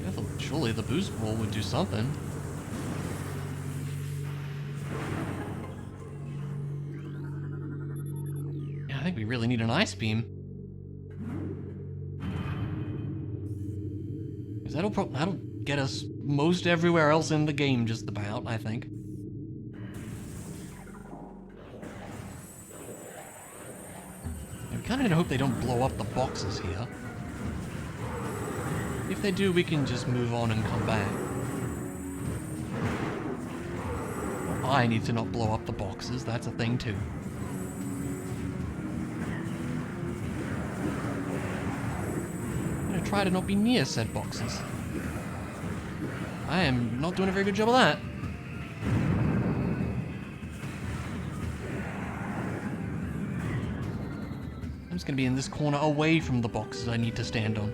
I thought surely the boost ball would do something. I think we really need an ice beam. Because that'll get us most everywhere else in the game just about, I think. And we kinda hope they don't blow up the boxes here. If they do, we can just move on and come back. Well, I need to not blow up the boxes, that's a thing too. Try to not be near said boxes. I am not doing a very good job of that. I'm just gonna be in this corner away from the boxes I need to stand on.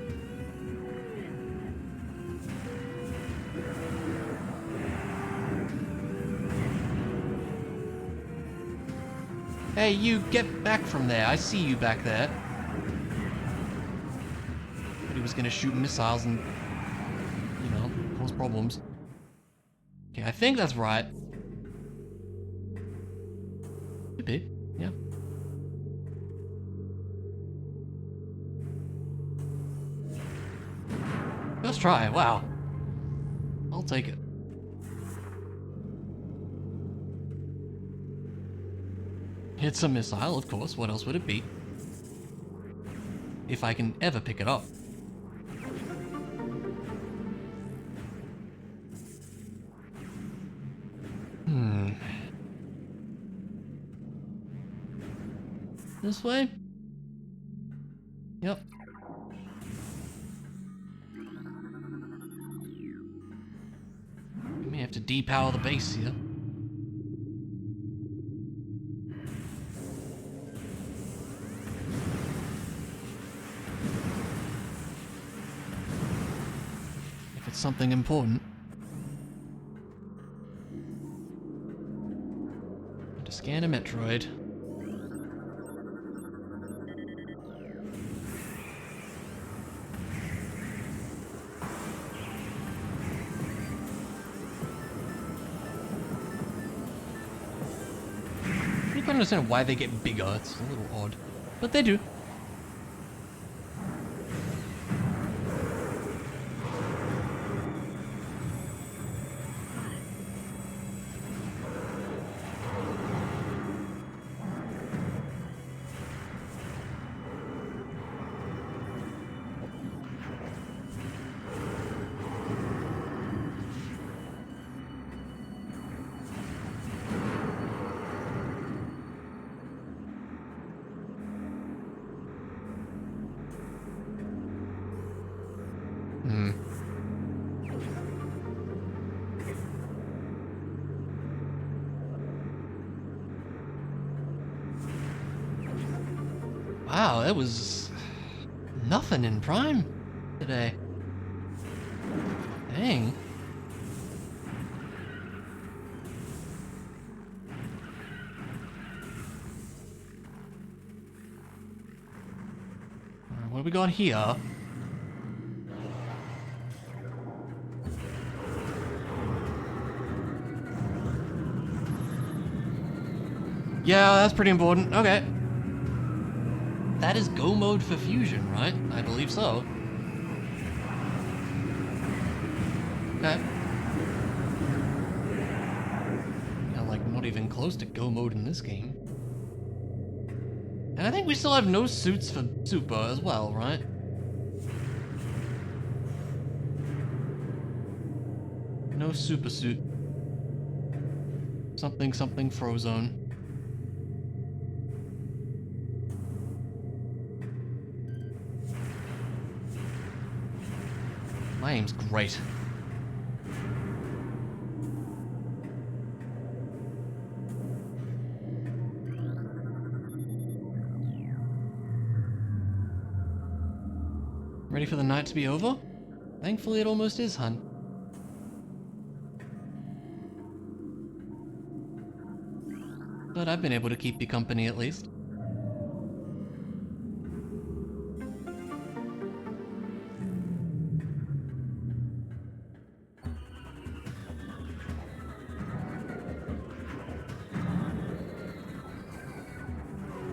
Hey, you get back from there. I see you back there. He was gonna shoot missiles and, you know, cause problems. Okay, I think that's right. Could be, yeah. First try, wow. I'll take it. It's a missile, of course. What else would it be? If I can ever pick it up. This way? Yep. We may have to depower the base here. If it's something important. To scan a Metroid. I don't understand why they get bigger, it's a little odd. But they do. Wow, that was nothing in Prime today. Dang. What do we got here? Yeah, that's pretty important. Okay. That is go mode for fusion, right? I believe so. Okay. Yeah, like not even close to go mode in this game. And I think we still have no suits for Super as well, right? No super suit. Something Frozone. My aim's great. Ready for the night to be over? Thankfully it almost is, hun. But I've been able to keep you company at least.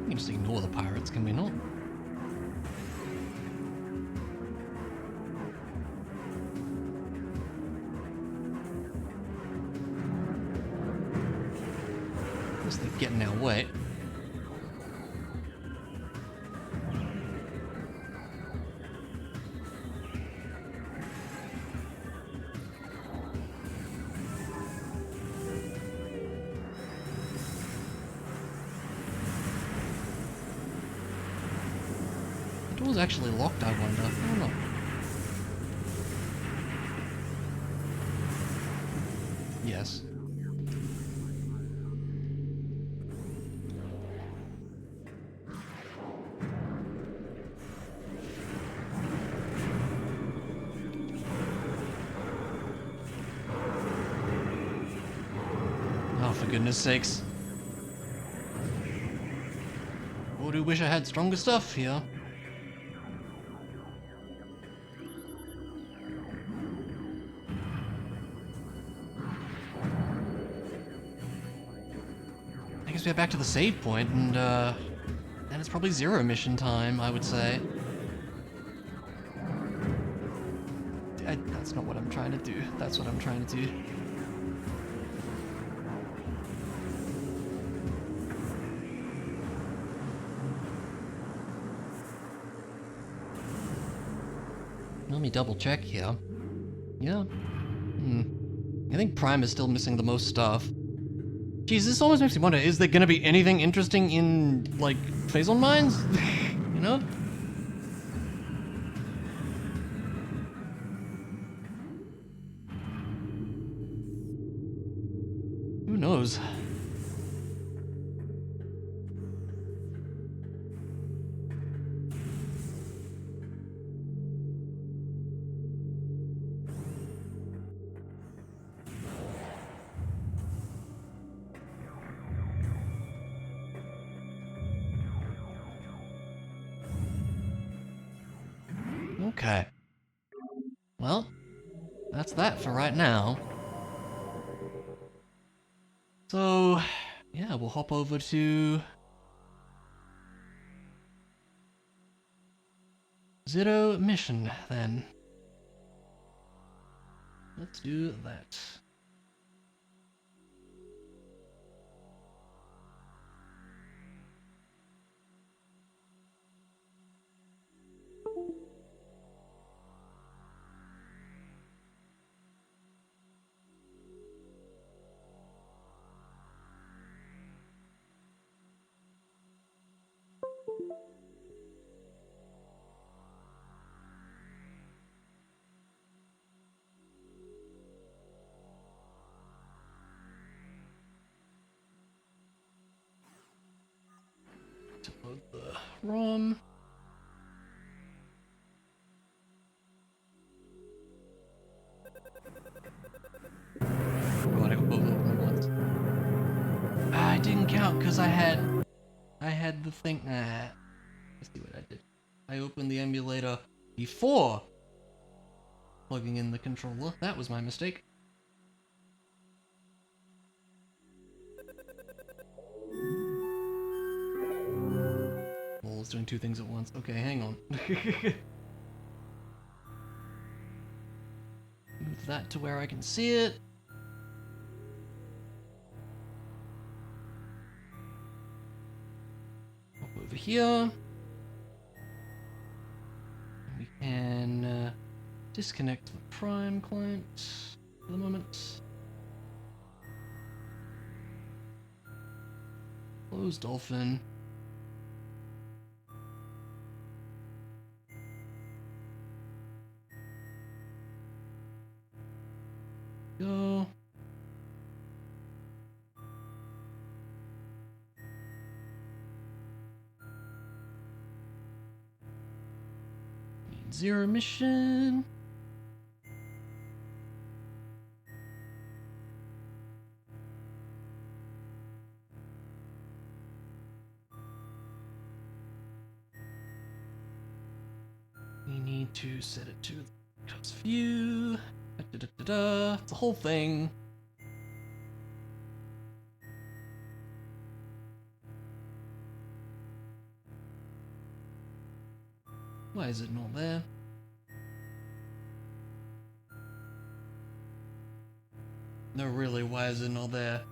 We can just ignore the pirates, can we not? Unless they get in our way. The door's actually locked, I wonder. I don't know. Yes. Oh, for goodness sakes. I do wish I had stronger stuff here. I guess we're back to the save point, and then it's probably zero mission time, I would say. not what I'm trying to do. That's what I'm trying to do. Let me double check here. Yeah. I think Prime is still missing the most stuff. Jeez, this almost makes me wonder, is there gonna be anything interesting in, like, Phazon Mines? You know? Who knows? Okay. Well, that's that for right now. So, yeah, we'll hop over to Intermission then. Let's do that. To load the ROM. God, I got both of them at once. I didn't count because I had the thing. Let's see what I did. I opened the emulator before plugging in the controller. That was my mistake. Well, it's doing two things at once. Okay, hang on. Move that to where I can see it. Hop over here. We can disconnect the Prime client for the moment. Close Dolphin. Go. Need zero mission. We need to set it to the cups view. It's a whole thing. Why is it not there? No, really, why is it not there?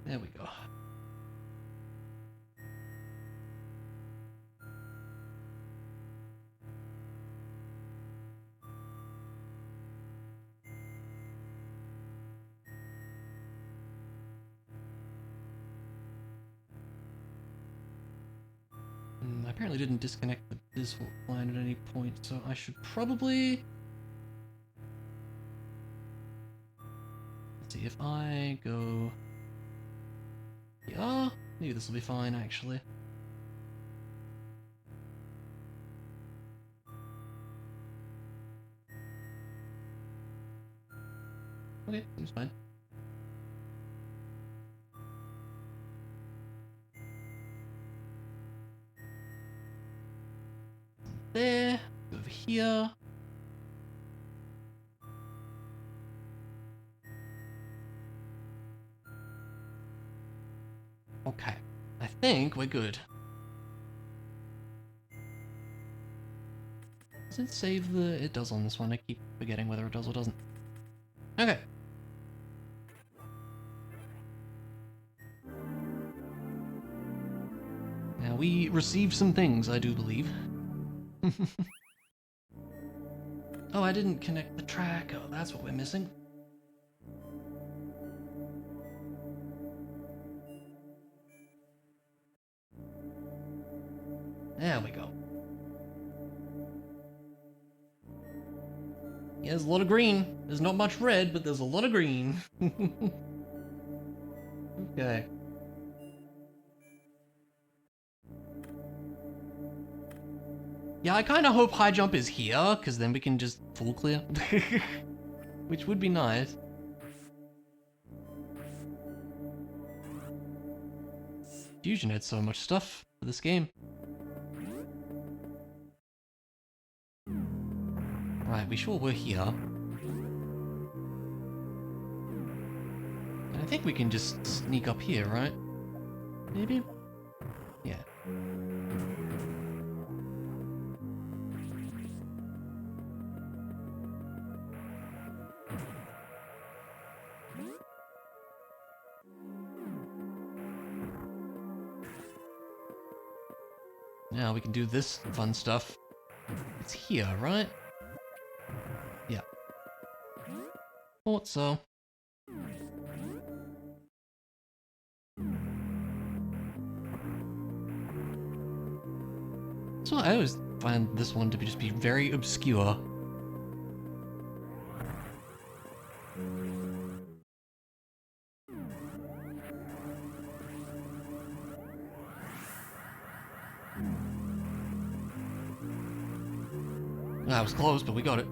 There we go. I apparently didn't disconnect the default client at any point, so I should probably... Let's see, if I go... Yeah, maybe this will be fine, actually. Okay, seems fine. There, over here. Okay. think we're good. Does it save the... It does on this one. I keep forgetting whether it does or doesn't. Okay. Now we received some things, I do believe. Oh, I didn't connect the track. Oh, that's what we're missing. There we go. Yeah, there's a lot of green. There's not much red, but there's a lot of green. Okay. Yeah, I kind of hope high jump is here, because then we can just full clear. Which would be nice. Fusion had so much stuff for this game. Right, we sure were here. And I think we can just sneak up here, right? Maybe? Yeah. Now we can do this fun stuff. It's here, right? Yeah. Thought so. So I always find this one to be just be very obscure. That was close, but we got it.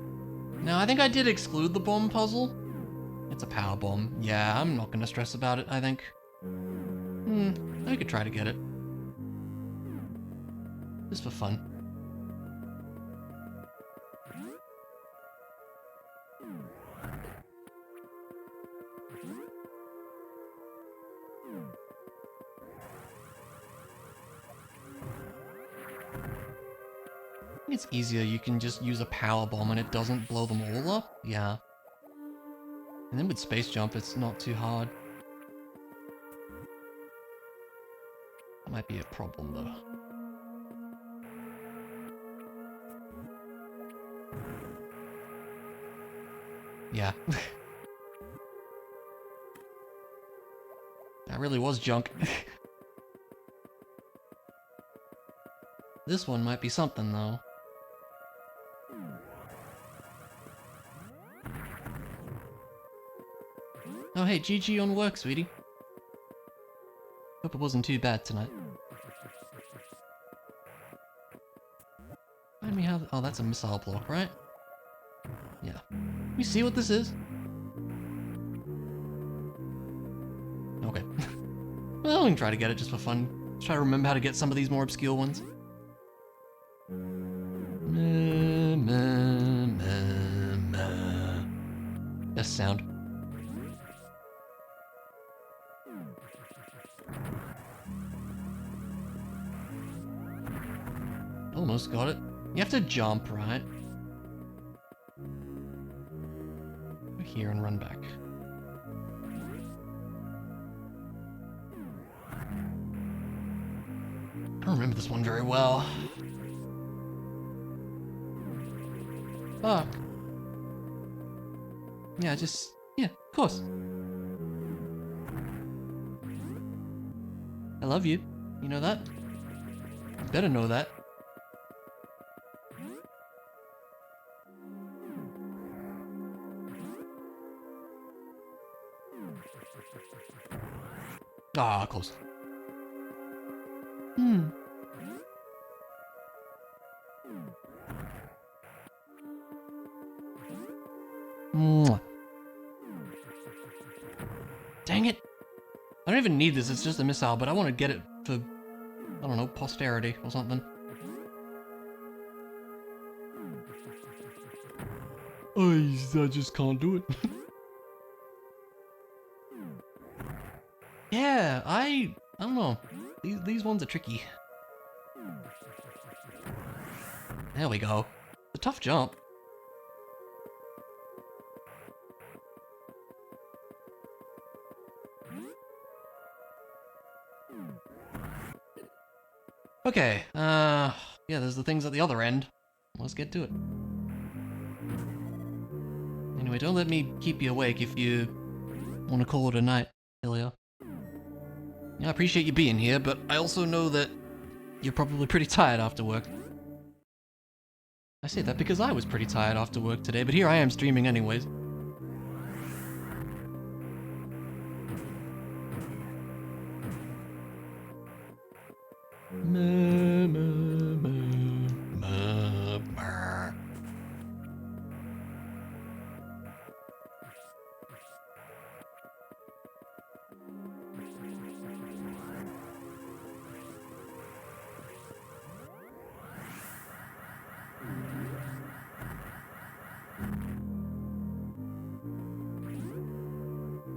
Now, I think I did exclude the bomb puzzle. It's a power bomb. Yeah, I'm not gonna stress about it, I think. I could try to get it. Just for fun. It's easier, you can just use a power bomb and it doesn't blow them all up? Yeah. And then with space jump, it's not too hard. That might be a problem though. Yeah. That really was junk. This one might be something though. Oh hey, GG on work, sweetie. Hope it wasn't too bad tonight. Remind me how... Oh, that's a missile block, right? Yeah. You see what this is? Okay. Well, we can try to get it just for fun. Try to remember how to get some of these more obscure ones. Best sound. Almost got it. You have to jump, right? Go here and run back. I don't remember this one very well. Fuck. Yeah, just... Yeah, of course. I love you. You know that? You better know that. Ah, close. Mwah. Dang it. I don't even need this, it's just a missile, but I want to get it for, I don't know, posterity or something. I just can't do it. Yeah, I don't know. These ones are tricky. There we go. It's a tough jump. Okay, yeah, there's the things at the other end. Let's get to it. Anyway, don't let me keep you awake if you want to call it a night, Ilya. Yeah, I appreciate you being here, but I also know that you're probably pretty tired after work. I say that because I was pretty tired after work today, but here I am streaming anyways.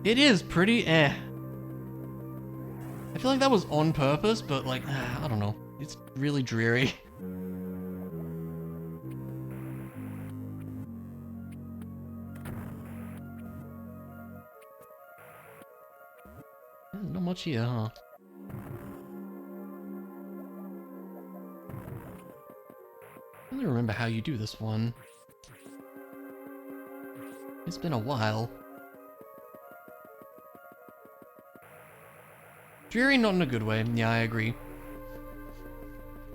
It is pretty I feel like that was on purpose, but like, I don't know. It's really dreary. Not much here, huh? I don't remember how you do this one. It's been a while. Dreary, not in a good way. Yeah, I agree.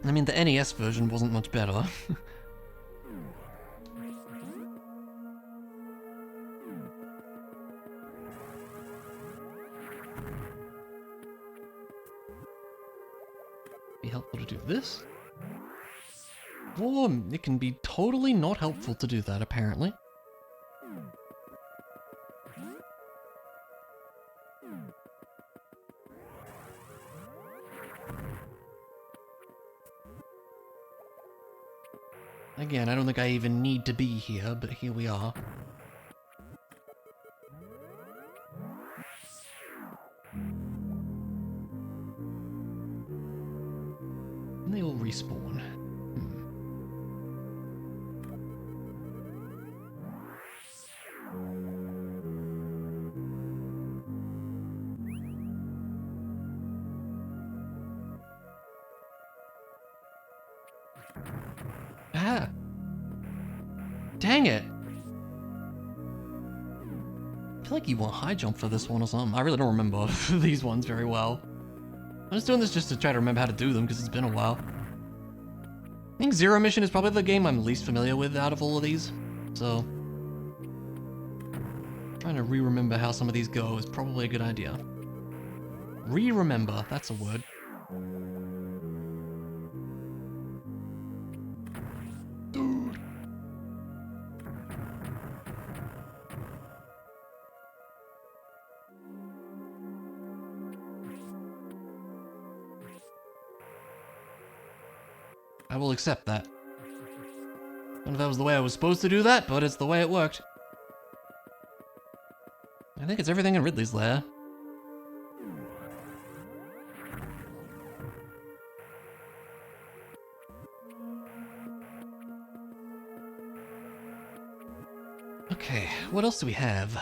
I mean, the NES version wasn't much better. Be helpful to do this. Or it can be totally not helpful to do that, apparently. Again, I don't think I even need to be here, but here we are. And they all respawn. Ah! Dang it! I feel like you want high jump for this one or something. I really don't remember these ones very well. I'm just doing this just to try to remember how to do them because it's been a while. I think Zero Mission is probably the game I'm least familiar with out of all of these, so trying to re-remember how some of these go is probably a good idea. Re-remember, that's a word. Dude. I will accept that. I don't know if that was the way I was supposed to do that, but it's the way it worked. I think it's everything in Ridley's lair. Okay, what else do we have?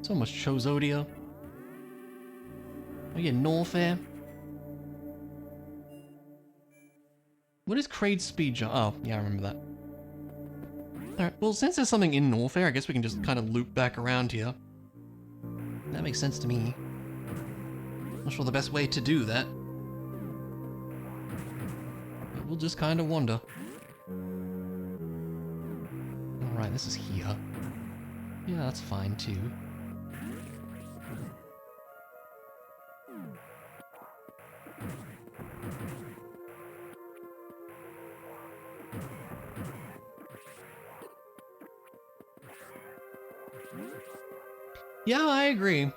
So much Chozodia. Oh yeah, Norfair. What is Kraid's speed jump? Oh, yeah, I remember that. Alright, well, since there's something in Norfair, I guess we can just kind of loop back around here. That makes sense to me. Not sure the best way to do that. But we'll just kind of wander. Alright, this is here. Yeah, that's fine too. Yeah, I agree.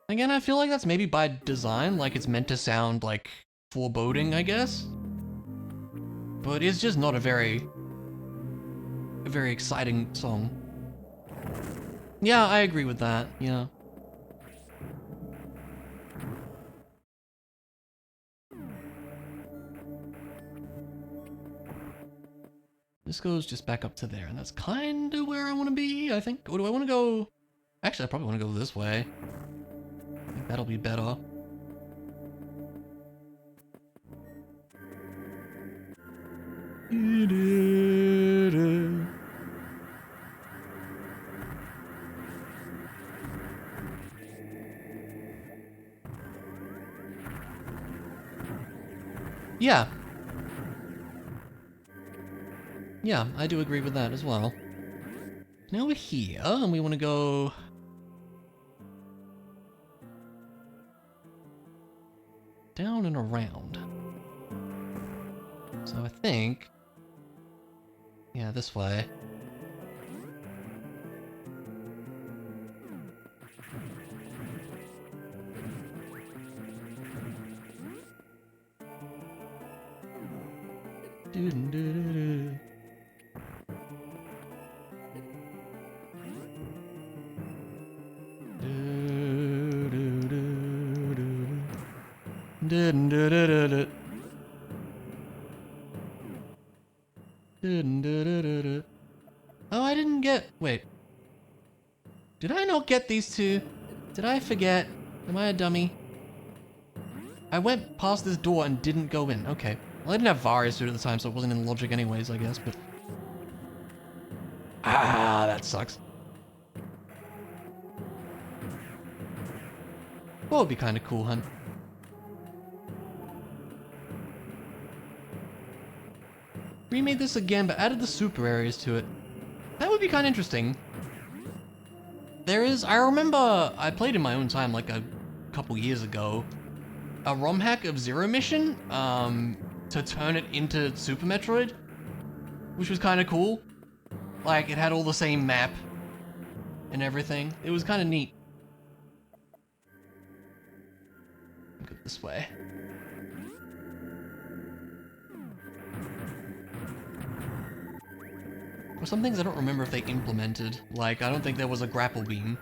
Again, I feel like that's maybe by design, like it's meant to sound like foreboding, I guess. But it's just not a very exciting song. Yeah, I agree with that, yeah. This goes just back up to there, and that's kind of where I want to be, I think. Or do I want to go... Actually, I probably want to go this way. I think that'll be better. Yeah. Yeah, I do agree with that as well. Now we're here, and we want to go... down and around. So I think... yeah, this way. Oh, I didn't get... wait. Did I not get these two? Did I forget? Am I a dummy? I went past this door and didn't go in. Okay. Well, I didn't have Various suit at the time, so it wasn't in logic anyways, I guess, but... ah, that sucks. What would be kind of cool, hun? Remade this again, but added the super areas to it. That would be kind of interesting. There is... I remember I played in my own time, like a couple years ago, a ROM hack of Zero Mission, to turn it into Super Metroid, which was kind of cool. Like, it had all the same map and everything. It was kind of neat. Go this way. For some things I don't remember if they implemented. Like, I don't think there was a grapple beam.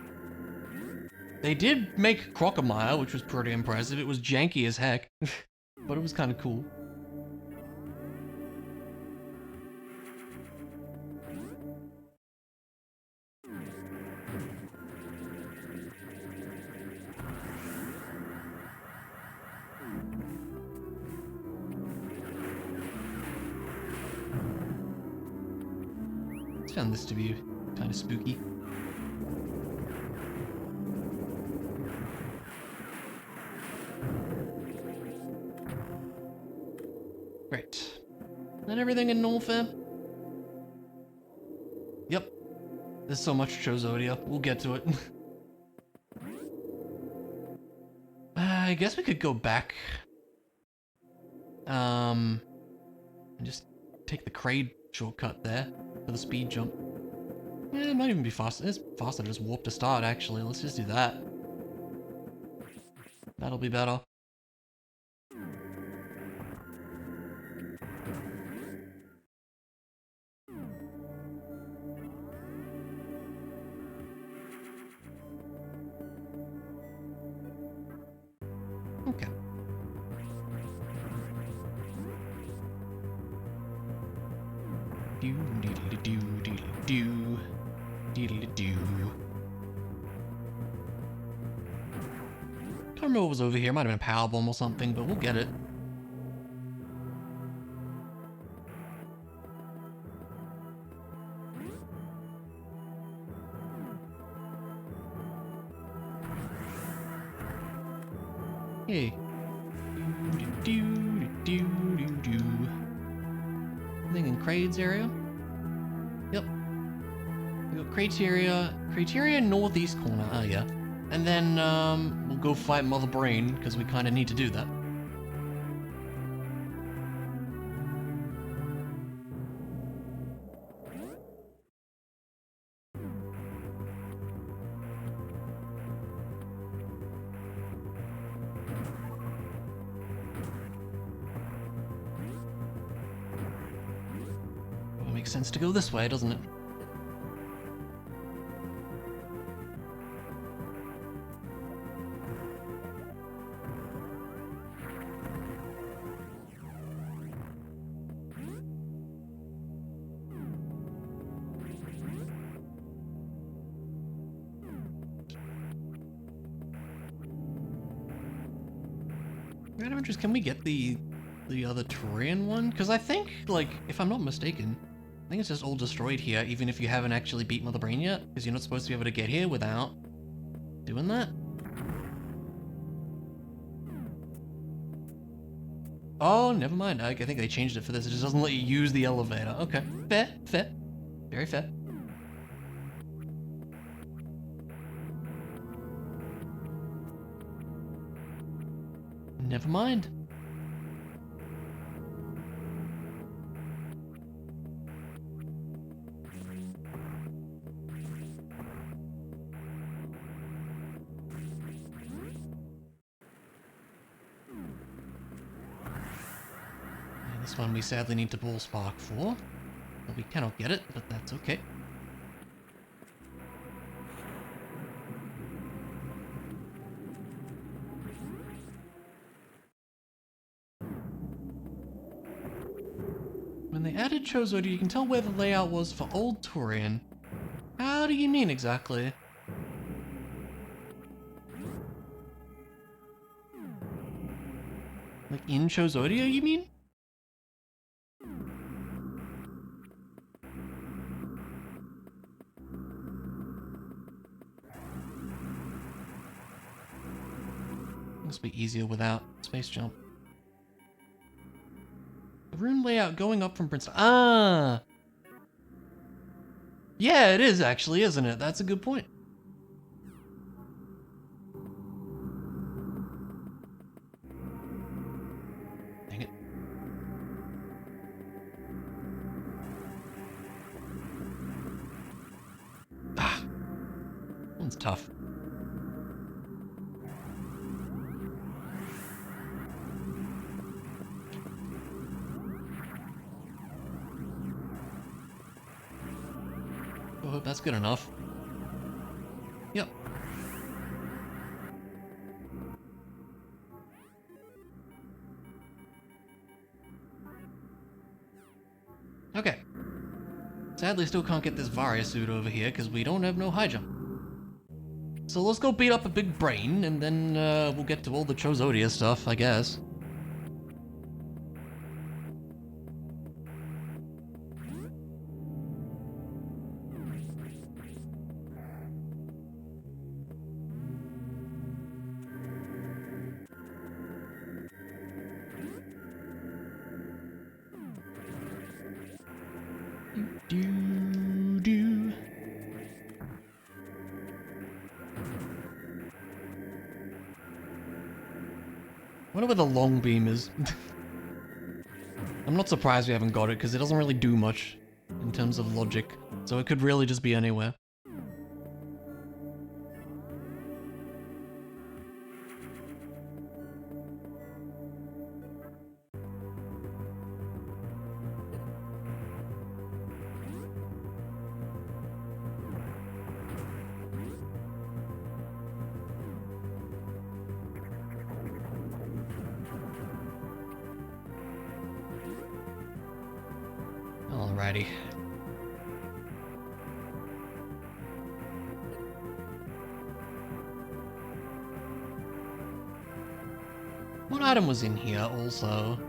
They did make Crocomile, which was pretty impressive. It was janky as heck, but it was kind of cool. I found this to be kind of spooky. Great. Is that everything in Norfair? Yep. There's so much Chozodia. We'll get to it. I guess we could go back. And just take the Kraid shortcut there for the speed jump. Yeah, it might even be faster. It's faster to just warp to start, actually. Let's just do that. That'll be better. Okay. Do diddly do diddly do diddly do. Can't remember what was over here. Might have been a power bomb or something, but we'll get it. Hey. Anything in Kraid's area? Yep. We got Criteria northeast corner. Oh yeah. And then we'll go fight Mother Brain because we kind of need to do that. Makes sense to go this way, doesn't it? Out of interest, can we get the other Turian one? Because I think, like, if I'm not mistaken, I think it's just all destroyed here, even if you haven't actually beat Mother Brain yet, because you're not supposed to be able to get here without doing that. Oh, never mind. I think they changed it for this. It just doesn't let you use the elevator. Okay, fair, fair, very fair. Never mind. This one we sadly need to ball spark for. Well, we cannot get it, but that's okay. When they added Chozodo, you can tell where the layout was for Old Turian. How do you mean exactly? Like in Chozodia, you mean? Must be easier without space jump. The room layout going up from Princeton. Ah! Yeah, it is actually, isn't it? That's a good point. Dang it. Ah! That one's tough. I hope that's good enough. Yep. Okay. Sadly, still can't get this Varia suit over here because we don't have no high jump. So let's go beat up a big brain and then we'll get to all the Chozodia stuff, I guess. I wonder where the long beam is. I'm not surprised we haven't got it, because it doesn't really do much in terms of logic, so it could really just be anywhere. Alrighty. What item was in here also?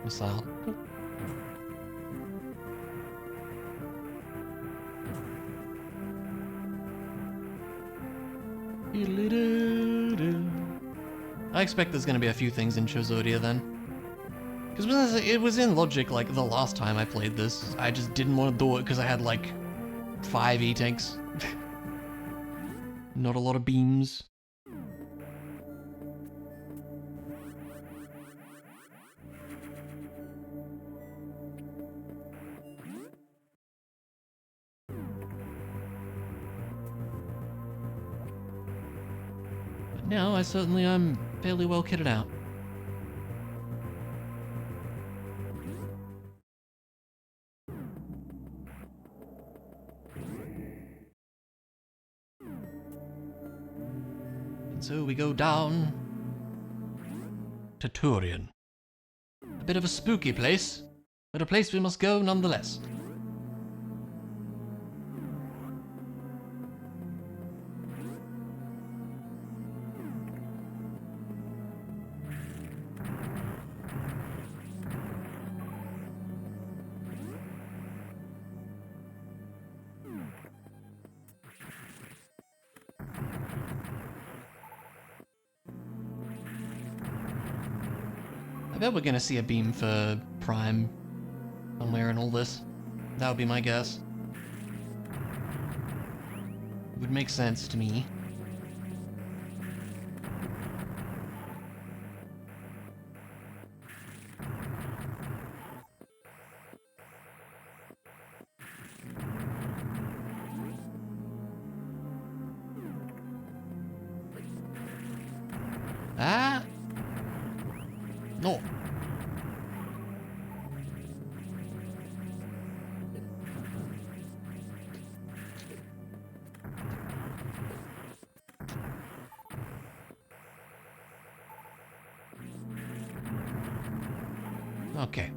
Missile. Cool. I expect there's gonna be a few things in Chozodia then. Because it was in Logic, like, the last time I played this. I just didn't want to do it because I had, like, 5 E-tanks. Not a lot of beams. But now, I certainly am fairly well kitted out. So we go down to Turian. A bit of a spooky place, but a place we must go nonetheless. I bet we're gonna see a beam for Prime somewhere in all this. That would be my guess. It would make sense to me. Ah! No. Okay.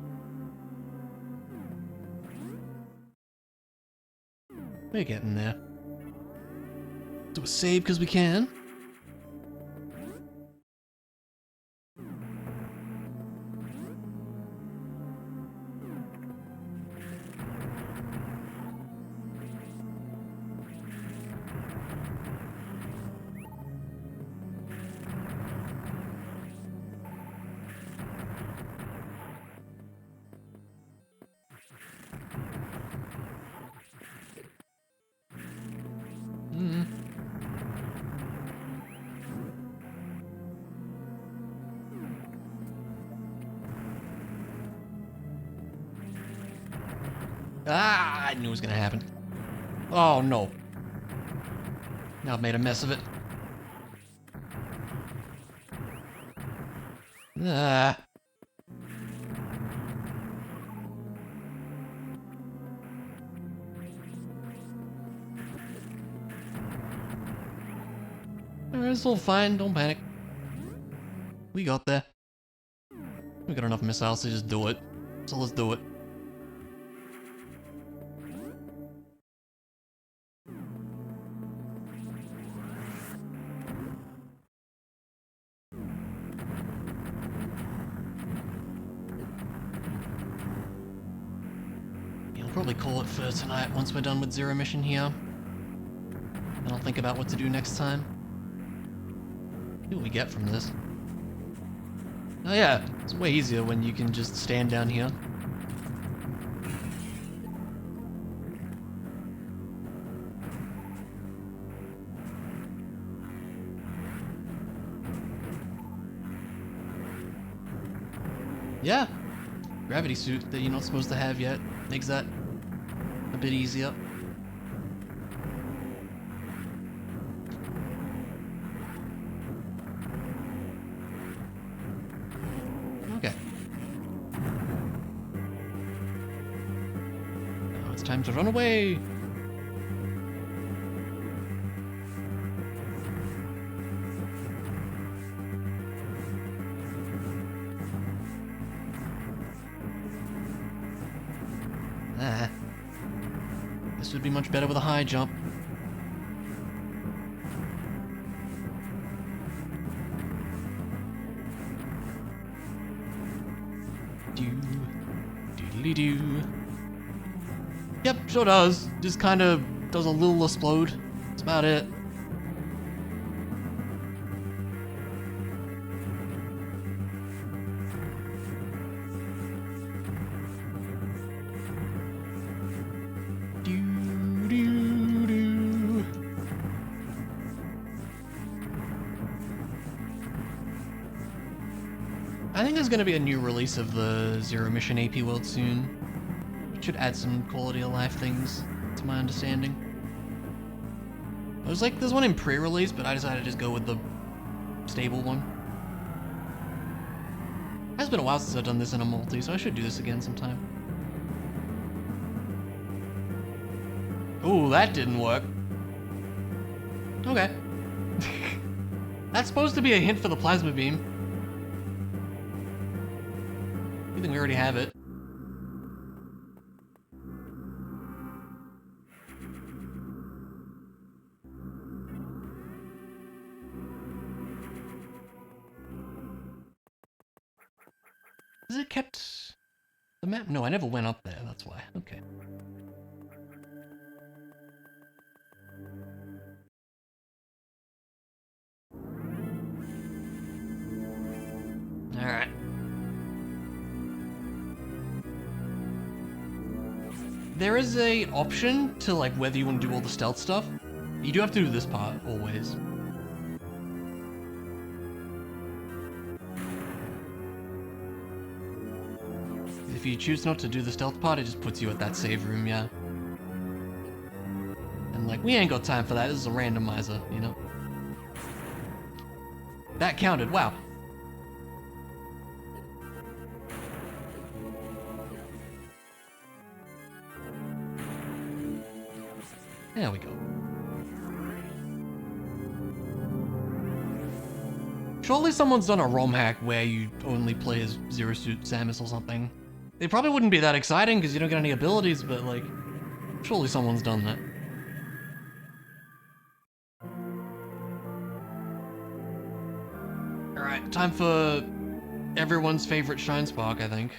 We're getting there. Do a save because we can. Ah, I knew it was gonna happen. Oh no. Now I've made a mess of it. Ah. It's all fine, don't panic. We got there. We got enough missiles to just do it. So let's do it. Yeah, I'll probably call it for tonight once we're done with Zero Mission here. And I'll think about what to do next time. See what we get from this. Oh yeah, it's way easier when you can just stand down here. Yeah, gravity suit that you're not supposed to have yet makes that a bit easier. Okay. Now it's time to run away! Ah. This would be much better with a high jump. Doodly-doo. Yep, sure does. Just kind of does a little explode. That's about it. Doo-doo-doo. I think there's going to be a new release of the Zero Mission AP World soon. It should add some quality of life things, to my understanding. I was like, there's one in pre-release, but I decided to just go with the stable one. It's been a while since I've done this in a multi, so I should do this again sometime. Ooh, that didn't work. Okay. That's supposed to be a hint for the plasma beam. I think we already have it. Has it kept the map? No, I never went up there, that's why. Okay. Alright. There is a option to like whether you want to do all the stealth stuff. You do have to do this part, always. If you choose not to do the stealth part, it just puts you at that save room, yeah. And like, we ain't got time for that, this is a randomizer, you know? That counted, wow. There we go. Surely someone's done a ROM hack where you only play as Zero Suit Samus or something. It probably wouldn't be that exciting because you don't get any abilities, but like, surely someone's done that. Alright, time for everyone's favorite Shine Spark, I think.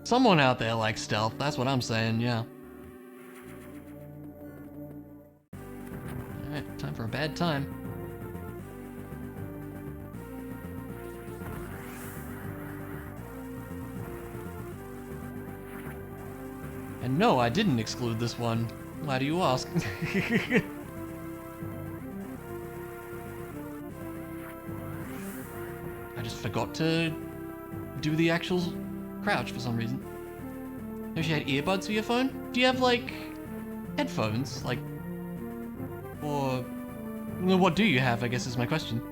Someone out there likes stealth, that's what I'm saying, yeah. Alright, time for a bad time. And no, I didn't exclude this one. Why do you ask? I just forgot to do the actual crouch for some reason. Maybe she had earbuds for your phone? Do you have, like, headphones? Like, or... what do you have, I guess is my question.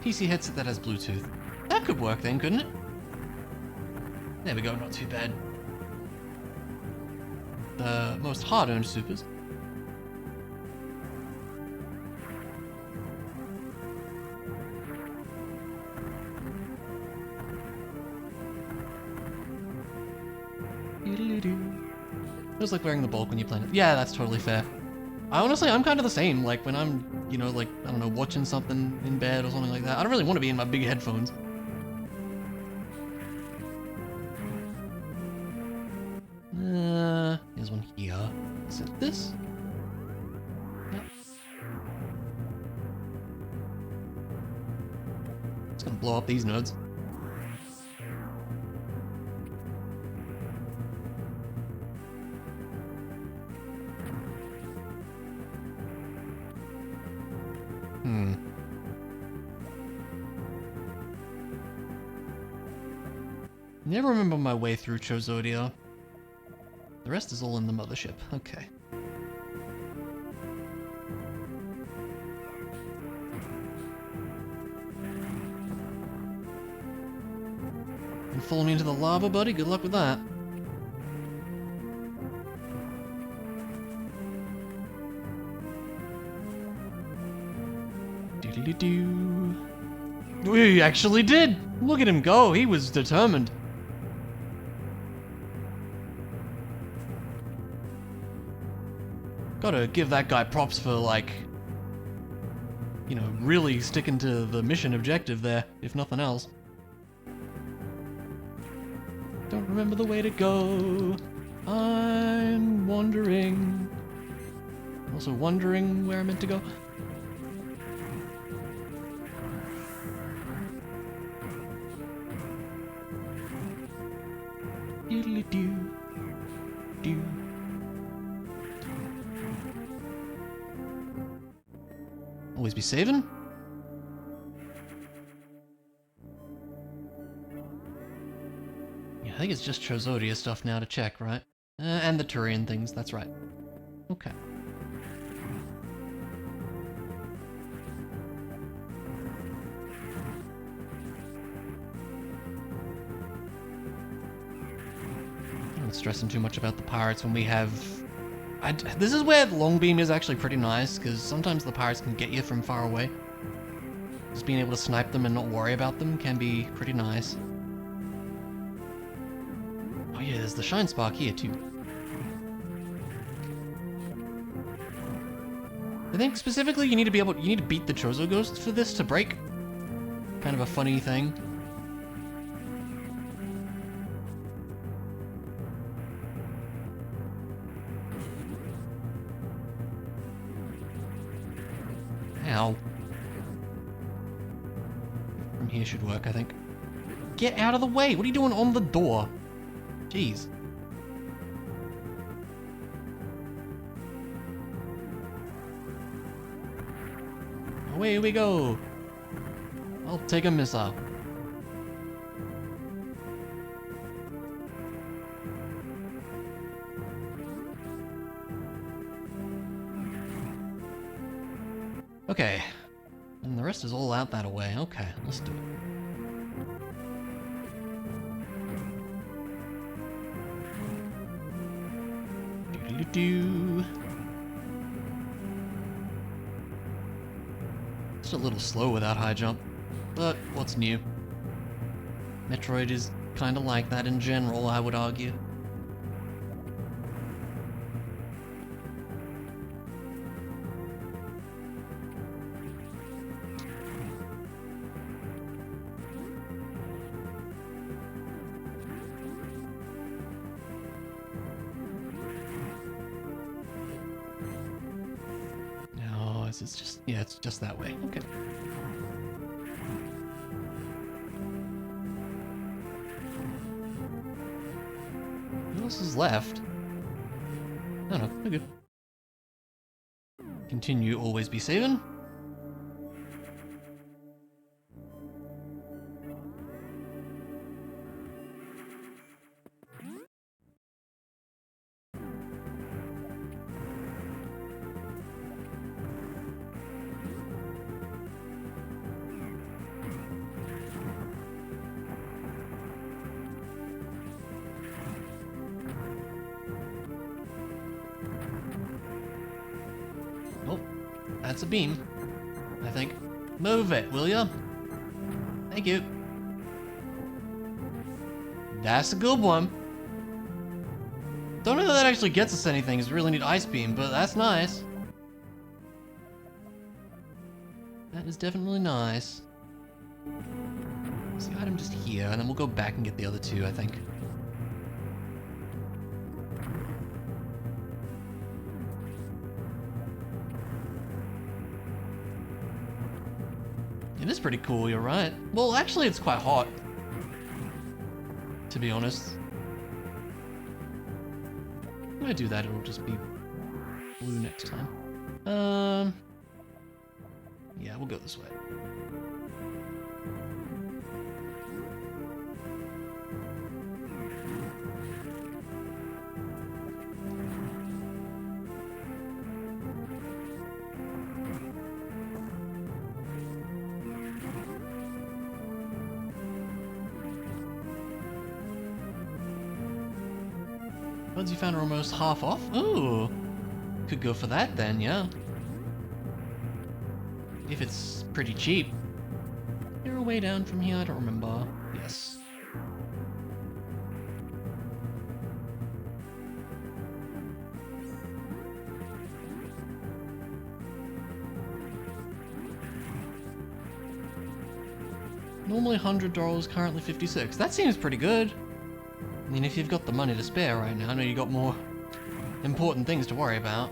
PC headset that has Bluetooth. That could work then, couldn't it? There we go, not too bad. The most hard-earned supers. Feels like wearing the bulk when you play it. Yeah, that's totally fair. I'm kind of the same, like when I'm, you know, like, I don't know, watching something in bed or something like that. I don't really want to be in my big headphones. There's one here. Is it this? Yep. It's gonna blow up these nodes. Never remember my way through Chozodia. The rest is all in the mothership. Okay. And follow me into the lava, buddy? Good luck with that. Doo-doo-doo-doo. We actually did! Look at him go, he was determined. Gotta give that guy props for, like, you know, really sticking to the mission objective there, if nothing else. Don't remember the way to go. I'm wandering. Also wondering where I meant to go. Doodly-doo. Always be saving. Yeah, I think it's just Chozodia stuff now to check, right? And the Turian things, that's right. Okay. I'm not stressing too much about the pirates when we have... this is where long beam is actually pretty nice, because sometimes the pirates can get you from far away. Just being able to snipe them and not worry about them can be pretty nice. Oh yeah, there's the Shine Spark here too. I think specifically you need to beat the Chozo Ghost for this to break. Kind of a funny thing. Ow. From here should work, I think. Get out of the way! What are you doing on the door? Jeez. Away we go! I'll take a missile. Okay. And the rest is all out that way. Okay, let's do it. Do-do-do-do. It's a little slow without high jump, but what's new? Metroid is kinda like that in general, I would argue. It's just, yeah, it's just that way. Okay. What else is left? Oh no, we're good. Continue, always be saving. That's a beam, I think. Move it, will ya? Thank you. That's a good one. Don't know that that actually gets us anything, because we really need Ice Beam, but that's nice. That is definitely nice. There's the item just here, and then we'll go back and get the other two, I think. It is pretty cool, you're right. Well, actually, it's quite hot, to be honest. When I do that, it'll just be blue next time. Yeah, we'll go this way. Ones you found are almost half off? Ooh! Could go for that then, yeah. If it's pretty cheap. Is there a way down from here? I don't remember. Yes. Normally $100, currently $56. That seems pretty good. I mean, if you've got the money to spare right now, I know you got more important things to worry about.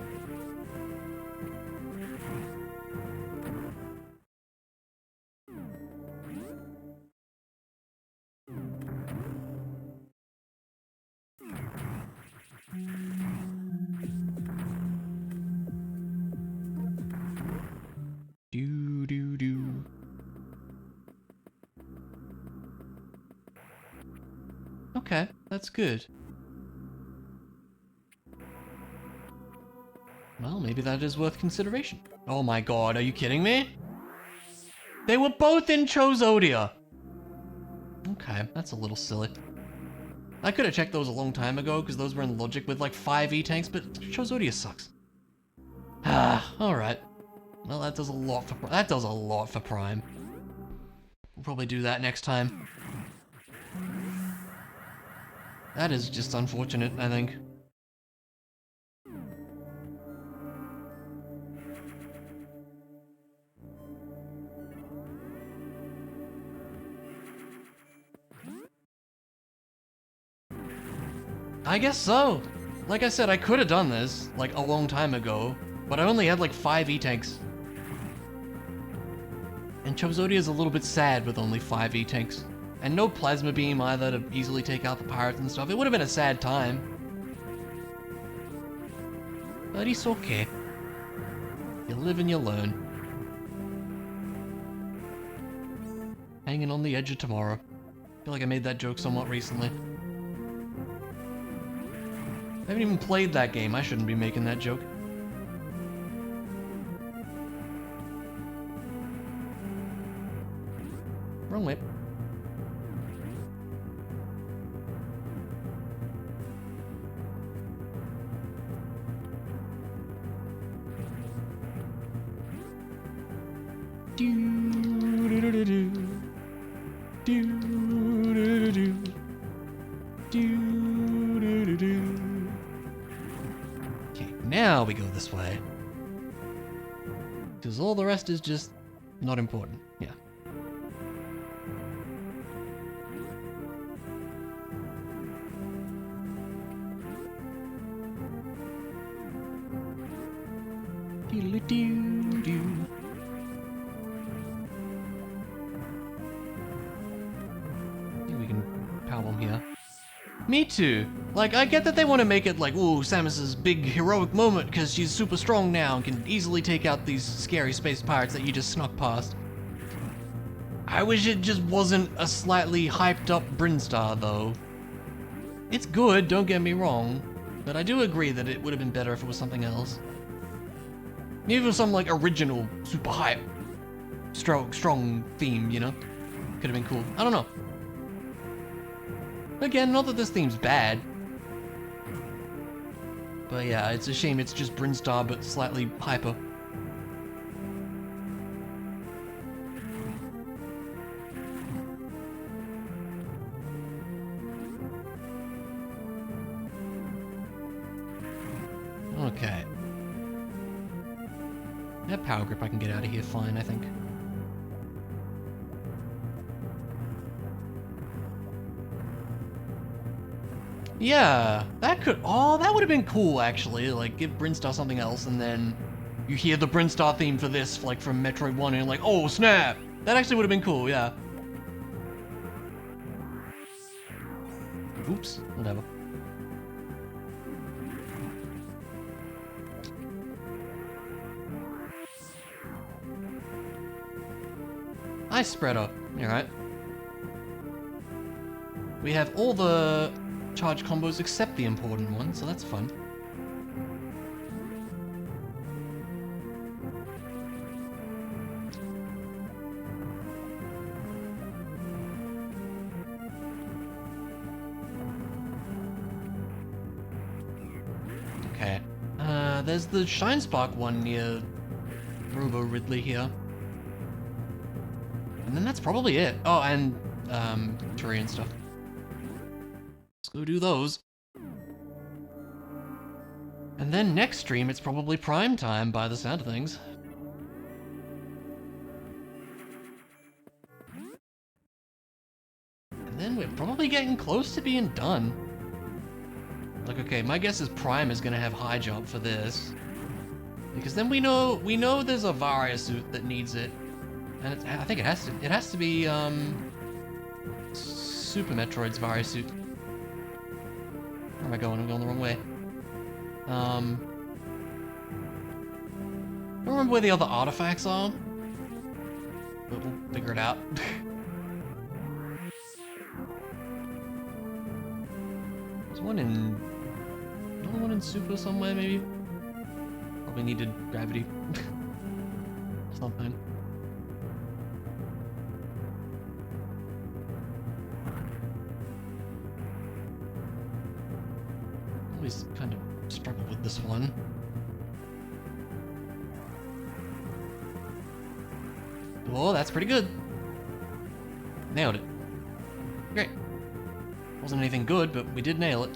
Do. Okay, that's good. Well, maybe that is worth consideration. Oh my god, are you kidding me? They were both in Chozodia! Okay, that's a little silly. I could have checked those a long time ago, because those were in Logic with like 5 E-tanks, but Chozodia sucks. Ah, alright. Well, that does a lot for Prime. We'll probably do that next time. That is just unfortunate, I think. I guess so. Like I said, I could have done this, like, a long time ago, but I only had like 5 E-tanks. And Chobzodia's a little bit sad with only 5 E-tanks. And no plasma beam either to easily take out the pirates and stuff. It would have been a sad time. But it's okay. You live and you learn. Hanging on the edge of tomorrow. I feel like I made that joke somewhat recently. I haven't even played that game. I shouldn't be making that joke. Wrong way. Okay, now we go this way. Because all the rest is just not important. Yeah. Me too. Like, I get that they want to make it like, ooh, Samus's big heroic moment because she's super strong now and can easily take out these scary space pirates that you just snuck past. I wish it just wasn't a slightly hyped up Brinstar though. It's good, don't get me wrong, but I do agree that it would have been better if it was something else. Maybe if it was some like original, super hype, strong theme, you know? Could have been cool. I don't know. Again, not that this theme's bad. But yeah, it's a shame it's just Brinstar, but slightly hyper. Okay. That power grip I can get out of here fine, I think. Yeah, that could, oh, that would have been cool actually, like give Brinstar something else and then you hear the Brinstar theme for this, like from Metroid 1 and you're like, oh snap! That actually would have been cool, yeah. Oops, whatever. Hi, Spreader. Alright. We have all the charge combos except the important one, so that's fun. Okay. There's the Shine Spark one near Robo Ridley here. And then that's probably it. Oh, and Turi and stuff. Let's go do those. And then next stream, it's probably prime time by the sound of things. And then we're probably getting close to being done. Like, okay, my guess is Prime is gonna have high jump for this. Because then we know there's a Varia suit that needs it. And it's, I think it has to be, Super Metroid's Varia suit. Where am I going? I'm going the wrong way. I don't remember where the other artifacts are. But we'll figure it out. There's one in... another one in Super somewhere, maybe? Probably needed gravity. Something. Always kind of struggle with this one. Oh, that's pretty good. Nailed it. Great. Wasn't anything good, but we did nail it.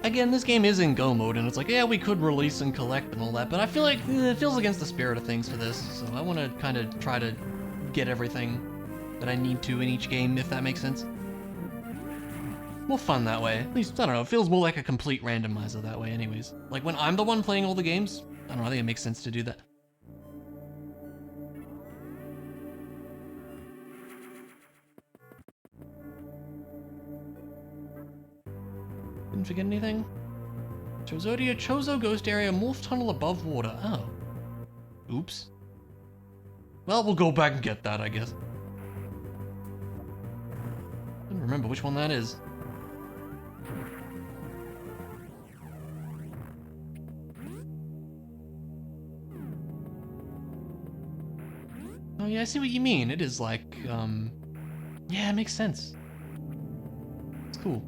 again, this game is in go mode, and it's like, yeah, we could release and collect and all that, but I feel like it feels against the spirit of things for this, so I want to kind of try to get everything that I need to in each game, if that makes sense. More fun that way. At least, I don't know, it feels more like a complete randomizer that way anyways. Like, when I'm the one playing all the games, I don't know, I think it makes sense to do that. Didn't forget anything? Chozo Ghost Area, Morph Tunnel above water. Oh. Oops. Well, we'll go back and get that, I guess. I don't remember which one that is. Oh yeah, I see what you mean. It is like, yeah, it makes sense. It's cool.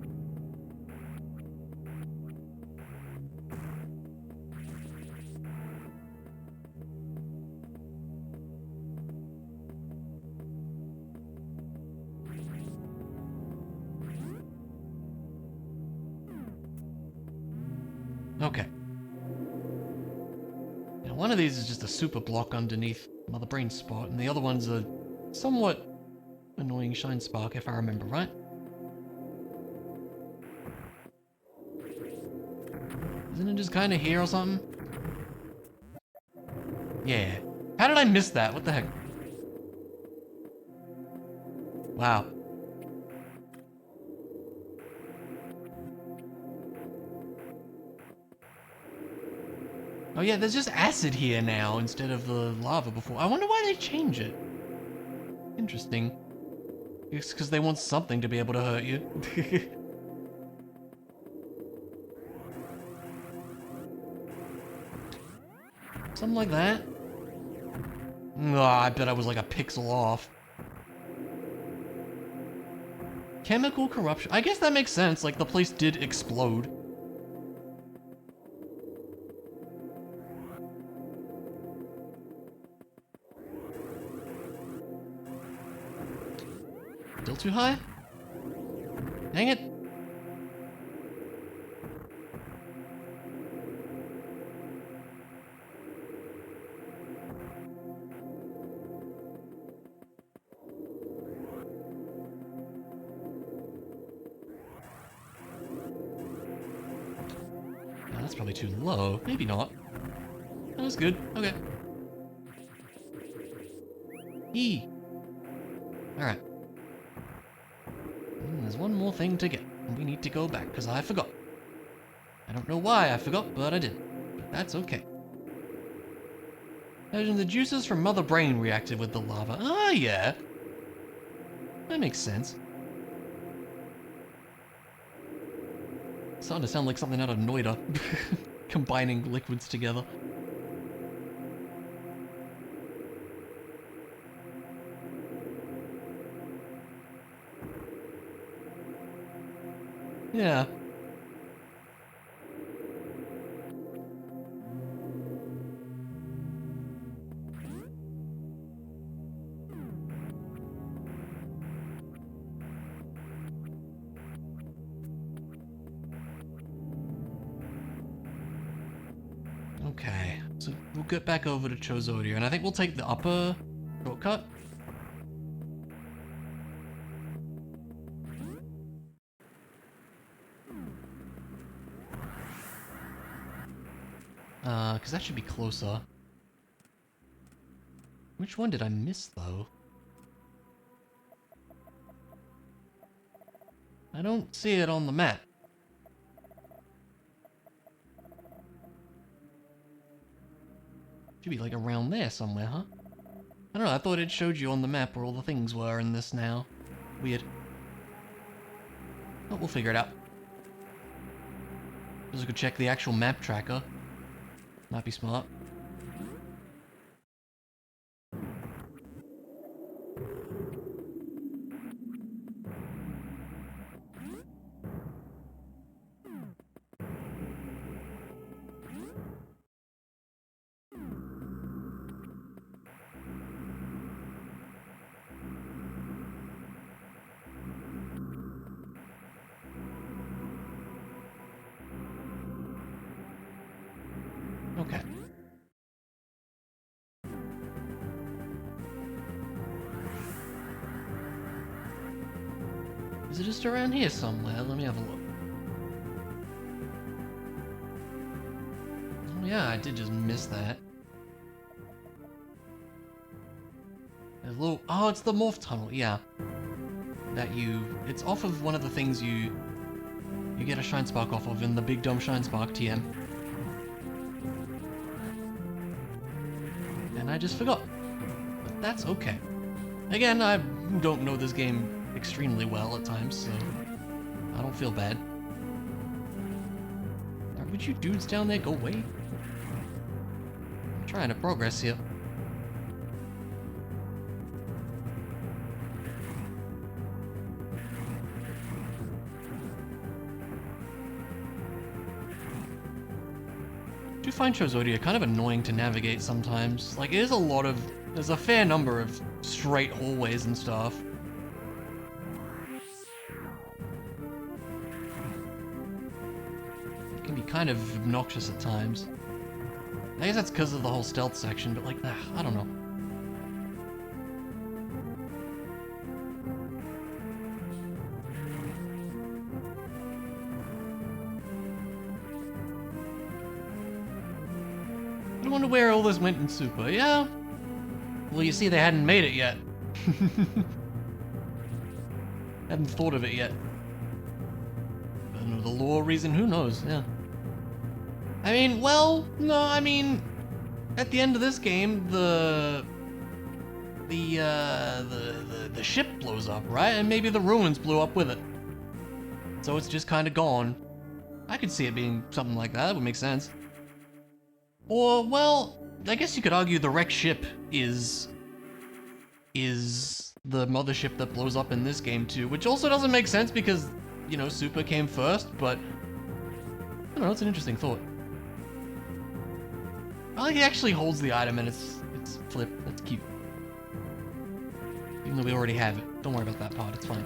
Okay. Now, one of these is just a super block underneath Mother Brain's spot, and the other one's a somewhat annoying shine spark, if I remember right. Isn't it just kind of here or something? Yeah. How did I miss that? What the heck? Wow. Oh yeah, there's just acid here now instead of the lava before. I wonder why they change it. Interesting. It's because they want something to be able to hurt you. Something like that. Oh, I bet I was like a pixel off. Chemical corruption. I guess that makes sense. Like, the place did explode. Still too high? Dang it. No, that's probably too low. Maybe not. That was good. Okay. E. Alright. There's one more thing to get. We need to go back, because I forgot. I don't know why I forgot, but I did. But that's okay. Imagine the juices from Mother Brain reacted with the lava. Ah, yeah. That makes sense. It's starting to sound like something out of Noida. Combining liquids together. Yeah. Okay, so we'll get back over to Chozodia, and I think we'll take the upper shortcut. Because that should be closer. Which one did I miss, though? I don't see it on the map. Should be like around there somewhere, huh? I don't know, I thought it showed you on the map where all the things were in this now. Weird. But we'll figure it out. Just go check the actual map tracker. Might be smart. it just around here somewhere? Let me have a look. Oh yeah, I did just miss that. There's a little... Oh, it's the morph tunnel, yeah. It's off of one of the things you get a Shine Spark off of in the Big Dumb Shine Spark TM. And I just forgot. But that's okay. Again, I don't know this game extremely well at times, so I don't feel bad. Would you dudes down there go away? I'm trying to progress here. I do find Chozodia kind of annoying to navigate sometimes. Like, there's a fair number of straight hallways and stuff. It can be kind of obnoxious at times. I guess that's because of the whole stealth section, but like, I don't know. I wonder where all this went in Super. Yeah. Well, you see, they hadn't made it yet. Hadn't thought of it yet. I don't know the lore reason. Who knows? Yeah. I mean, well, no. I mean, at the end of this game, the ship blows up, right? And maybe the ruins blew up with it. So it's just kind of gone. I could see it being something like that. That would make sense. Or, well, I guess you could argue the wrecked ship is the mothership that blows up in this game too, which also doesn't make sense because, you know, Super came first, but I don't know, it's an interesting thought. I like he actually holds the item and it's flipped. That's cute. Even though we already have it. Don't worry about that part, it's fine.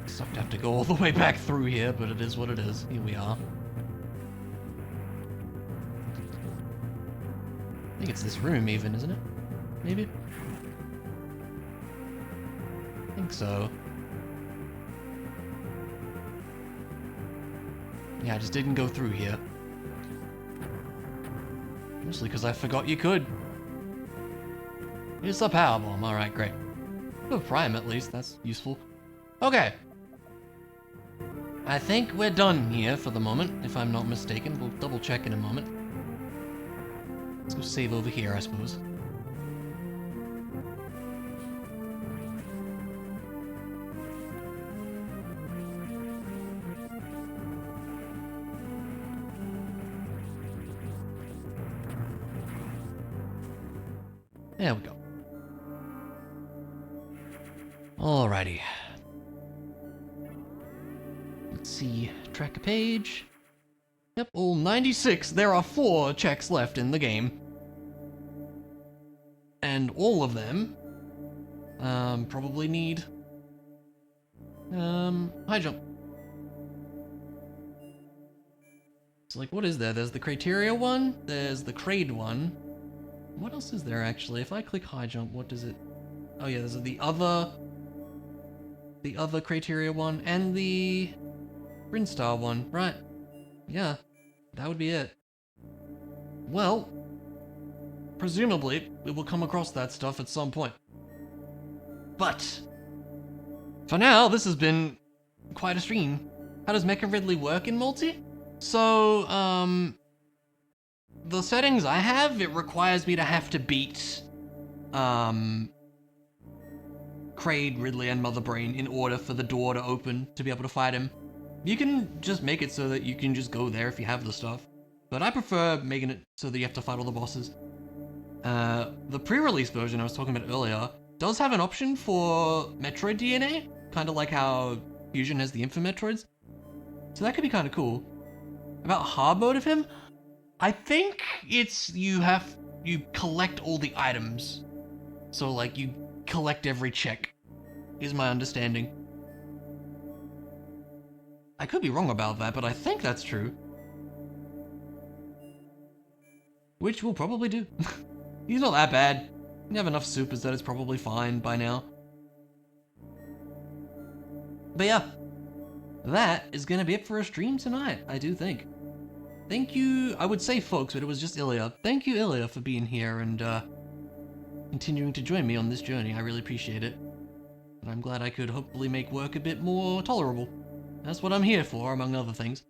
Sucked to have to go all the way back through here, but it is what it is. Here we are. I think it's this room even, isn't it? Maybe? I think so. Yeah, I just didn't go through here. Mostly because I forgot you could. It's a power bomb. Alright, great. Oh, prime at least. That's useful. Okay. I think we're done here for the moment, if I'm not mistaken. We'll double check in a moment. Let's go save over here, I suppose. There we go. Alrighty. Let's see. Track a page. Yep, all 96. There are 4 checks left in the game. And all of them probably need high jump. So like, what is there? There's the criteria one, there's the crade one. What else is there actually? If I click high jump, what does it... Oh yeah, there's the other criteria one and the Brinstar one, right? Yeah, that would be it. Well, presumably we will come across that stuff at some point. But for now, this has been quite a stream. How does Mecha Ridley work in multi? So, the settings I have, it requires me to have to beat Kraid, Ridley, and Mother Brain in order for the door to open to be able to fight him. You can just make it so that you can just go there if you have the stuff. But I prefer making it so that you have to fight all the bosses. The pre-release version I was talking about earlier does have an option for Metroid DNA, kind of like how Fusion has the Info Metroids. So that could be kind of cool. About hard mode of him? I think it's you collect all the items. So like you collect every check, is my understanding. I could be wrong about that, but I think that's true. Which we'll probably do. He's not that bad. You have enough supers that it's probably fine by now. But yeah, that is going to be it for a stream tonight, I do think. Thank you, I would say folks, but it was just Ilya. Thank you, Ilya, for being here and continuing to join me on this journey. I really appreciate it. And I'm glad I could hopefully make work a bit more tolerable. That's what I'm here for, among other things.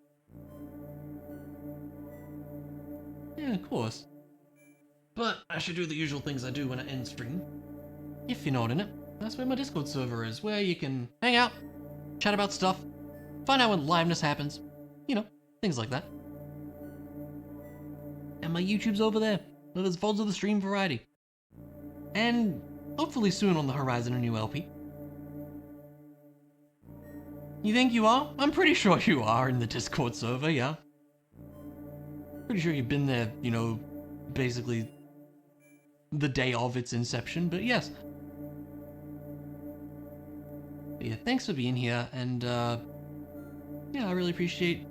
Yeah, of course. But I should do the usual things I do when I end stream. If you're not in it, that's where my Discord server is, where you can hang out, chat about stuff, find out when liveness happens, you know, things like that. And my YouTube's over there, where there's VODs of the stream variety. And hopefully soon on the horizon a new LP. You think you are? I'm pretty sure you are in the Discord server, yeah. Pretty sure you've been there, you know, basically the day of its inception, but yes. But yeah, thanks for being here, and yeah, I really appreciate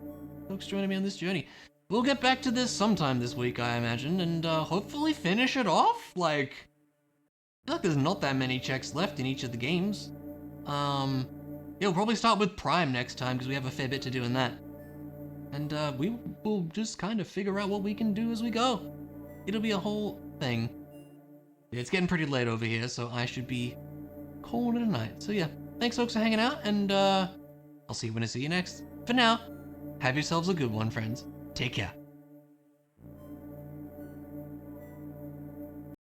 folks joining me on this journey. We'll get back to this sometime this week, I imagine, and hopefully finish it off. Like, I feel like there's not that many checks left in each of the games. Yeah, we'll probably start with Prime next time, because we have a fair bit to do in that. And we will just kind of figure out what we can do as we go. It'll be a whole thing. Yeah, it's getting pretty late over here, so I should be calling it a night. So yeah, thanks folks for hanging out, and I'll see you when I see you next. For now, have yourselves a good one, friends. Take care.